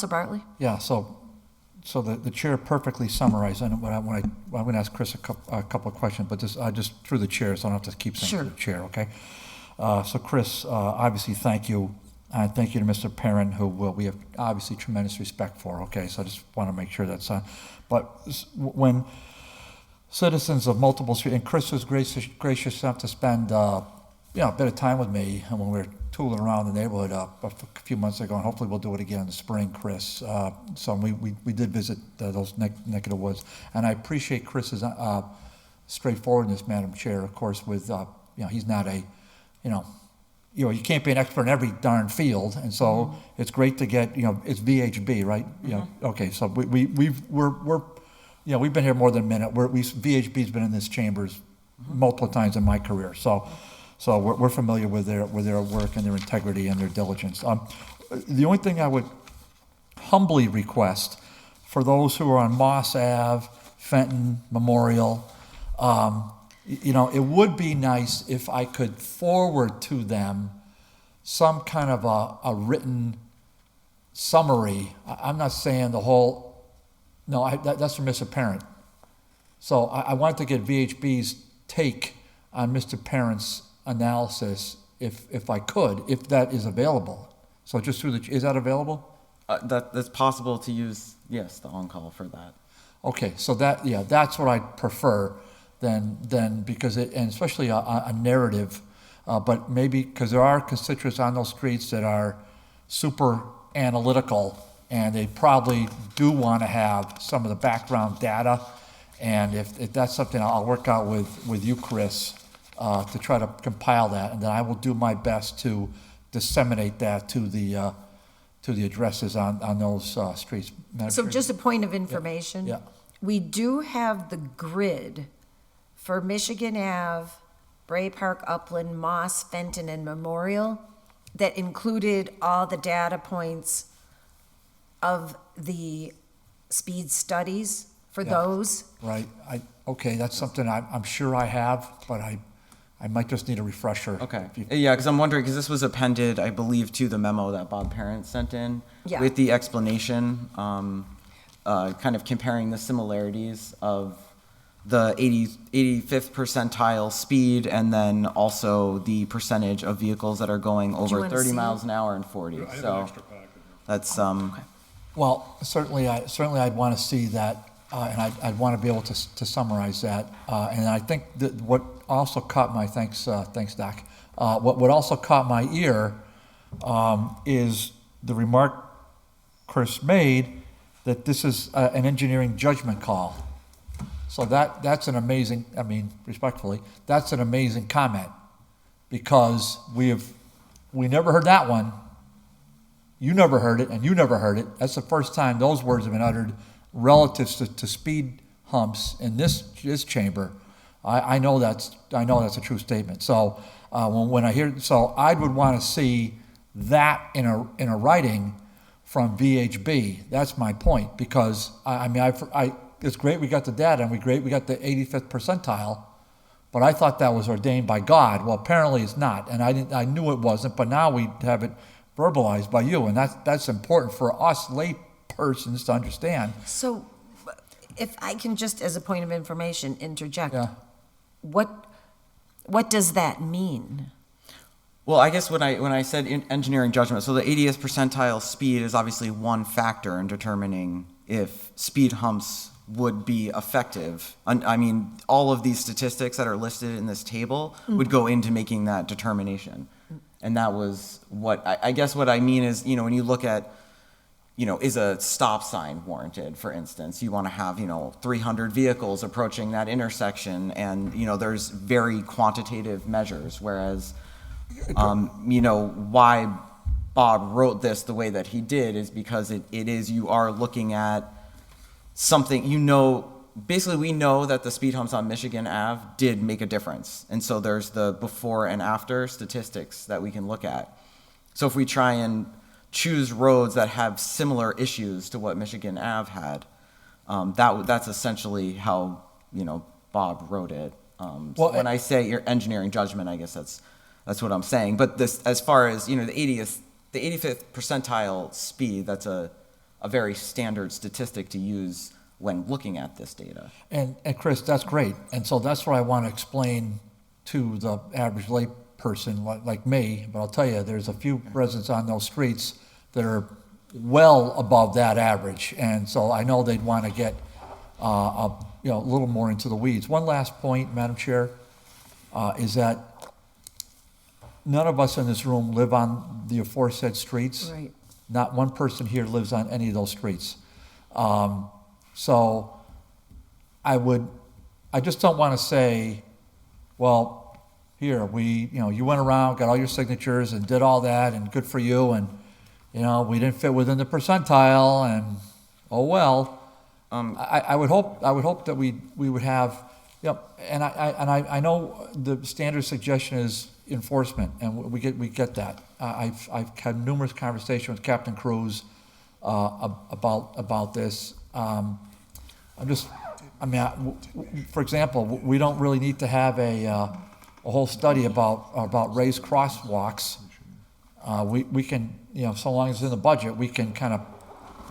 Bartley? Yeah, so the chair perfectly summarized, and I'm going to ask Chris a couple of questions, but just through the chair, so I don't have to keep saying Sure. through the chair, okay? So Chris, obviously, thank you. And thank you to Mr. Perrin, who we have obviously tremendous respect for, okay? So I just want to make sure that's on. But when citizens of multiple streets, and Chris was gracious enough to spend a bit of time with me when we were tooling around the neighborhood a few months ago, and hopefully we'll do it again in the spring, Chris. So we did visit those neck of the woods, and I appreciate Chris's straightforwardness, Madam Chair. Of course, with he's not a you can't be an expert in every darn field, and so it's great to get it's VHB, right? Okay, so we've been here more than a minute. VHB's been in this chambers multiple times in my career, so we're familiar with their work and their integrity and their diligence. The only thing I would humbly request for those who are on Moss Ave, Fenton, Memorial, it would be nice if I could forward to them some kind of a written summary. I'm not saying the whole, no, that's from Mr. Parent. So I wanted to get VHB's take on Mr. Parent's analysis, if I could, if that is available. So just is that available? That's possible to use, yes, the on-call for that. Okay, so that's what I'd prefer. Then because and especially a narrative, but maybe because there are constituents on those streets that are super analytical, and they probably do want to have some of the background data, and if that's something I'll work out with you, Chris, to try to compile that, and then I will do my best to disseminate that to the addresses on those streets. So just a point of information. Yeah. We do have the grid for Michigan Ave, Bray Park, Upland, Moss, Fenton, and Memorial that included all the data points of the speed studies for those. Right. Okay, that's something I'm sure I have, but I might just need a refresher. Okay. Yeah, because I'm wondering, because this was appended, I believe, to the memo that Bob Parent sent in with the explanation, kind of comparing the similarities of the 85th percentile speed, and then also the percentage of vehicles that are going over 30 miles an hour and 40. So that's Well, certainly I'd want to see that, and I'd want to be able to summarize that. And I think that what also caught my thanks, Doc. What also caught my ear is the remark Chris made that this is an engineering judgment call. So that's an amazing, respectfully, that's an amazing comment, because we never heard that one. You never heard it, and you never heard it. That's the first time those words have been uttered relative to speed humps in this chamber. I know that's a true statement. So when I hear, so I would want to see that in a writing from VHB. That's my point, because it's great we got the data, and we got the 85th percentile, but I thought that was ordained by God. Well, apparently it's not, and I knew it wasn't, but now we have it verbalized by you, and that's important for us lay persons to understand. So if I can just, as a point of information, interject, Yeah. what does that mean? Well, I guess when I said engineering judgment, so the 80th percentile speed is obviously one factor in determining if speed humps would be effective. I mean, all of these statistics that are listed in this table would go into making that determination. And that was what, I guess what I mean is, you know, when you look at, you know, is a stop sign warranted, for instance? You want to have, 300 vehicles approaching that intersection, and, there's very quantitative measures, whereas, why Bob wrote this the way that he did is because you are looking at something, basically we know that the speed humps on Michigan Ave did make a difference. And so there's the before and after statistics that we can look at. So if we try and choose roads that have similar issues to what Michigan Ave had, that's essentially how, Bob wrote it. So when I say your engineering judgment, I guess that's what I'm saying. But this, as far as, the 85th percentile speed, that's a very standard statistic to use when looking at this data. And Chris, that's great. And so that's what I want to explain to the average lay person like me. But I'll tell you, there's a few residents on those streets that are well above that average. And so I know they'd want to get a little more into the weeds. One last point, Madam Chair, is that none of us in this room live on the aforesaid streets. Right. Not one person here lives on any of those streets. So I just don't want to say, well, here, you went around, got all your signatures and did all that and good for you, and, we didn't fit within the percentile and, oh, well. I would hope that we would have, and I know the standard suggestion is enforcement, and we get that. I've had numerous conversations with Captain Cruz about this. For example, we don't really need to have a whole study about raised crosswalks. We can, so long as it's in the budget, we can kind of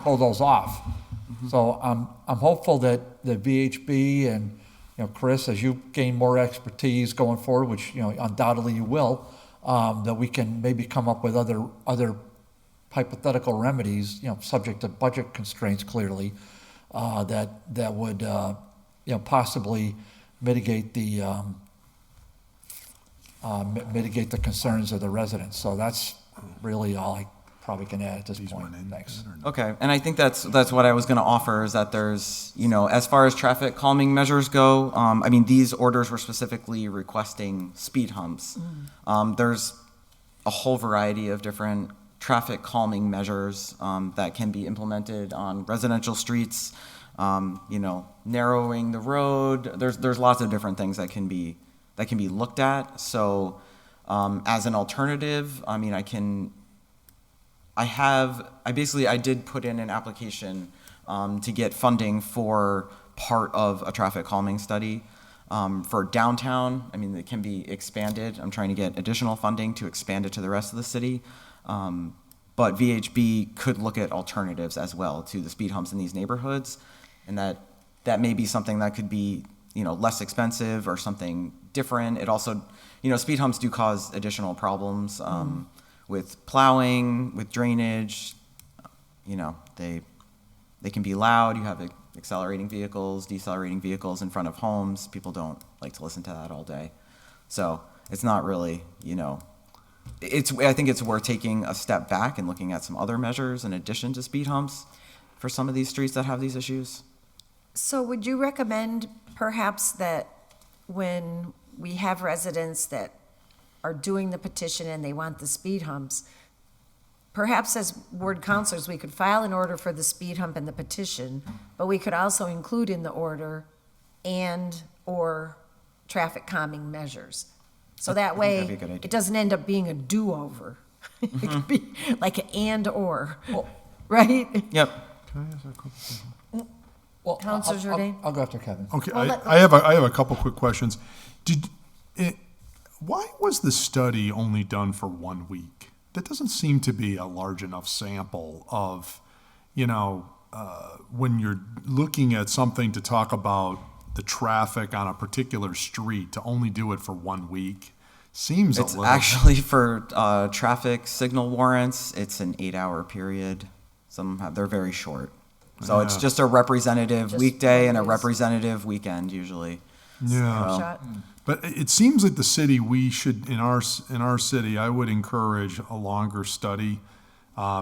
pull those off. So I'm hopeful that the VHB and Chris, as you gain more expertise going forward, which undoubtedly you will, that we can maybe come up with other hypothetical remedies, subject to budget constraints clearly, that would possibly mitigate the concerns of the residents. So that's really all I probably can add at this point. Thanks. Okay, and I think that's what I was going to offer, is that there's, as far as traffic calming measures go, these orders were specifically requesting speed humps. There's a whole variety of different traffic calming measures that can be implemented on residential streets, narrowing the road. There's lots of different things that can be looked at. So as an alternative, I did put in an application to get funding for part of a traffic calming study for downtown. It can be expanded. I'm trying to get additional funding to expand it to the rest of the city. But VHB could look at alternatives as well to the speed humps in these neighborhoods, and that may be something that could be less expensive or something different. It also, speed humps do cause additional problems. With plowing, with drainage, they can be loud. You have accelerating vehicles, decelerating vehicles in front of homes. People don't like to listen to that all day. So it's not really, I think it's worth taking a step back and looking at some other measures in addition to speed humps for some of these streets that have these issues. So would you recommend perhaps that when we have residents that are doing the petition and they want the speed humps, perhaps as ward counselors, we could file an order for the speed hump and the petition, but we could also include in the order or traffic calming measures. So that way, it doesn't end up being a do-over. It could be like an and/or, right? Yep. Can I ask a couple questions? Well, Counselor Jourdain? I'll go after Kevin. Okay, Well, I have a couple quick questions. Why was the study only done for 1 week? That doesn't seem to be a large enough sample of, when you're looking at something to talk about the traffic on a particular street, to only do it for 1 week seems It's a little. actually for traffic signal warrants, it's an 8-hour period. They're very short. So it's Yeah. just a representative Just weekday and a Mondays. representative weekend usually. Yeah. Shot. But it seems like the city, we should, in our city, I would encourage a longer study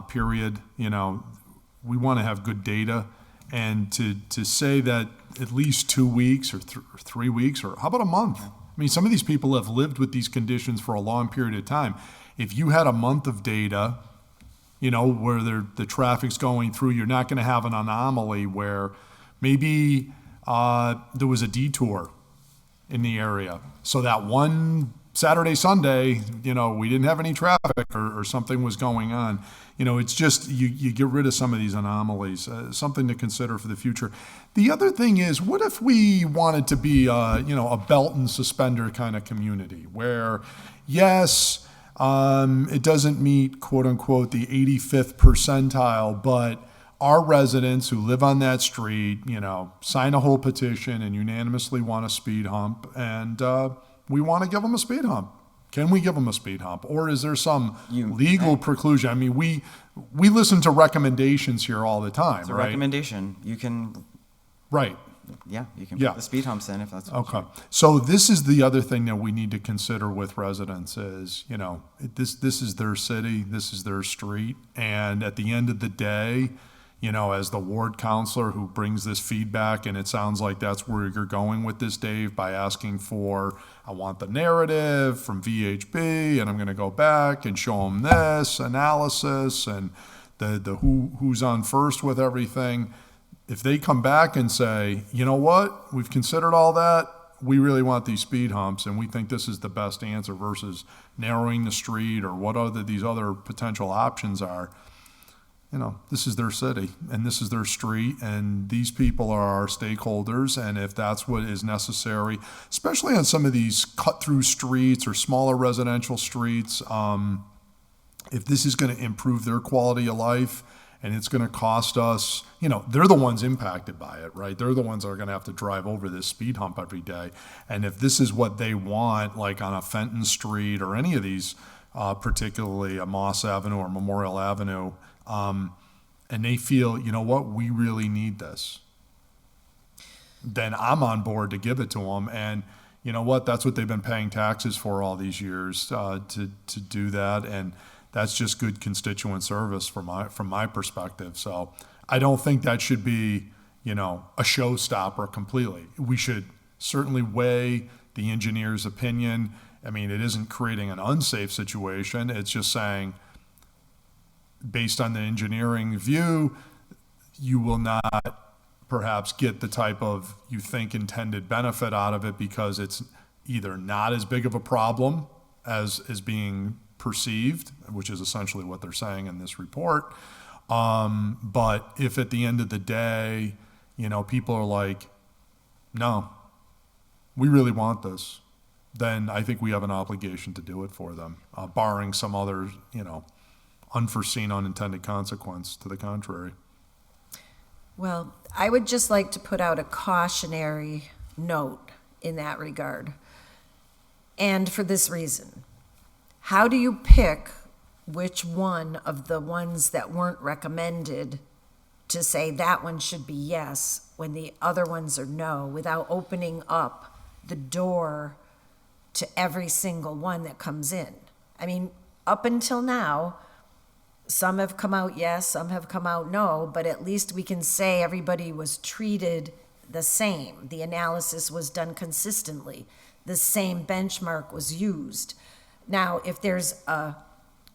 period. We want to have good data, and to say that at least 2 weeks or 3 weeks, or how about a month? I mean, some of these people have lived with these conditions for a long period of time. If you had a month of data, where the traffic's going through, you're not going to have an anomaly where maybe there was a detour in the area. So that one Saturday, Sunday, we didn't have any traffic or something was going on. It's just, you get rid of some of these anomalies, something to consider for the future. The other thing is, what if we wanted to be, a belt and suspender kind of community where, yes, it doesn't meet, quote unquote, the 85th percentile, but our residents who live on that street, sign a whole petition and unanimously want a speed hump, and we want to give them a speed hump. Can we give them a speed hump? Or is there some legal preclusion? I mean, we listen to recommendations here all the time, It's a right? recommendation. You can, Right. you can Yeah. put the speed humps in if that's what Okay. So this is the other thing that we need to consider with residents is, this is their city, this is their street. And at the end of the day, as the ward counselor who brings this feedback, and it sounds like that's where you're going with this, Dave, by asking for, I want the narrative from VHB, and I'm going to go back and show them this analysis and the who's on first with everything. If they come back and say, you know what, we've considered all that, we really want these speed humps, and we think this is the best answer versus narrowing the street or what these other potential options are. This is their city and this is their street, and these people are our stakeholders. And if that's what is necessary, especially on some of these cut through streets or smaller residential streets, if this is going to improve their quality of life and it's going to cost us, they're the ones impacted by it, right? They're the ones that are going to have to drive over this speed hump every day. And if this is what they want, like on a Fenton Street or any of these, particularly a Moss Avenue or Memorial Avenue, and they feel, we really need this, then I'm on board to give it to them. And that's what they've been paying taxes for all these years, to do that. And that's just good constituent service from my perspective. So I don't think that should be, a showstopper completely. We should certainly weigh the engineer's opinion. I mean, it isn't creating an unsafe situation. It's just saying, based on the engineering view, you will not perhaps get the type of, you think, intended benefit out of it because it's either not as big of a problem as is being perceived, which is essentially what they're saying in this report. But if at the end of the day, people are like, no, we really want this, then I think we have an obligation to do it for them, barring some other, unforeseen, unintended consequence to the contrary. Well, I would just like to put out a cautionary note in that regard. And for this reason, how do you pick which one of the ones that weren't recommended to say that one should be yes when the other ones are no, without opening up the door to every single one that comes in? I mean, up until now, some have come out yes, some have come out no, but at least we can say everybody was treated the same. The analysis was done consistently. The same benchmark was used. Now, if there's a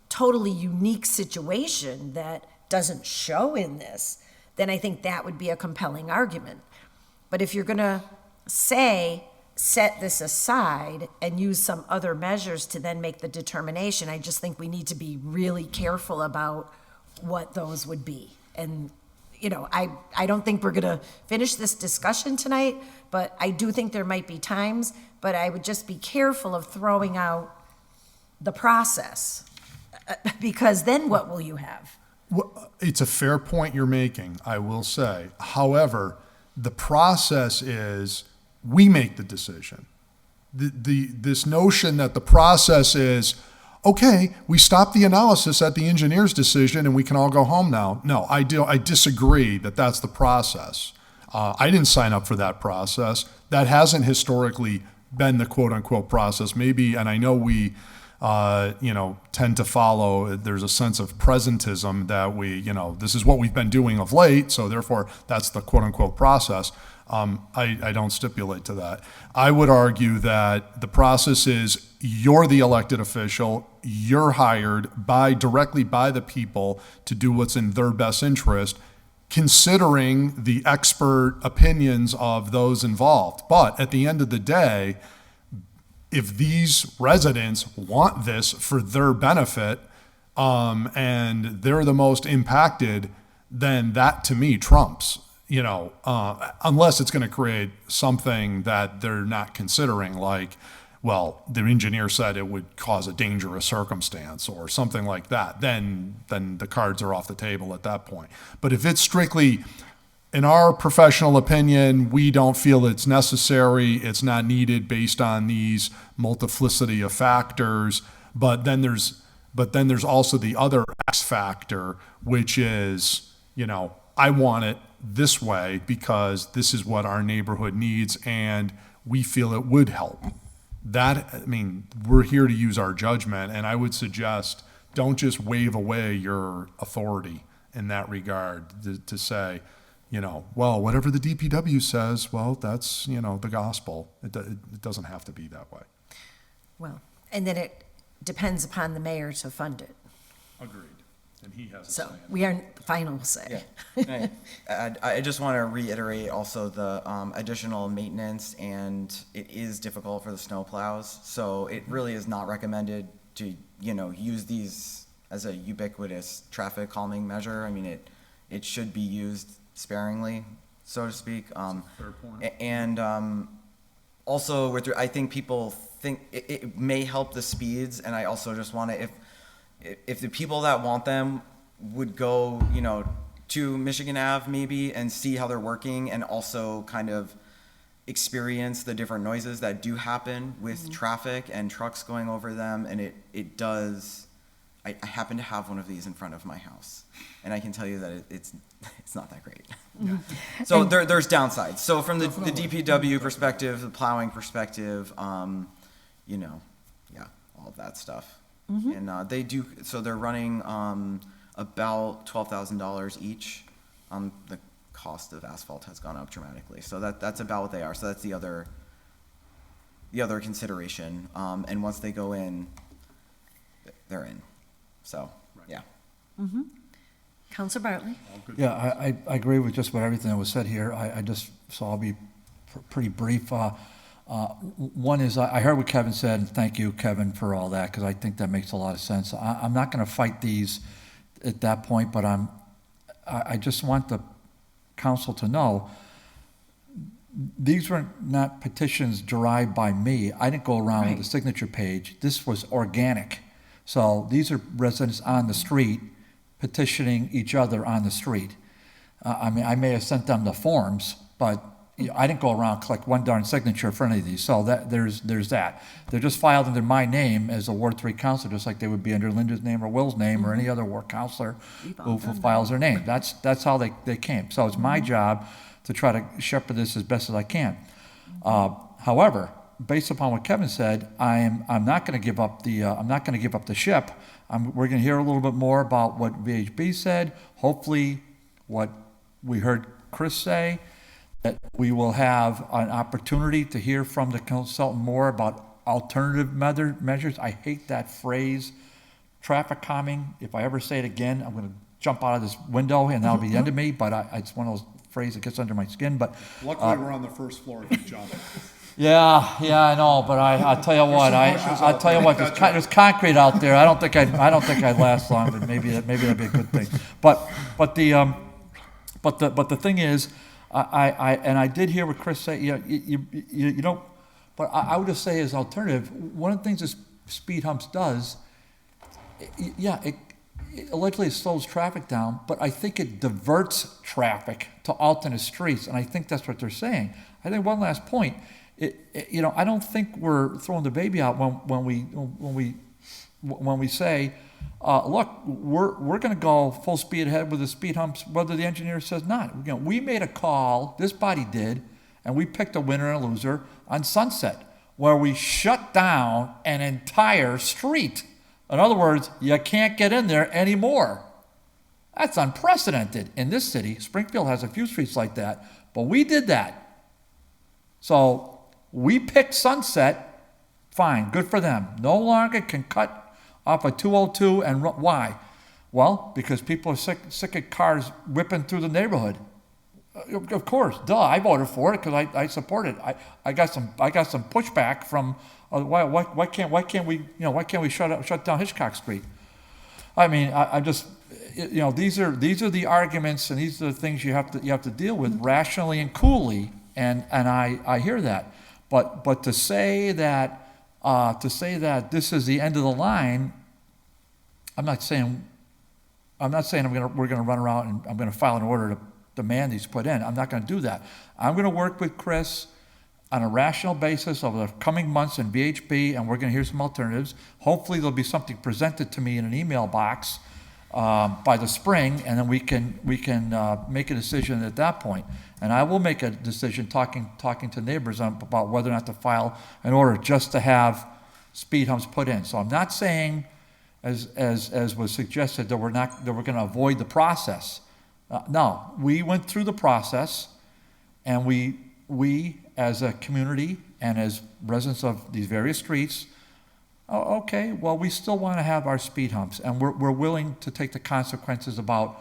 totally unique situation that doesn't show in this, then I think that would be a compelling argument. But if you're going to set this aside and use some other measures to then make the determination, I just think we need to be really careful about what those would be. And, I don't think we're going to finish this discussion tonight, but I do think there might be times, but I would just be careful of throwing out the process, because then what will you have? It's a fair point you're making, I will say. However, the process is we make the decision. This notion that the process is, okay, we stop the analysis at the engineer's decision and we can all go home now. No, I disagree that that's the process. I didn't sign up for that process. That hasn't historically been the quote unquote process. Maybe, and I know we, tend to follow, there's a sense of presentism that we, this is what we've been doing of late, so therefore that's the quote unquote process. I don't stipulate to that. I would argue that the process is you're the elected official, you're hired directly by the people to do what's in their best interest, considering the expert opinions of those involved. But at the end of the day, if these residents want this for their benefit, and they're the most impacted, then that to me trumps, unless it's going to create something that they're not considering, like, well, the engineer said it would cause a dangerous circumstance or something like that, then the cards are off the table at that point. But if it's strictly, in our professional opinion, we don't feel it's necessary, it's not needed based on these multiplicity of factors, but then there's also the other X factor, which is, I want it this way because this is what our neighborhood needs and we feel it would help. We're here to use our judgment, and I would suggest don't just wave away your authority in that regard to say, well, whatever the DPW says, well, that's, the gospel. It doesn't have to be that way. Well, and then it depends upon the mayor to fund it. Agreed. And he has a say. So we aren't the final say. Yeah. I just want to reiterate also the additional maintenance, and it is difficult for the snow plows. So it really is not recommended to, use these as a ubiquitous traffic calming measure. It should be used sparingly, so to speak. Fair point. And also, I think people think it may help the speeds, and I also just want to, if the people that want them would go, to Michigan Ave maybe and see how they're working, and also kind of experience the different noises that do happen with traffic and trucks going over them, and it does. I happen to have one of these in front of my house, and I can tell you that it's not that great. Yeah. So there's downsides. So from the DPW perspective, the plowing perspective, all of that stuff. And they do. So they're running about $12,000 each. The cost of asphalt has gone up dramatically. So that's about what they are. So that's the other consideration. And once they go in, they're in. So, yeah. Councilor Bartley? Yeah, I agree with just about everything that was said here. So I'll be pretty brief. One is, I heard what Kevin said, and thank you, Kevin, for all that, because I think that makes a lot of sense. I'm not going to fight these at that point, but I just want the council to know these were not petitions derived by me. I didn't go around with a signature page. This was organic. So these are residents on the street petitioning each other on the street. I may have sent them the forms, but I didn't go around and collect one darn signature for any of these. So there's that. They're just filed under my name as a Ward 3 councilor, just like they would be under Linda's name or Will's name or any other ward councilor who files their name. That's how they came. So it's my job to try to shepherd this as best as I can. However, based upon what Kevin said, I'm not going to give up the ship. We're going to hear a little bit more about what VHB said. Hopefully, what we heard Chris say, that we will have an opportunity to hear from the consultant more about alternative measures. I hate that phrase, traffic calming. If I ever say it again, I'm going to jump out of this window and that'll be the end of me. But it's one of those phrases that gets under my skin. But luckily, we're on the first floor if you jump. Yeah, I know, but I'll tell you what, there's concrete out there. I don't think I'd last long, but maybe that'd be a good thing. But the thing is, I did hear what Chris said. You don't. But I would just say as alternative, one of the things that Speed Humps does, allegedly it slows traffic down, but I think it diverts traffic to alternate streets, and I think that's what they're saying. I think one last point, I don't think we're throwing the baby out when we say, look, we're going to go full speed ahead with the speed humps, whether the engineer says not. We made a call, this body did, and we picked a winner and a loser on Sunset, where we shut down an entire street. In other words, you can't get in there anymore. That's unprecedented in this city. Springfield has a few streets like that, but we did that. So we picked Sunset, fine, good for them. No longer can cut off a 202 and why? Well, because people are sick of cars whipping through the neighborhood. Of course, duh, I voted for it because I support it. I got some pushback from why can't we shut down Hitchcock Street? I mean, I just, these are the arguments and these are the things you have to deal with rationally and coolly, and I hear that, but to say that this is the end of the line, I'm not saying we're gonna run around and I'm gonna file an order to demand these put in. I'm not going to do that. I'm going to work with Chris on a rational basis over the coming months in VHB, and we're going to hear some alternatives. Hopefully there'll be something presented to me in an email box by the spring, and then we can make a decision at that point. And I will make a decision talking to neighbors about whether or not to file an order just to have speed humps put in. So I'm not saying, as was suggested, that we're going to avoid the process. No, we went through the process, and we as a community and as residents of these various streets, okay, well, we still want to have our speed humps, and we're willing to take the consequences about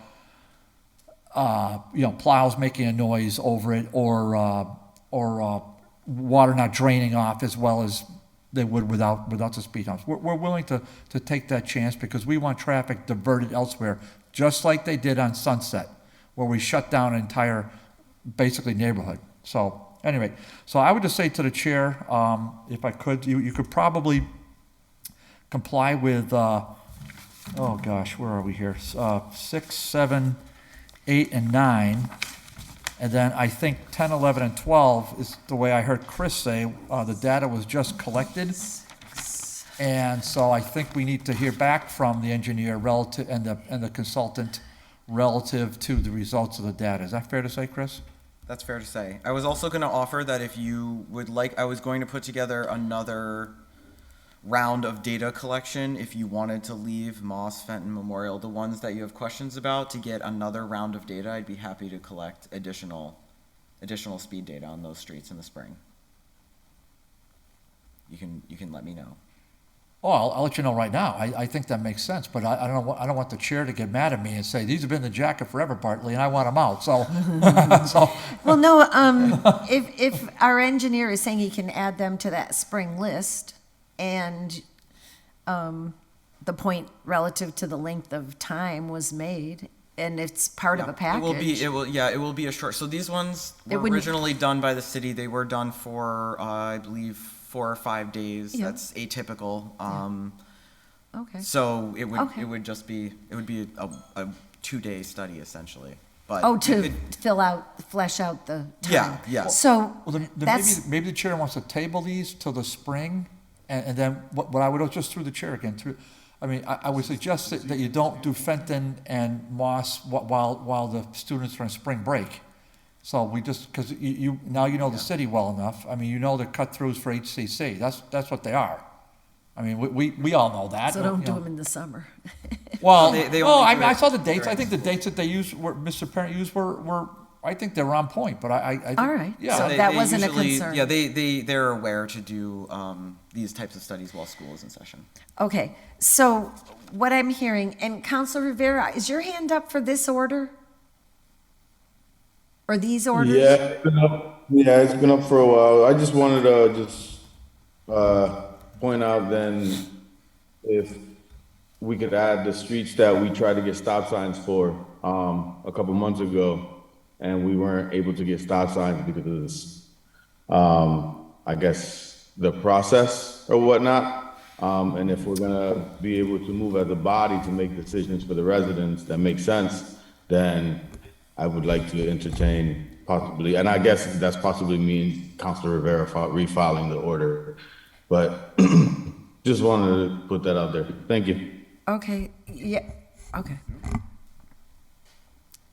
plows making a noise over it, or water not draining off as well as they would without the speed humps. We're willing to take that chance because we want traffic diverted elsewhere, just like they did on Sunset, where we shut down an entire, basically, neighborhood. So anyway, so I would just say to the chair, if I could, you could probably comply with, oh gosh, where are we here? 6, 7, 8, and 9. And then I think 10, 11, and 12 is the way I heard Chris say, the data was just collected. And so I think we need to hear back from the engineer relative and the consultant relative to the results of the data. Is that fair to say, Chris? That's fair to say. I was also going to offer that if you would like, I was going to put together another round of data collection if you wanted to leave Moss, Fenton, Memorial, the ones that you have questions about, to get another round of data. I'd be happy to collect additional speed data on those streets in the spring. You can let me know. Oh, I'll let you know right now. I think that makes sense, but I don't want the chair to get mad at me and say, these have been in the jacket forever, Bartley, and I want them out, so. Well, no, if our engineer is saying he can add them to that spring list, and the point relative to the length of time was made, and it's part of a package. It will be a short, so these ones were originally done by the city. They were done for, I believe, 4 or 5 days. Yeah. That's atypical. Okay. So it would be a 2-day study essentially. But flesh out the time. Yeah. So maybe the chair wants to table these till the spring, and then what I would just through the chair again through. I mean, I would suggest that you don't do Fenton and Moss while the students are on spring break. So we just, because you know the city well enough. I mean, you know the cut-throughs for HCC. That's what they are. I mean, we all know that. So don't do them in the summer. Well, I saw the dates. I think the dates that they used, Mr. Parent used were I think they were on point. But I think, all right. Yeah. So that wasn't a concern. Yeah, they're aware to do these types of studies while school is in session. Okay. So what I'm hearing, and Councilor Rivera, is your hand up for this order? Or these orders? Yeah, it's been up for a while. I just wanted to point out then if we could add the streets that we tried to get stop signs for a couple months ago, and we weren't able to get stop signs because of this, I guess, the process or whatnot. And if we're gonna be able to move as a body to make decisions for the residents that make sense, then I would like to entertain possibly, and I guess that's possibly means Councilor Rivera refiling the order. But just wanted to put that out there. Thank you. Okay, yeah, okay.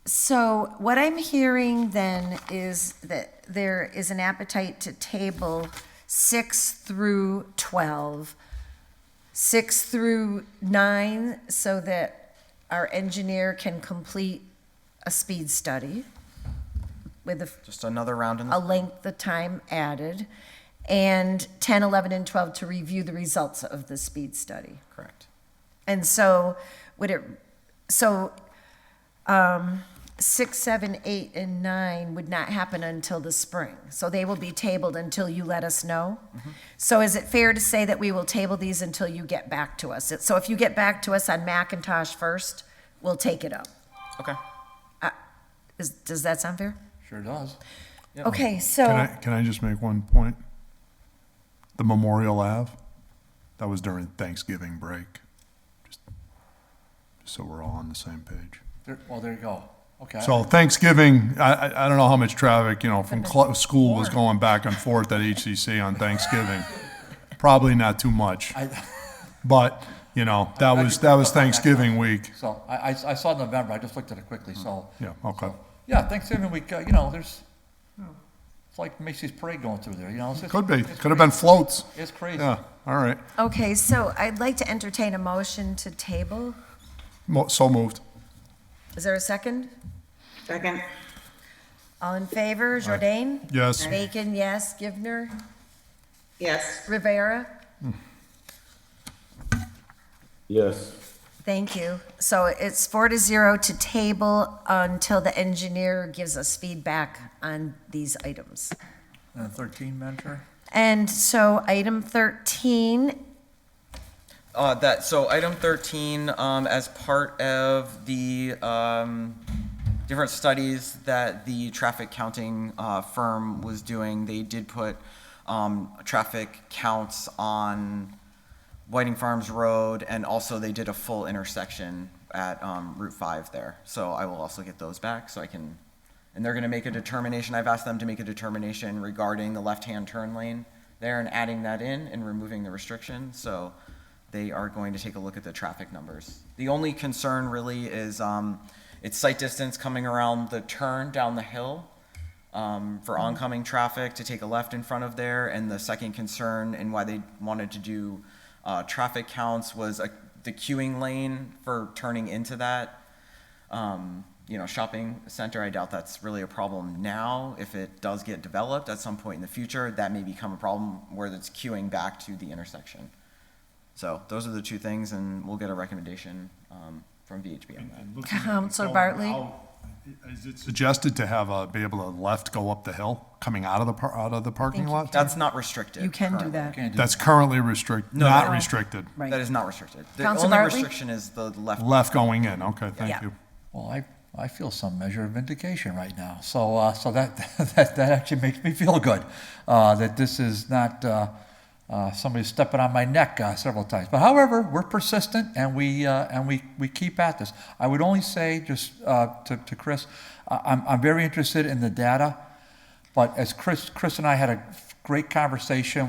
So what I'm hearing then is that there is an appetite to table 6 through 12, 6 through 9, so that our engineer can complete a speed study with Just another round in a the, length of time added, and 10, 11, and 12 to review the results of the speed study. correct. And so would it, so 6, 7, 8, and 9 would not happen until the spring. So they will be tabled until you let us know. So is it fair to say that we will table these until you get back to us? So if you get back to us on Macintosh first, we'll take it up. Okay. Does that sound fair? Sure does. Okay, so. Can I just make one point? The Memorial Ave, that was during Thanksgiving break. Just so we're all on the same page. Well, there you go. Okay. So Thanksgiving, I don't know how much traffic, from school was going back and forth at HCC on Thanksgiving. Probably not too much. But, that was Thanksgiving week. So I saw November, I just looked at it quickly, so. Yeah, okay. Yeah, Thanksgiving week, there's, it's like Macy's parade going through there, it's just- Could be. it's Could have been floats. It's crazy. Yeah, all right. Okay, so I'd like to entertain a motion to table. So moved. Is there a second? Second. All in favor? Jourdain? Yes. Bacon, yes. Givner? Yes. Rivera? Yes. Thank you. So it's 4-0 to table until the engineer gives us feedback on these items. And 13, Mentor? And so item 13, So item 13, as part of the different studies that the traffic counting firm was doing, they did put traffic counts on Whiting Farms Road, and also they did a full intersection at Route 5 there. So I will also get those back so I can, and they're going to make a determination. I've asked them to make a determination regarding the left-hand turn lane there and adding that in and removing the restriction. So they are going to take a look at the traffic numbers. The only concern really is it's sight distance coming around the turn down the hill for oncoming traffic to take a left in front of there. And the second concern and why they wanted to do traffic counts was the queuing lane for turning into that shopping center. I doubt that's really a problem now. If it does get developed at some point in the future, that may become a problem where it's queuing back to the intersection. So those are the two things, and we'll get a recommendation from VHB on that. Counselor Bartley? Is it suggested to be able to left go up the hill coming out of the parking lot? That's not restricted. You can do currently. that. Can't do That's currently restricted, No, not no. restricted. Right. That is not restricted. The Councilor only Bartley? restriction is the left. Left going in, okay, thank Yeah. you. Well, I feel some measure of vindication right now. So that actually makes me feel good, that this is not somebody stepping on my neck several times. But however, we're persistent and we keep at this. I would only say just to Chris, I'm very interested in the data, but as Chris and I had a great conversation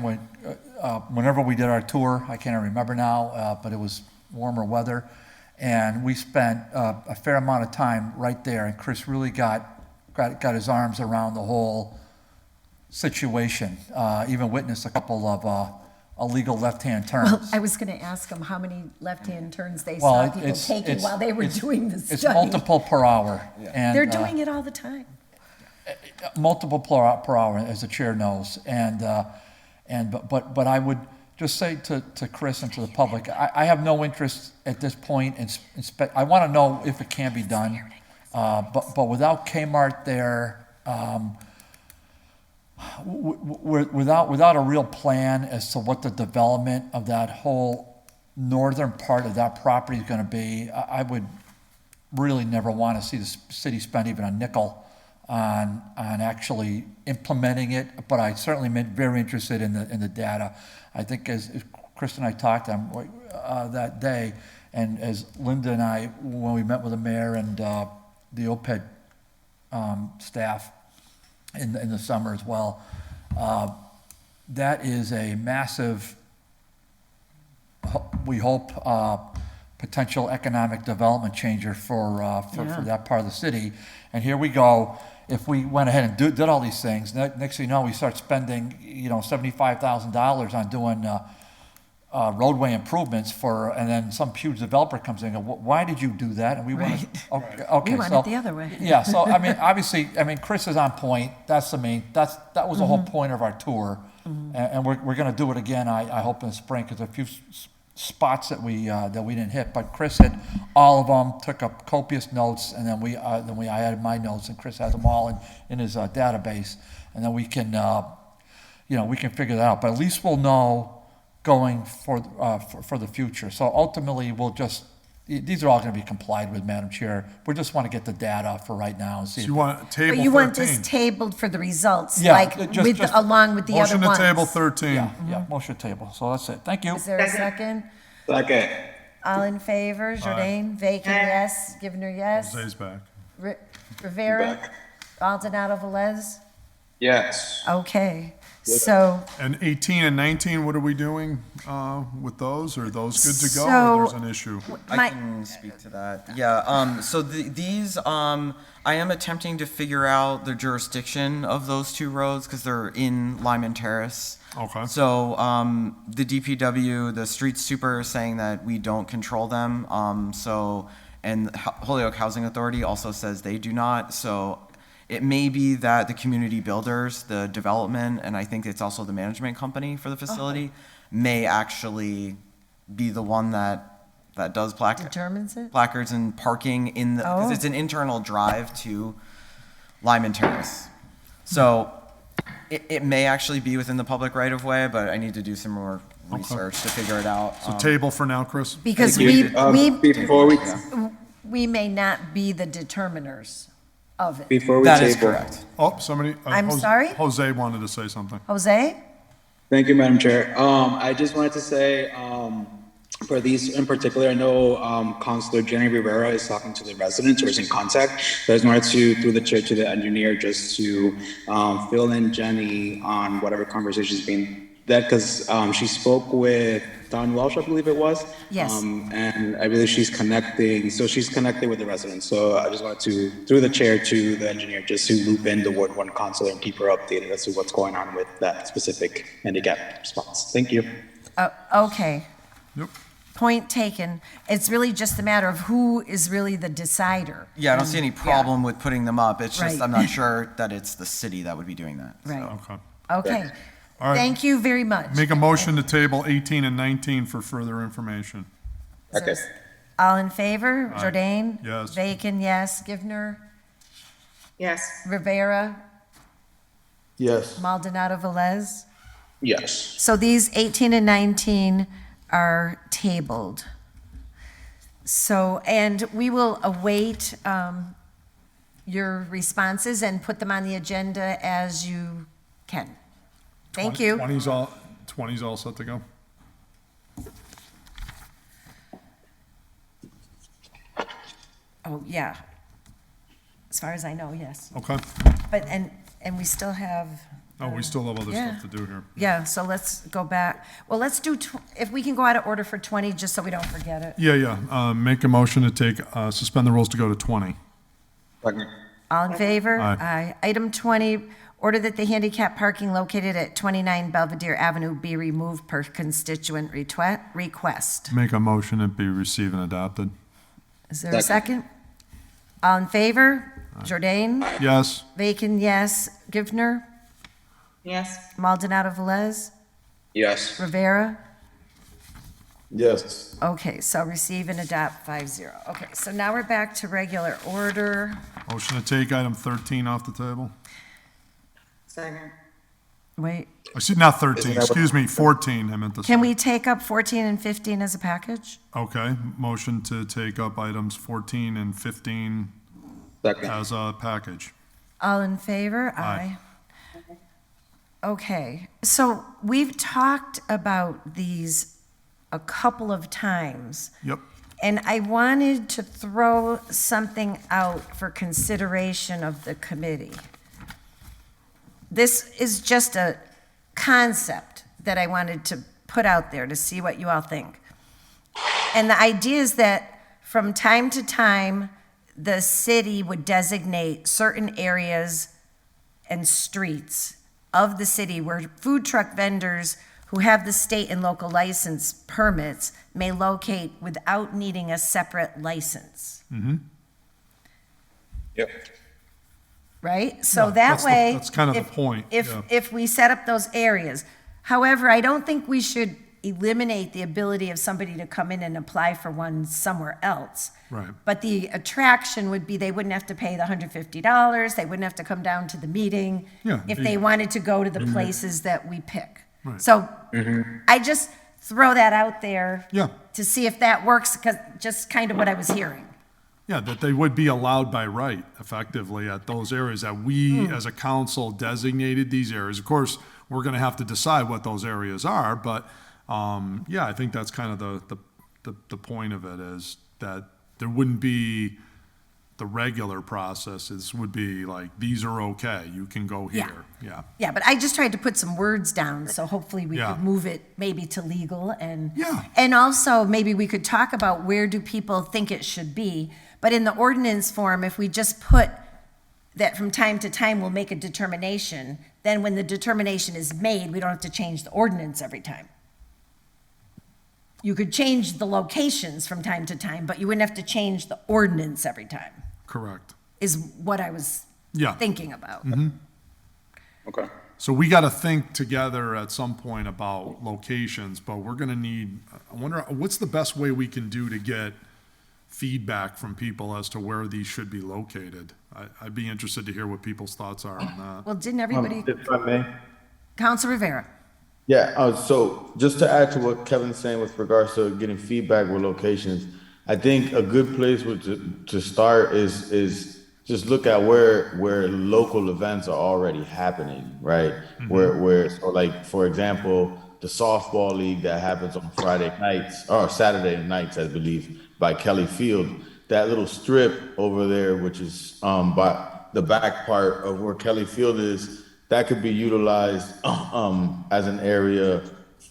whenever we did our tour. I can't remember now, but it was warmer weather. And we spent a fair amount of time right there, and Chris really got his arms around the whole situation. Even witnessed a couple of illegal left-hand turns. Well, I was going to ask them how many left-hand turns they Well, saw people taking while they were doing the study. It's multiple per hour. And, They're doing it all the time. multiple per hour, as the chair knows. But I would just say to Chris and to the public, I have no interest at this point in I want to know if it can be done. But without Kmart there, without a real plan as to what the development of that whole northern part of that property is going to be, I would really never want to see the city spend even a nickel on actually implementing it. But I certainly am very interested in the data. I think as Chris and I talked that day, and as Linda and I, when we met with the mayor and the OPED staff in the summer as well, that is a massive, we hope, potential economic development changer for that part of the city. And here we go. If we went ahead and did all these things, next thing you know, we start spending, $75,000 on doing roadway improvements and then some huge developer comes in and goes, why did you do that? And we want to, okay. We want it the other way. Yeah, so obviously, Chris is on point. That was the whole point of our tour. And we're going to do it again, I hope in the spring, because a few spots that we didn't hit, but Chris hit all of them, took up copious notes, and then I added my notes, and Chris has them all in his database, and then we can figure that out. But at least we'll know going for the future. So ultimately, these are all going to be complied with, Madam Chair. We just want to get the data for right now and see. So you want table 13? But you want this tabled for the results, Yeah, along with the other ones? Motion to table 13. Yeah, motion table. So that's it. Thank you. Is there a second? Second. All in favor? Jourdain, Bacon, yes. Givner, yes. Jose's back. Rivera? Maldonado, Velez? Yes. Okay, so. And 18 and 19, what are we doing with those? Are those good to go, or there's an issue? I can speak to that. Yeah, so these, I am attempting to figure out the jurisdiction of those two roads because they're in Lyman Terrace. Okay. So the DPW, the street super is saying that we don't control them. And Holyoke Housing Authority also says they do not. So it may be that the community builders, the development, and I think it's also the management company for the facility, may actually be the one that does Determines it? placards and parking in the, because it's an internal drive to Lyman Terrace. So it may actually be within the public right of way, but I need to do some more research to figure it out. So table for now, Chris? Because Before we may not be the determiners of it. before we That is table. correct. Oh, somebody. I'm sorry? Jose wanted to say something. Jose? Thank you, Madam Chair. I just wanted to say, for these in particular, I know Councilor Jenny Rivera is talking to the residents or is in contact. So I just wanted to, through the chair to the engineer, just to fill in Jenny on whatever conversation's being that, because she spoke with Don Welsh, I believe it was. Yes. And I believe she's connecting, so she's connected with the residents. So I just wanted to, through the chair to the engineer, just to loop in the Ward 1 councilor and keep her updated as to what's going on with that specific handicap response. Thank you. Okay. Yep. Point taken. It's really just a matter of who is really the decider. Yeah, I don't see any problem with putting them up. It's just, Right. I'm not sure that it's the city that would be doing that. Right. Okay. Okay. All right. Thank you very much. Make a motion to table 18 and 19 for further information. Okay. All in favor? Aye. Jourdain? Yes. Bacon, yes. Givner? Yes. Rivera? Yes. Maldonado, Velez? Yes. So these 18 and 19 are tabled. So, and we will await your responses and put them on the agenda as you can. Thank you. 20's all set to go. Oh, yeah. As far as I know, yes. Okay. But, and we still have, Oh, we still have other Yeah. stuff to do here. yeah, so let's go back. Well, let's do, if we can go out of order for 20, just so we don't forget it. Yeah. Make a motion to take, suspend the rules to go to 20. Second. All in favor? Aye. Item 20, order that the handicap parking located at 29 Belvedere Avenue be removed per constituent request. Make a motion to be received and adopted. Is there a second? All in favor? Jourdain? Yes. Bacon, yes. Givner? Yes. Maldonado, Velez? Yes. Rivera? Yes. Okay, so receive and adopt 5-0. Okay, so now we're back to regular order. Motion to take item 13 off the table. Second. Wait, I see, not 13, excuse me, 14, I meant to say. can we take up 14 and 15 as a package? Okay, motion to take up items 14 and 15 Second. as a package. All in favor? Aye. Okay, so we've talked about these a couple of times. Yep. And I wanted to throw something out for consideration of the committee. This is just a concept that I wanted to put out there to see what you all think. And the idea is that from time to time, the city would designate certain areas and streets of the city where food truck vendors who have the state and local license permits may locate without needing a separate license. Yep. Right? So Yeah, that way. that's kind of the if- point, If, yeah. if we set up those areas. However, I don't think we should eliminate the ability of somebody to come in and apply for one somewhere else. Right. But the attraction would be they wouldn't have to pay the $150, they wouldn't have to come down to the meeting Yeah, if the- they wanted to go to the places that we pick. Right. So I just throw that out there Yeah. to see if that works, because just kind of what I was hearing. Yeah, that they would be allowed by right, effectively, at those areas that we, as a council, designated these areas. Of course, we're gonna have to decide what those areas are, but, yeah, I think that's kind of the point of it, is that there wouldn't be the regular processes would be like, these are okay, you can go Yeah. here, yeah. Yeah, but I just tried to put some words down, so hopefully we Yeah. could move it maybe to legal and. Yeah. And also, maybe we could talk about where do people think it should be, but in the ordinance form, if we just put that from time to time we'll make a determination, then when the determination is made, we don't have to change the ordinance every time. You could change the locations from time to time, but you wouldn't have to change the ordinance every time, Correct. is what I was Yeah. thinking about. Okay. So we got to think together at some point about locations, but we're going to need, I wonder, what's the best way we can do to get feedback from people as to where these should be located? I'd be interested to hear what people's thoughts are on that. Well, didn't everybody, If I may. Council Rivera? Yeah, so just to add to what Kevin's saying with regards to getting feedback with locations, I think a good place to start is just look at where local events are already happening, right? Where so like, for example, the softball league that happens on Friday nights or Saturday nights, I believe, by Kelly Field. That little strip over there, which is by the back part of where Kelly Field is, that could be utilized as an area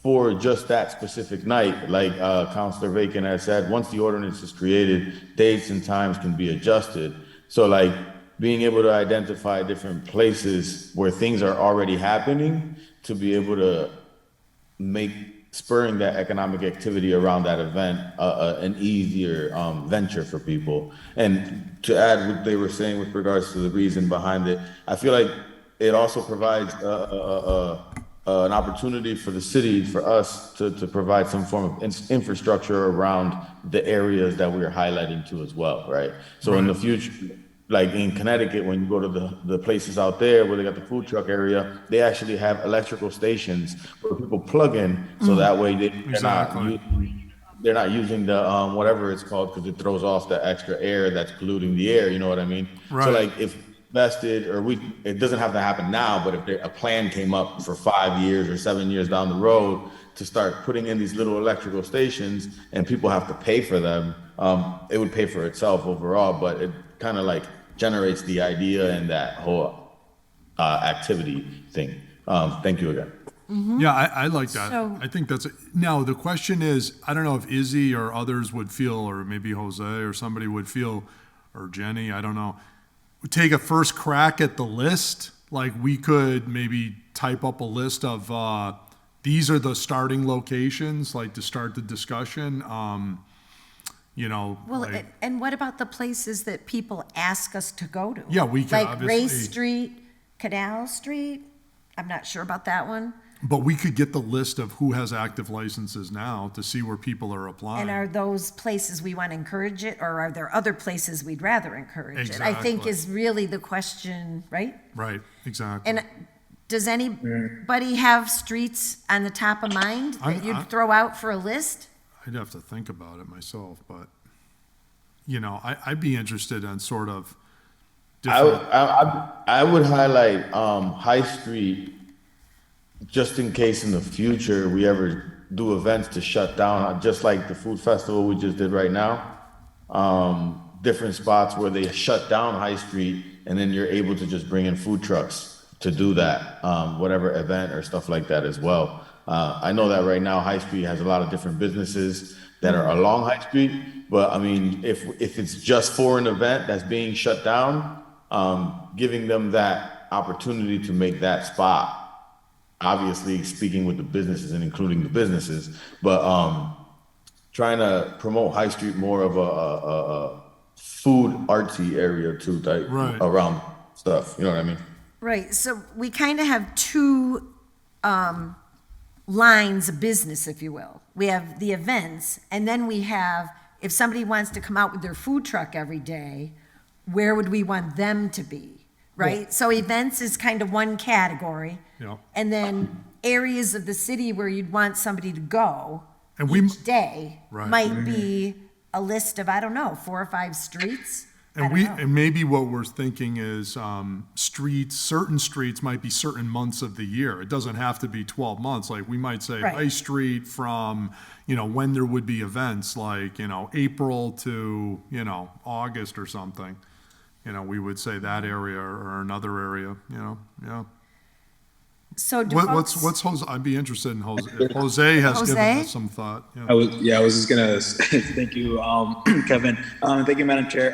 for just that specific night. Like Councilor Bacon has said, once the ordinance is created, dates and times can be adjusted. So like being able to identify different places where things are already happening to be able to make spurring that economic activity around that event an easier venture for people. And to add what they were saying with regards to the reason behind it, I feel like it also provides an opportunity for the city, for us to provide some form of infrastructure around the areas that we are highlighting to as well, right? So in the future, like in Connecticut, when you go to the places out there where they got the food truck area, they actually have electrical stations where people plug in, so that way they're not using the whatever it's called, because it throws off the extra air that's polluting the air. You know what I mean? Right. So like if invested, or it doesn't have to happen now, but if a plan came up for 5 years or 7 years down the road to start putting in these little electrical stations and people have to pay for them, it would pay for itself overall, but it kind of like generates the idea and that whole activity thing. Thank you again. Yeah, I like that. So- I think that's, now the question is, I don't know if Izzy or others would feel, or maybe Jose or somebody would feel, or Jenny, I don't know, take a first crack at the list. Like we could maybe type up a list of, these are the starting locations, like to start the discussion. You know, Well, like, and what about the places that people ask us to go to? Yeah, we can Like obviously- Race Street, Canal Street? I'm not sure about that one. but we could get the list of who has active licenses now to see where people are applying. And are those places we want to encourage it, or are there other places we'd rather encourage it? I think Exactly. is really the question, right? Right, exactly. And does anybody have streets on the top of mind that I'm- you'd throw out for a list? I'd have to think about it myself, but, you know, I'd be interested in sort of different. I would highlight High Street, just in case in the future we ever do events to shut down, just like the food festival we just did right now. Different spots where they shut down High Street, and then you're able to just bring in food trucks to do that, whatever event or stuff like that as well. I know that right now High Street has a lot of different businesses that are along High Street, but I mean, if it's just for an event that's being shut down, giving them that opportunity to make that spot, obviously speaking with the businesses and including the businesses, but trying to promote High Street more of a food artsy area too, like Right. around stuff. You know what I mean? Right, so we kind of have two lines of business, if you will. We have the events, and then we have, if somebody wants to come out with their food truck every day, where would we want them to be, right? So events is kind of one category. Yeah. And then areas of the city where you'd want somebody to go And we- each day Right. might be a list of, I don't know, 4 or 5 streets. I don't know. And maybe what we're thinking is certain streets might be certain months of the year. It doesn't have to be 12 months. Like we might say Right. High Street from, when there would be events like, April to, August or something. We would say that area or another area, yeah. So do What's folks- Jose? I'd be interested in Jose. If Jose has given Jose? us some thought. Yeah. I was just gonna thank you, Kevin. Thank you, Madam Chair.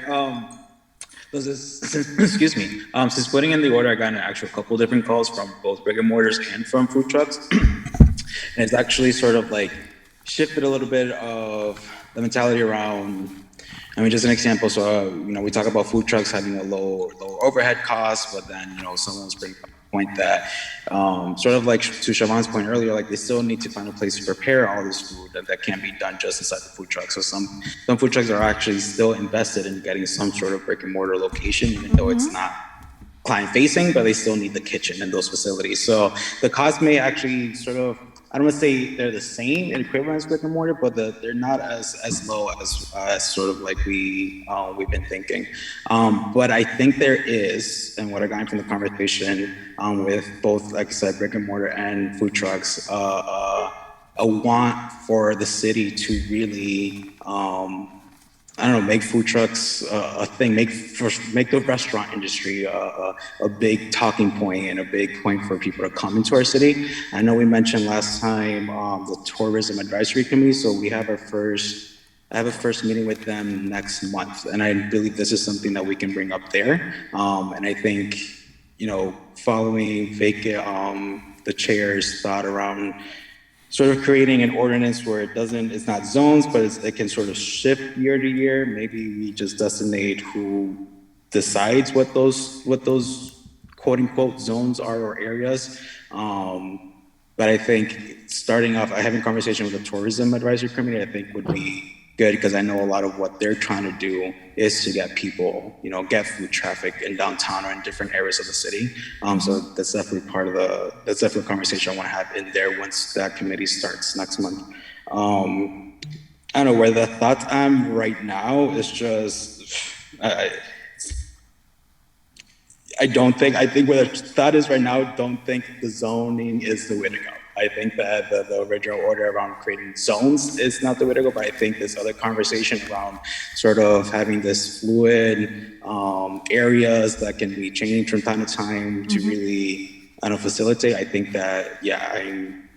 Excuse me. Since putting in the order, I got an actual couple different calls from both brick and mortars and from food trucks, and it's actually sort of like shifted a little bit of the mentality around. I mean, just an example. So, we talk about food trucks having a low overhead cost, but then, someone's bringing up a point that, sort of like to Siobhan's point earlier, like they still need to find a place to prepare all this food that can't be done just inside the food truck. So some food trucks are actually still invested in getting some sort of brick and mortar location, even though it's not client facing, but they still need the kitchen in those facilities. So the cost may actually sort of, I don't want to say they're the same in equivalent as brick and mortar, but they're not as low as sort of like we've been thinking. But I think there is, and what I got from the conversation with both, like I said, brick and mortar and food trucks, a want for the city to really, make food trucks a thing, make the restaurant industry a big talking point and a big point for people to come into our city. I know we mentioned last time the Tourism Advisory Committee, so I have a first meeting with them next month, and I believe this is something that we can bring up there. And I think, following the chair's thought around sort of creating an ordinance where it's not zones, but it can sort of shift year to year. Maybe we just designate who decides what those quote unquote zones are or areas. But I think starting off, having a conversation with the Tourism Advisory Committee, I think would be good, because I know a lot of what they're trying to do is to get people, get food traffic in downtown or in different areas of the city. So that's definitely that's definitely a conversation I want to have in there once that committee starts next month. I don't know where the thoughts I'm right now is just, I think where the thought is right now, don't think the zoning is the way to go. I think that the original order around creating zones is not the way to go, but I think this other conversation around sort of having this fluid areas that can be changed from time to time to really, facilitate. I think that, I'm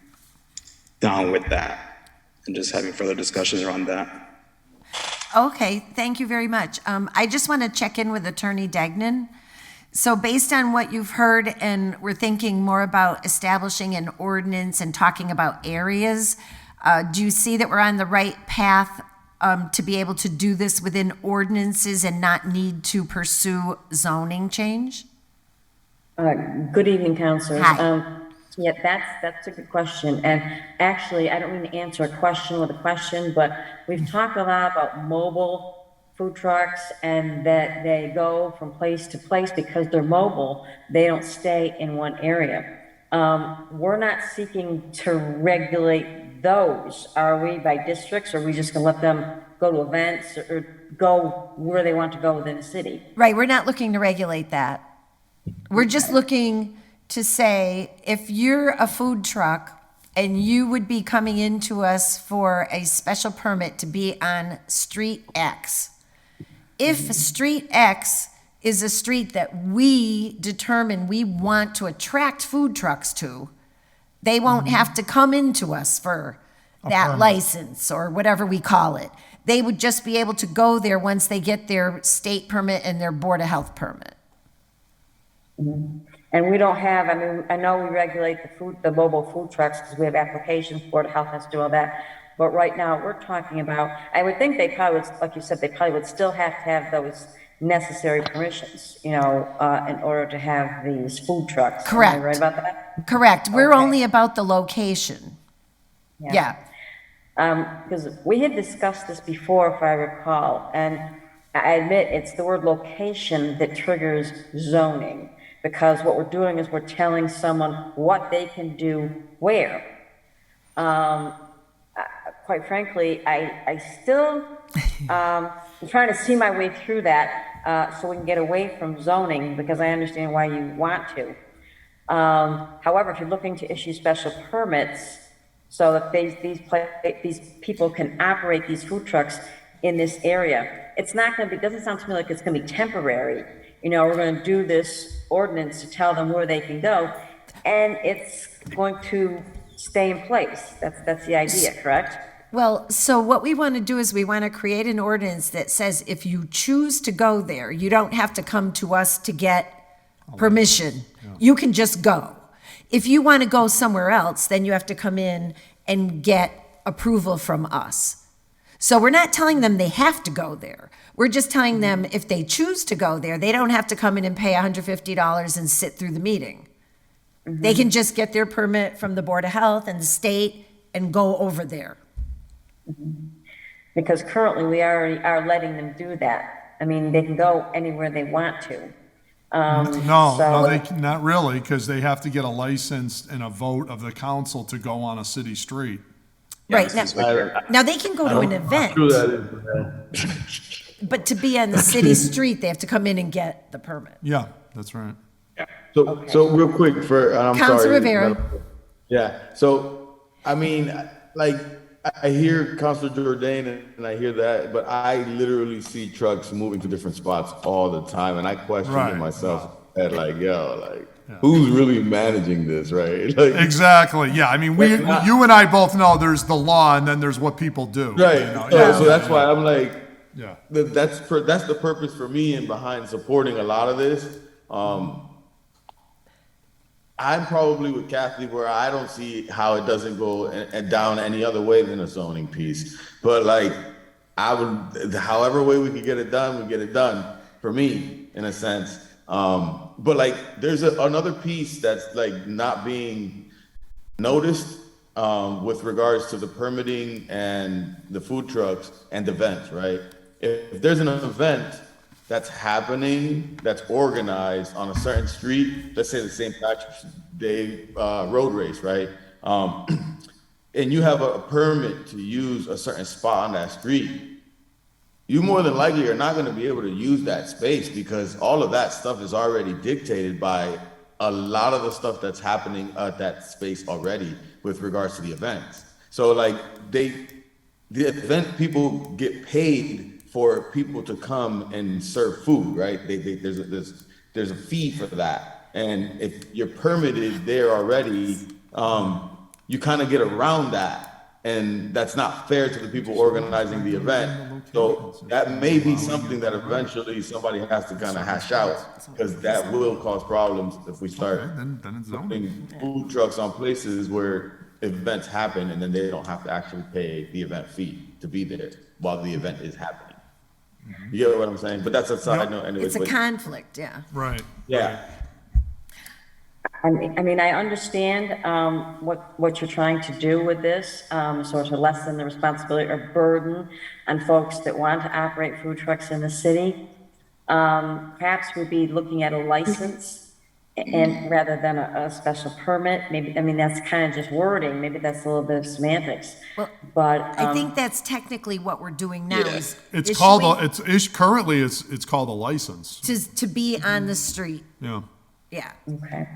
down with that, and just having further discussions around that. Okay, thank you very much. I just want to check in with Attorney Degnan. So based on what you've heard, and we're thinking more about establishing an ordinance and talking about areas, do you see that we're on the right path to be able to do this within ordinances and not need to pursue zoning change? Good evening, councilors. Hi. That's a good question. And actually, I don't mean to answer a question with a question, but we've talked a lot about mobile food trucks and that they go from place to place because they're mobile. They don't stay in one area. We're not seeking to regulate those, are we, by districts? Or are we just gonna let them go to events or go where they want to go within the city? Right, we're not looking to regulate that. We're just looking to say, if you're a food truck and you would be coming into us for a special permit to be on Street X. If Street X is a street that we determine we want to attract food trucks to, they won't have to come into us for that license or whatever we call it. They would just be able to go there once they get their state permit and their Board of Health permit. And we don't have, I mean, I know we regulate the mobile food trucks because we have applications, Board of Health has to do all that. But right now, we're talking about, I would think they probably would, like you said, they probably would still have to have those necessary permissions, you know, in order to have these food trucks. Correct. Am I right about that? Correct. We're Okay. only about the location. Yeah. Because we had discussed this before, if I recall, and I admit it's the word location that triggers zoning. Because what we're doing is we're telling someone what they can do where. Quite frankly, I still, I'm trying to see my way through that so we can get away from zoning, because I understand why you want to. However, if you're looking to issue special permits so that these people can operate these food trucks in this area, it's not going to be, doesn't sound to me like it's going to be temporary. You know, we're going to do this ordinance to tell them where they can go, and it's going to stay in place. That's the idea, correct? Well, so what we want to do is we want to create an ordinance that says if you choose to go there, you don't have to come to us to get permission. You can just go. If you want to go somewhere else, then you have to come in and get approval from us. So we're not telling them they have to go there. We're just telling them if they choose to go there, they don't have to come in and pay $150 and sit through the meeting. They can just get their permit from the Board of Health and the state and go over there. Because currently we already are letting them do that. I mean, they can go anywhere they want to. Not really, because they have to get a license and a vote of the council to go on a city street. Right. Now they can go to an event, but to be on the city street, they have to come in and get the permit. Yeah, that's right. So real quick and I'm Councilor sorry. Rivera. Yeah, so, I mean, like, I hear Councilor Jourdain and I hear that, but I literally see trucks moving to different spots all the time, and I question to myself, like, who's really managing this, right? Like, Exactly, yeah, I mean, you and I both know there's the law and then there's what people do. right, You know? so that's why I'm like, Yeah. that's the purpose for me and behind supporting a lot of this. I'm probably with Kathy where I don't see how it doesn't go and down any other way than a zoning piece. But like, I would, however way we could get it done, we get it done for me in a sense. But like, there's another piece that's like not being noticed with regards to the permitting and the food trucks and events, right? If there's an event that's happening, that's organized on a certain street, let's say the St. Patrick's Day road race, right? And you have a permit to use a certain spot on that street, you more than likely are not going to be able to use that space because all of that stuff is already dictated by a lot of the stuff that's happening at that space already with regards to the events. So like the event people get paid for people to come and serve food, right? There's a fee for that. And if you're permitted there already, you kind of get around that. And that's not fair to the people organizing the event. So that may be something that eventually somebody has to kind of hash out, because that will cause problems if we start putting food trucks on places where events happen and then they don't have to actually pay the event fee to be there while the event is happening. You get what I'm saying? But that's a side note anyway. It's a conflict, yeah. Right. Yeah. I mean, I understand what you're trying to do with this, so to lessen the responsibility or burden on folks that want to operate food trucks in the city. Perhaps we'd be looking at a license and rather than a special permit. Maybe, I mean, that's kind of just wording. Maybe that's a little bit of semantics. Well, but I think that's technically what we're doing now. Is It's issuing- called currently it's called a license. to be on the street. Yeah. Yeah. Okay.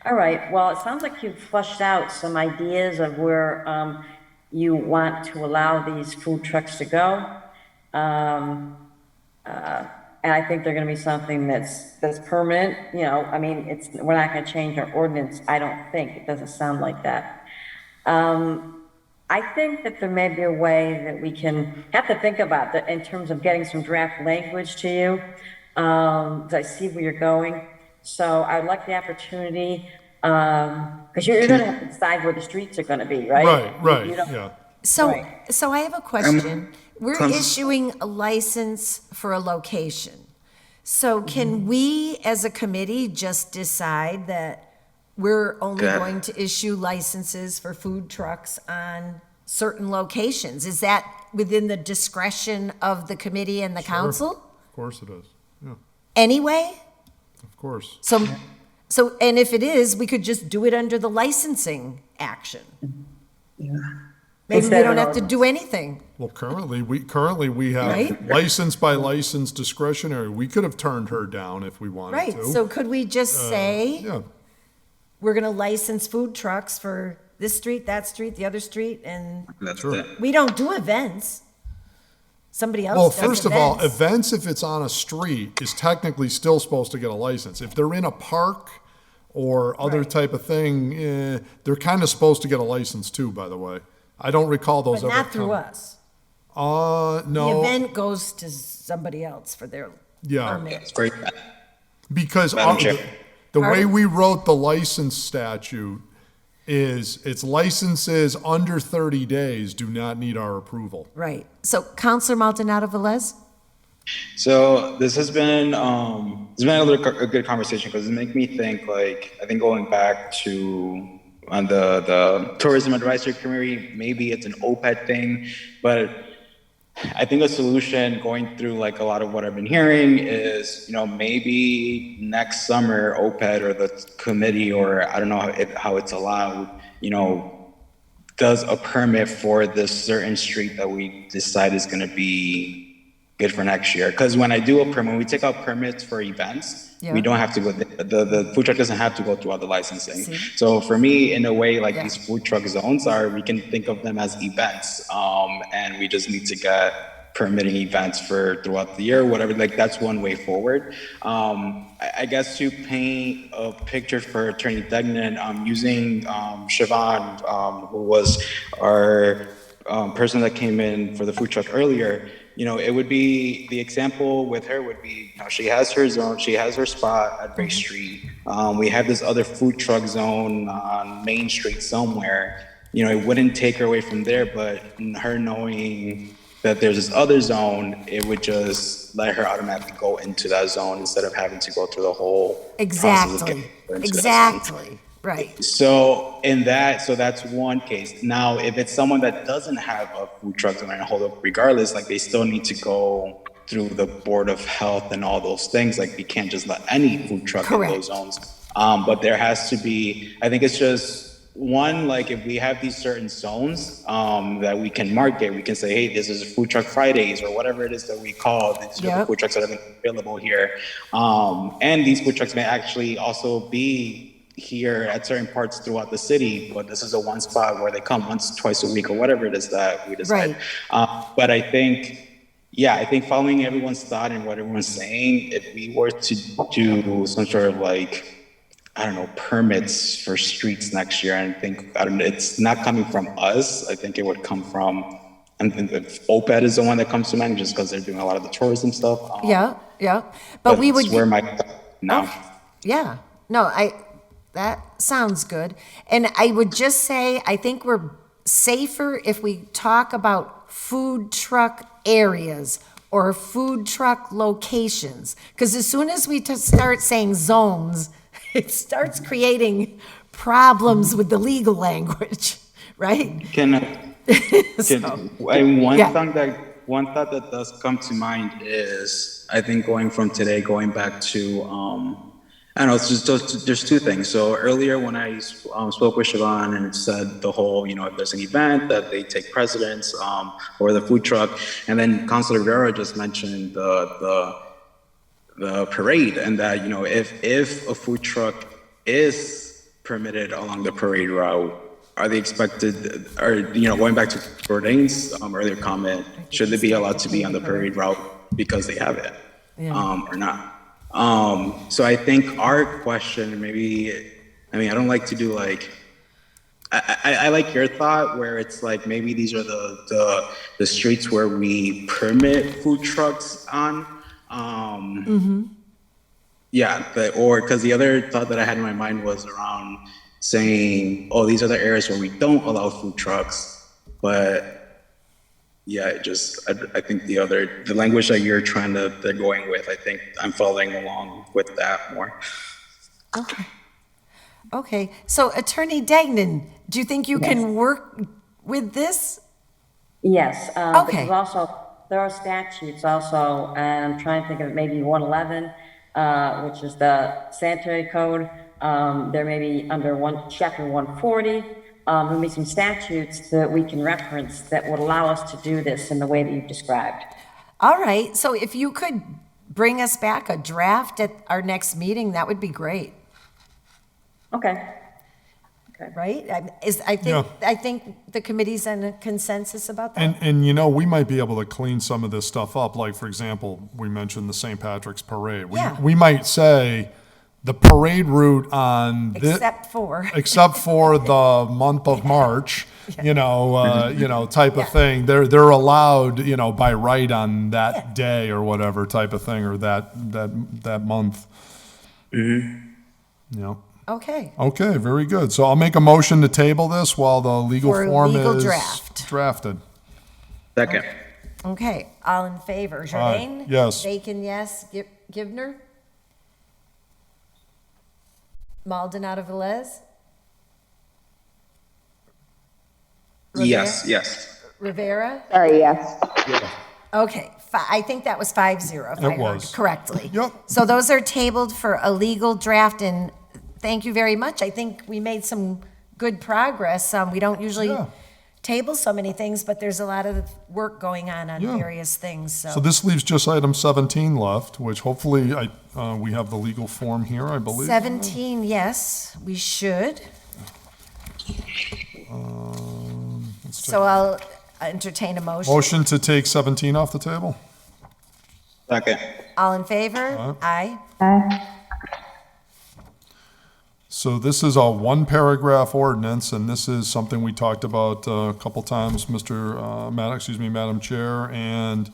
All right, well, it sounds like you've fleshed out some ideas of where you want to allow these food trucks to go. And I think they're gonna be something that's permanent, you know, I mean, we're not gonna change our ordinance, I don't think, it doesn't sound like that. I think that there may be a way that we can have to think about that in terms of getting some draft language to you. 'Cause I see where you're going. So I'd like the opportunity, because you're gonna have to decide where the streets are gonna be, right? Right, You don't- yeah. So, Right. so I have a question. We're Cons- issuing a license for a location. So can we, as a committee, just decide that we're only Good. going to issue licenses for food trucks on certain locations? Is that within the discretion of the committee and the council? Of course it is, yeah, Anyway? of course. So, and if it is, we could just do it under the licensing action. Maybe we Instead of don't an have to do anything. Well, currently, we have Right? license by license discretionary. We could have turned her down if we wanted Right, to. so could we just say, Yeah, we're gonna license food trucks for this street, that street, the other street, and That's Sure. it. we don't do events. Somebody else well, does first of all, events. events, if it's on a street, is technically still supposed to get a license. If they're in a park or other Right. type of thing, they're kind of supposed to get a license too, by the way. I don't recall those But ever. not through come- us. No. The event goes to somebody else for their Yeah. permit. It's very, Because Madam Chair. the way Pardon? we wrote the license statute is it's licenses under 30 days do not need our approval. Right, so Counselor Maldonado Velez? So this has been a good conversation because it makes me think, like, I think going back to on the tourism advisory committee, maybe it's an OPED thing, but I think a solution going through like a lot of what I've been hearing is, you know, maybe next summer OPED or the committee, or I don't know how it's allowed, you know, does a permit for this certain street that we decide is going to be good for next year. Because when I do a permit, when we take out permits for events, Yeah. we don't have to go, the food truck doesn't have to go through all the licensing. See? So for me, in a way, like Yeah. these food truck zones are, we can think of them as events. And we just need to get permitting events for throughout the year, whatever, like that's one way forward. I guess to paint a picture for Attorney Degnan, using Siobhan, who was our person that came in for the food truck earlier, you know, it would be, the example with her would be, you know, she has her zone, she has her spot at Bay Street. We have this other food truck zone on Main Street somewhere. You know, it wouldn't take her away from there, but her knowing that there's this other zone, it would just let her automatically go into that zone instead of having to go through the whole process of getting her into that zone. Exactly, right. So that's one case. Now, if it's someone that doesn't have a food truck zone in Holyoke, regardless, like they still need to go through the Board of Health and all those things. Like we can't just let any food truck Correct. in those zones. But there has to be, I think it's just one, like if we have these certain zones that we can market, we can say, hey, this is Food Truck Fridays or whatever it is that we call these different Yep. food trucks that are available here. And these food trucks may actually also be here at certain parts throughout the city, but this is a one spot where they come once, twice a week or whatever it is that we decide. But I think, yeah, I think following everyone's thought and what everyone's saying, if we were to do some sort of like, I don't know, permits for streets next year, and I think, I don't know, it's not coming from us. I think it would come from, and OPED is the one that comes to mind just because they're doing a lot of the tourism stuff. Yeah, yeah, but we would. That's where my, no. Okay. Yeah, no, that sounds good. And I would just say, I think we're safer if we talk about food truck areas or food truck locations. Because as soon as we start saying zones, it starts creating problems with the legal language, right? One thought that does come to mind is, I think going from today, going back to, I don't know, it's just, there's two things. So earlier when I spoke with Siobhan and it said the whole, you know, if there's an event that they take precedence, or the food truck, and then Councilor Rivera just mentioned the parade, and that, you know, if a food truck is permitted along the parade route, are they expected, or, going back to Bourdain's earlier comment, should they be allowed to be on the parade route because they have it, or not? So I think our question, I don't like to do I like your thought where it's like, maybe these are the streets where we permit food trucks on. Yeah, because the other thought that I had in my mind was around saying, oh, these are the areas where we don't allow food trucks. But yeah, I think the language that they're going with, I think I'm following along with that more. Okay, so Attorney Dagnan, do you think you can work with this? Yes. Okay. Because also, there are statutes also, and I'm trying to think of maybe 111, which is the sanitary code. There may be under chapter 140, there may be some statutes that we can reference that would allow us to do this in the way that you've described. All right, so if you could bring us back a draft at our next meeting, that would be great. Okay. Right? I think the committee's in a consensus about that. And we might be able to clean some of this stuff up. Like, for example, we mentioned the St. Patrick's Parade. We might say the parade route on Except for the month of March, type of thing. They're allowed, by right on that day or whatever type of thing, or that month. Okay. Okay, very good. So I'll make a motion to table this while the legal form is drafted. Second. Okay, all in favor? Jourdain? Yes. Bacon, yes. Givner? Maldonado Velez? Yes. Rivera? Sorry, yes. Okay, I think that was 5-0, if I heard correctly. Yep. So those are tabled for a legal draft, and thank you very much. I think we made some good progress. We don't usually table so many things, but there's a lot of work going on various things. So this leaves just item 17 left, which hopefully we have the legal form here, I believe. 17, yes, we should. So I'll entertain a motion. Motion to take 17 off the table? Second. All in favor? Aye. So this is a one-paragraph ordinance, and this is something we talked about a couple times, Madam Chair, and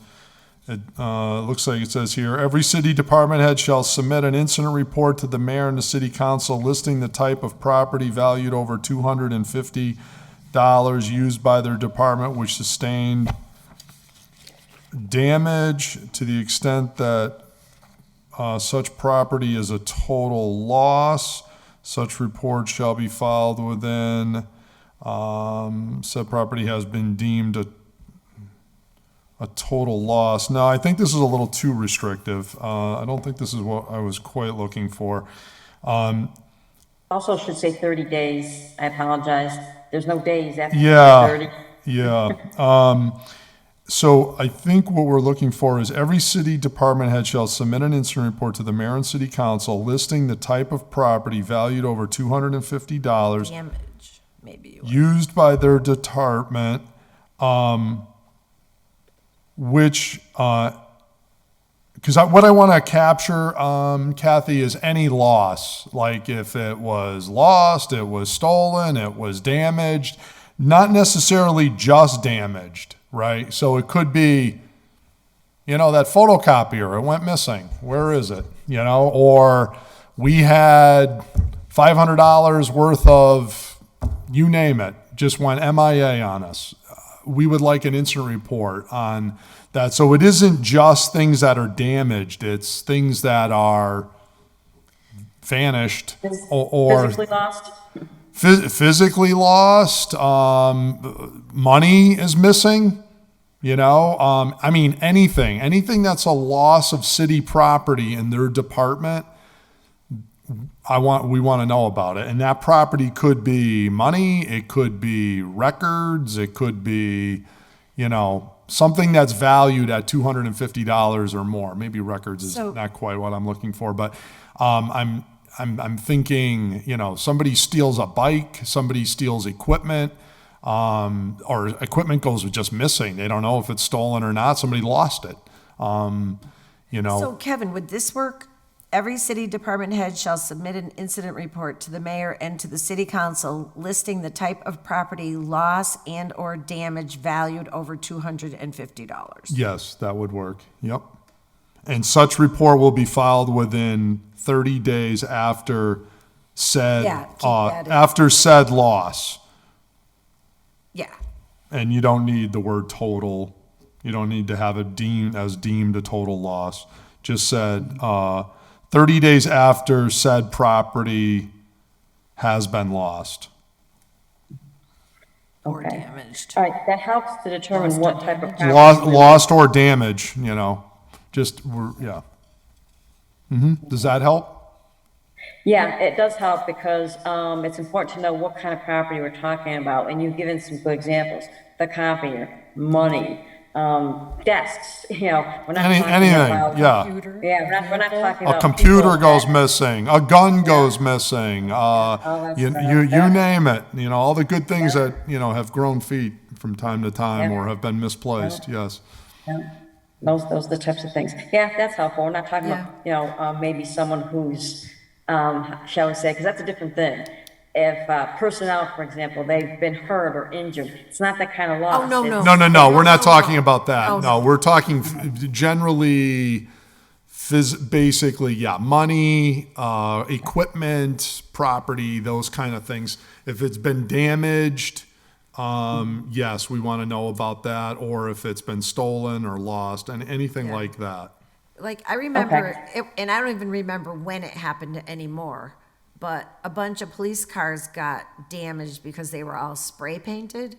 it looks like it says here, every city department head shall submit an incident report to the mayor and the city council listing the type of property valued over $250 used by their department which sustained damage to the extent that such property is a total loss. Such report shall be filed within, said property has been deemed a total loss. Now, I think this is a little too restrictive. I don't think this is what I was quite looking for. Also should say 30 days. I apologize. There's no days after 30. Yeah. So I think what we're looking for is every city department head shall submit an incident report to the mayor and city council listing the type of property valued over $250 Damage, maybe. used by their department, which, because what I want to capture, Kathy, is any loss. Like if it was lost, it was stolen, it was damaged, not necessarily just damaged. Right? So it could be, that photocopier, it went missing. Where is it? Or we had $500 worth of, you name it, just went MIA on us. We would like an incident report on that. So it isn't just things that are damaged. It's things that are vanished or Physically lost? Physically lost. Money is missing. Anything that's a loss of city property in their department, we want to know about it. And that property could be money, it could be records, it could be, something that's valued at $250 or more. Maybe records is not quite what I'm looking for, but I I'm thinking, you know, somebody steals a bike, somebody steals equipment, or equipment goes just missing. They don't know if it's stolen or not. Somebody lost it. You know. So Kevin, would this work? Every city department head shall submit an incident report to the mayor and to the city council listing the type of property loss and or damage valued over $250. Yes, that would work. Yep. And such report will be filed within 30 days after said, Yeah, keep that in. after said loss. Yeah. And you don't need the word total. You don't need to have it deemed a total loss. Just said, 30 days after said property has been lost. Or Okay. damaged. All right, that helps to determine what type of property. Lost or damaged, you know, yeah. Does that help? Yeah, it does help because it's important to know what kind of property we're talking about, and you've given some good examples. The copier, money, desks, you know, we're not talking Anything, about. yeah. Yeah, we're not talking A about. computer people goes that- missing, a gun goes missing, that's you right. name it, you know, all the good things that, you know, have grown feet from time to time Yeah. or have been misplaced, yes. Yeah. Those are the types of things. Yeah, that's helpful. We're not talking about, you know, maybe someone who's, shall we say, because that's a different thing. If personnel, for example, they've been hurt or injured, it's not that kind of loss. Oh, no, no. It's- No, we're not No, talking no. about that, No, no, no. we're talking generally, basically, yeah, money, equipment, property, those kind of things. If it's been damaged, yes, we want to know about that, or if it's been stolen or lost, and anything like that. Like, I remember, and I don't even remember when it happened anymore, but a bunch of police cars got damaged because they were all spray painted.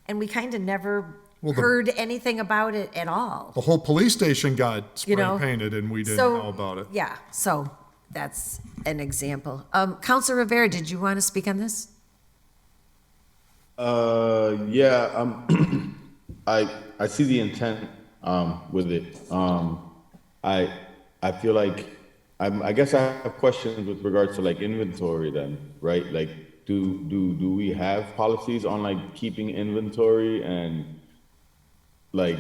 And we kind of never heard anything about it at all. The whole police station got spray You know, painted and we didn't So, know about it. Yeah, so that's an example. Counselor Rivera, did you want to speak on this? Yeah, I see the intent with it. I feel like I guess I have questions with regards to like inventory then, right? Like do we have policies on like keeping inventory and like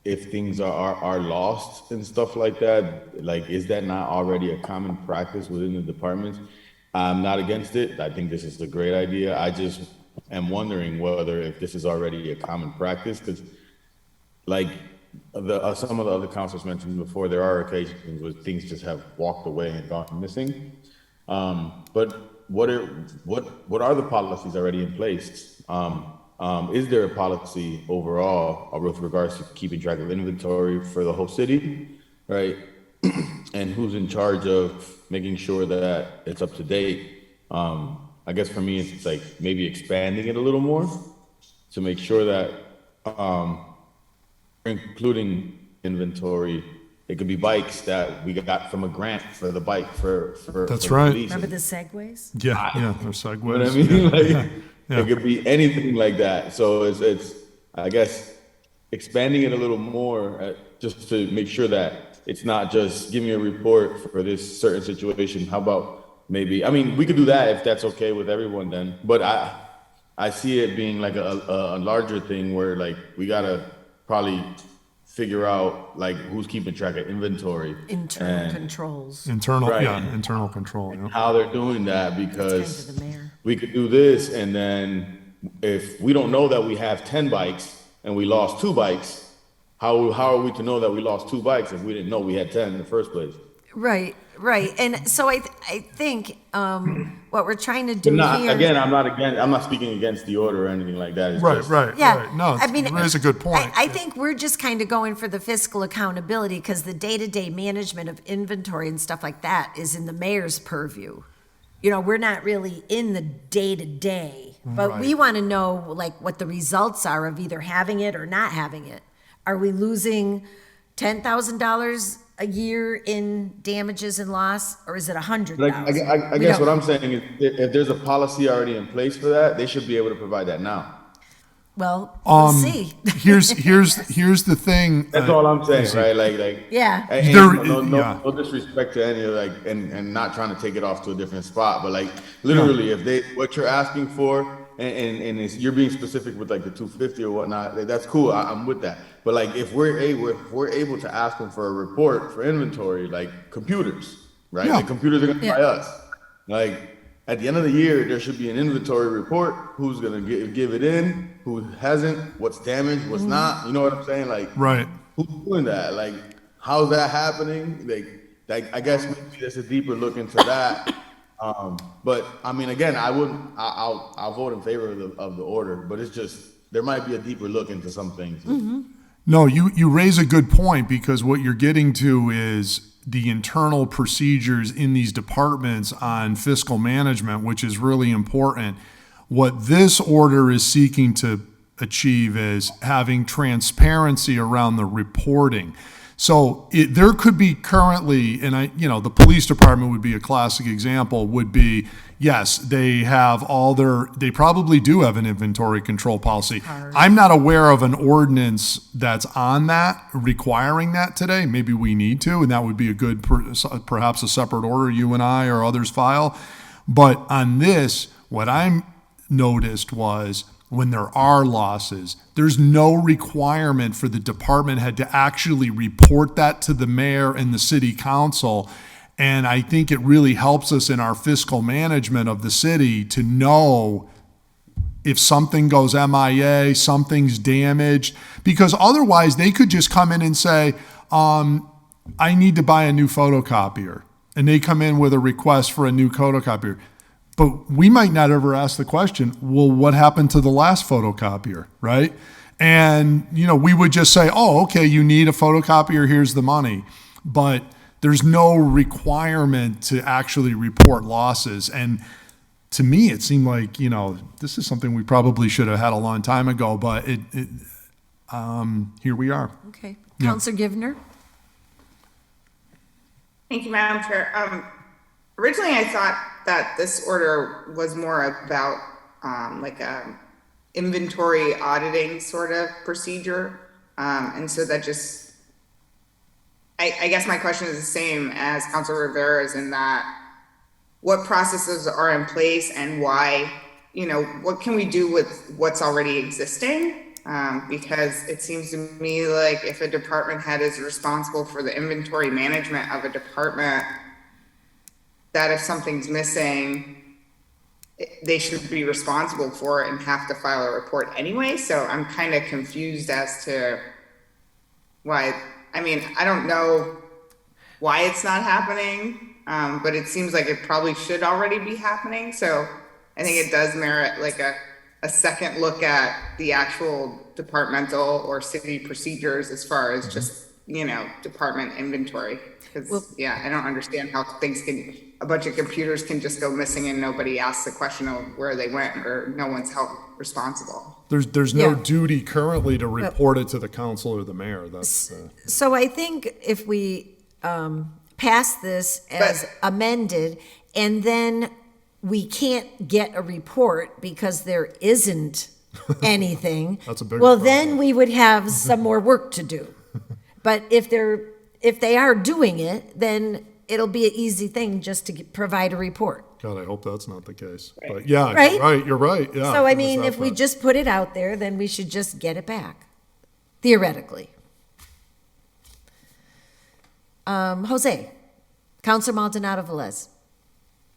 if things are lost and stuff like that? Like is that not already a common practice within the departments? I'm not against it. I think this is a great idea. I just am wondering whether if this is already a common practice, because like some of the other councilors mentioned before, there are occasions where things just have walked away and gone missing. But what are the policies already in place? Is there a policy overall with regards to keeping track of inventory for the whole city, right? And who's in charge of making sure that it's up to date? I guess for me, it's like maybe expanding it a little more to make sure that, including inventory, it could be bikes that we got from a grant for the bike for That's for right. police. Remember the segways? Yeah, or You know segues. what I mean? Yeah. Like, Yeah. it could be anything like that. So it's I guess, expanding it a little more just to make sure that it's not just give me a report for this certain situation. How about maybe, I mean, we could do that if that's okay with everyone then. But I see it being like a larger thing where like we gotta probably figure out like who's keeping track of inventory. Internal controls. Internal, Right. yeah, internal control, yeah. How they're doing that, Kind because of the mayor. we could do this, and then if we don't know that we have 10 bikes and we lost 2 bikes, how are we to know that we lost 2 bikes if we didn't know we had 10 in the first place? Right. And so I think what we're trying to do But not, here. again, I'm not speaking against the order or anything like that. It's Right, just- right, Yeah, right. No, I mean, it is a good point. I think we're just kind of going for the fiscal accountability because the day-to-day management of inventory and stuff like that is in the mayor's purview. You know, we're not really in the day-to-day, but we want to know like what the results are of either having it or not having it. Are we losing $10,000 a year in damages and loss, or is it $100,000? Like, I guess what I'm saying is if there's a policy already in place for that, they should be able to provide that now. Well, we'll see. Here's the thing. That's all I'm saying, right? Like. Yeah. And There- no disrespect to any of and not trying to take it off to a different spot, but like literally, if what you're asking for, and you're being specific with like the 250 or whatnot, like, that's cool. I'm with that. But like if we're able to ask them for a report for inventory, like computers, right? Yeah. Like computers are gonna buy us. Like at the end of the year, there should be an inventory report. Who's gonna give it in? Who hasn't? What's damaged? What's not? You know what I'm saying? Like, Right. who's doing that? Like, how's that happening? Like I guess maybe there's a deeper look into that. But I mean, again, I'll vote in favor of the order. But it's just there might be a deeper look into some things. No, you raise a good point, because what you're getting to is the internal procedures in these departments on fiscal management, which is really important. What this order is seeking to achieve is having transparency around the reporting. So there could be currently, and the police department would be a classic example, would be, yes, they probably do have an inventory control policy. I'm not aware of an ordinance that's on that, requiring that today. Maybe we need to, and that would be a good, perhaps a separate order you and I or others file. But on this, what I'm noticed was, when there are losses, there's no requirement for the department head to actually report that to the mayor and the city council. And I think it really helps us in our fiscal management of the city to know if something goes MIA, something's damaged, because otherwise they could just come in and say, I need to buy a new photocopier. And they come in with a request for a new photocopier. But we might not ever ask the question, well, what happened to the last photocopier, right? And, we would just say, oh, okay, you need a photocopier, here's the money. But there's no requirement to actually report losses. And to me, it seemed like, this is something we probably should have had a long time ago, but here we are. Okay. Yeah. Counselor Givner? Thank you, Madam Chair. Originally, I thought that this order was more about like a inventory auditing sort of procedure. And so that just, I guess my question is the same as Councilor Rivera's, in that what processes are in place and why, what can we do with what's already existing? Because it seems to me like if a department head is responsible for the inventory management of a department, that if something's missing, they should be responsible for it and have to file a report anyway. So I'm kind of confused as to why. I mean, I don't know why it's not happening, but it seems like it probably should already be happening. So I think it does merit like a second look at the actual departmental or city procedures as far as just, department inventory. Because, I don't understand how a bunch of computers can just go missing and nobody asks the question of where they went, or no one's held responsible. There's no duty currently to report it to the council or the mayor. So I think if we pass this as amended, and then we can't get a report because there isn't anything, That's a big well, problem. then we would have some more work to do. But if they are doing it, then it'll be an easy thing just to provide a report. God, I hope that's not the case. Right. But yeah, Right? You're right. Yeah. So I there's mean, that if we part. just put it out there, then we should just get it back, theoretically. Jose, Councilor Maldonado Velez.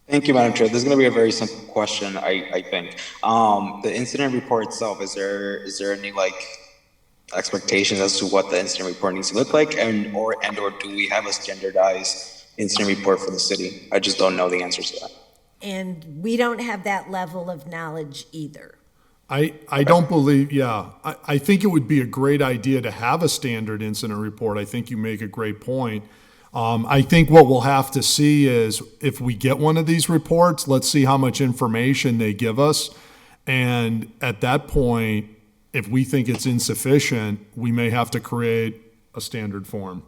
Thank you, Madam Chair. This is going to be a very simple question, I think. The incident report itself, is there any expectations as to what the incident report needs to look like, and or do we have a standardized incident report for the city? I just don't know the answers to that. And we don't have that level of knowledge either. I don't believe, I think it would be a great idea to have a standard incident report. I think you make a great point. I think what we'll have to see is if we get one of these reports, let's see how much information they give us. And at that point, if we think it's insufficient, we may have to create a standard form.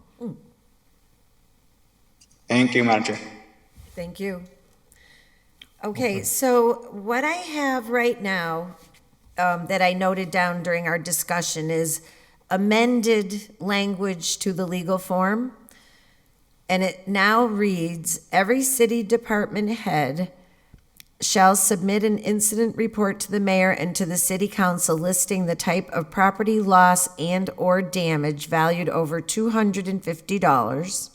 Thank you, Madam Chair. Thank you. Okay, so what I have right now that I noted down during our discussion is amended language to the legal form. And it now reads, every city department head shall submit an incident report to the mayor and to the city council listing the type of property loss and/or damage valued over $250.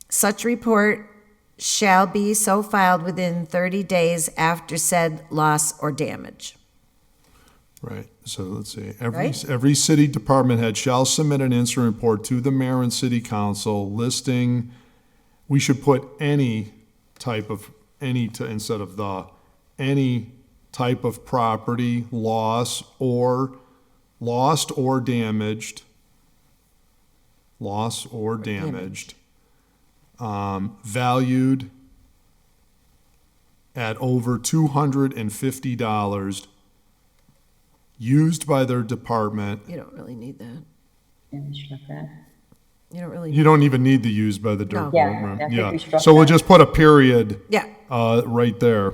Such report shall be so filed within 30 days after said loss or damage. Right, so let's see, Right? every city department head shall submit an incident report to the mayor and city council listing, we should put any type of, instead of the, any type of property lost or damaged, valued at over $250, used by their department. You don't really need that. Yeah, we struck that. You don't really. You don't even need the used by the No. department. Yeah, I think we struck So we'll that. just put a period. Yeah. Right there.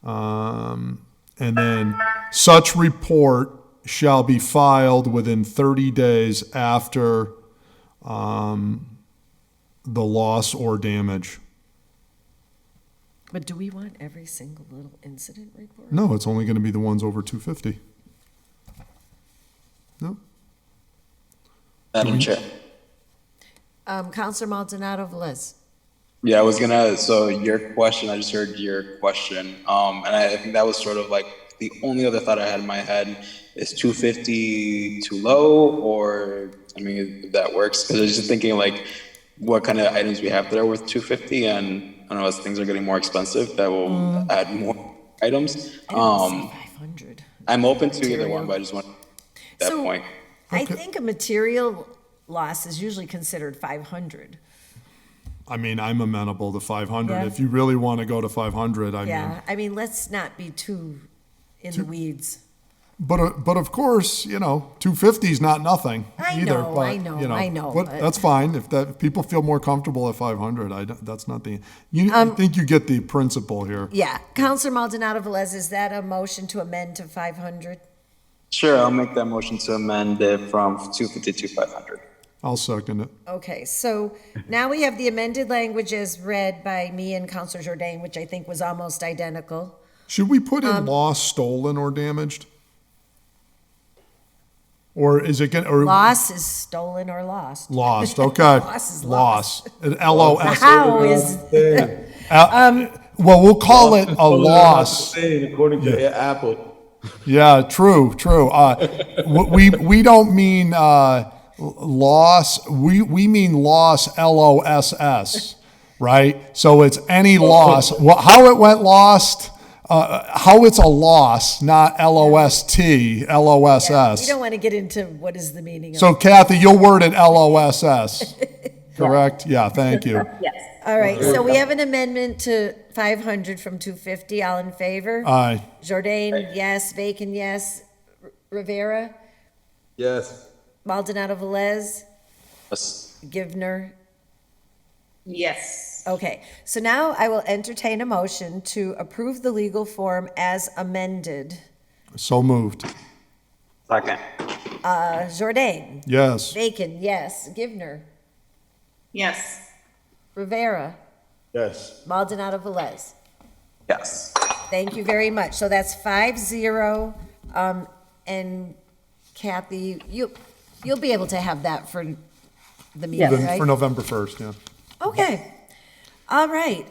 And then such report shall be filed within 30 days after the loss or damage. But do we want every single little incident report? No, it's only going to be the ones over 250. No. Madam Chair. Counselor Maldonado Velez. Yeah, so your question, I just heard your question. And I think that was sort of like the only other thought I had in my head is 250 too low, or, I mean, if that works. Because I was just thinking like what kind of items we have that are worth 250, and I don't know, as things are getting more expensive, that will add more items. 500. I'm open to either one, but I just want that So, point. I think a material loss is usually considered 500. I mean, I'm amenable to 500. Yeah. If you really want to go to 500, Yeah, I mean, let's not be too in the weeds. But of course, 250 is not nothing I either. know, but, I know, But but- that's fine. If people feel more comfortable at 500, that's not the. I think you get the principle here. Yeah, Counselor Maldonado Velez, is that a motion to amend to 500? Sure, I'll make that motion to amend it from 250 to 500. I'll second it. Okay, so now we have the amended language as read by me and Counselor Jourdain, which I think was almost identical. Should we put in lost, stolen, or damaged? Or is it going? Loss is stolen or lost. Lost. Okay. Loss is lost. LOS. How is, Well, we'll call it a loss. According to Apple. Yeah, true. We don't mean loss. We mean loss. LOSS. Right. So it's any loss. How it went lost. How it's a loss, not LOST, LOSS. we don't want to get into what is the meaning of So Kathy, you'll word it LOSS, correct? Yeah, thank you. Yes. All right, so we have an amendment to 500 from 250. All in favor? Aye. Jourdain, yes. Bacon, yes. Rivera? Yes. Maldonado Velez? Yes. Givner? Yes. Okay, so now I will entertain a motion to approve the legal form as amended. So moved. Second. Jourdain? Yes. Bacon, yes. Givner? Yes. Rivera? Yes. Maldonado Velez? Yes. Thank you very much. So that's 5-0. And Kathy, you'll be able to have that for the meeting, right? For November 1st, yeah. Okay. All right.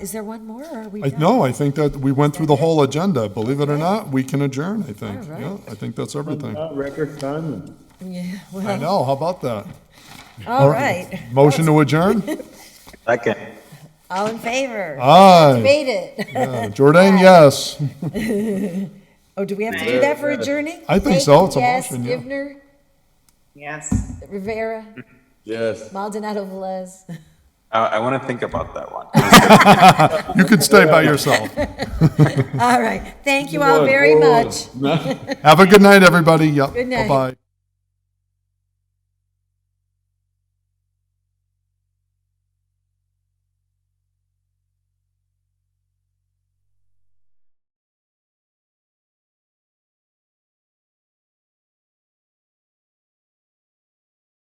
Is there one more, or are we done? No, I think that we went through the whole agenda. Believe it or not, we can adjourn, I think. All right. Yeah, I think that's everything. Record time. Yeah, I well, know, how about that? all right. Motion to adjourn? Second. All in favor? Aye. Debate it. Yeah, Jourdain, yes. Oh, do we have to do that for adjourning? I think Bacon, so. It's a yes. motion, yeah. Givner? Yes. Rivera? Yes. Maldonado Velez? I want to think about that one. You can stay by yourself. All right. Thank you all very much. Have a good night, everybody. Yep. Good night. Bye-bye.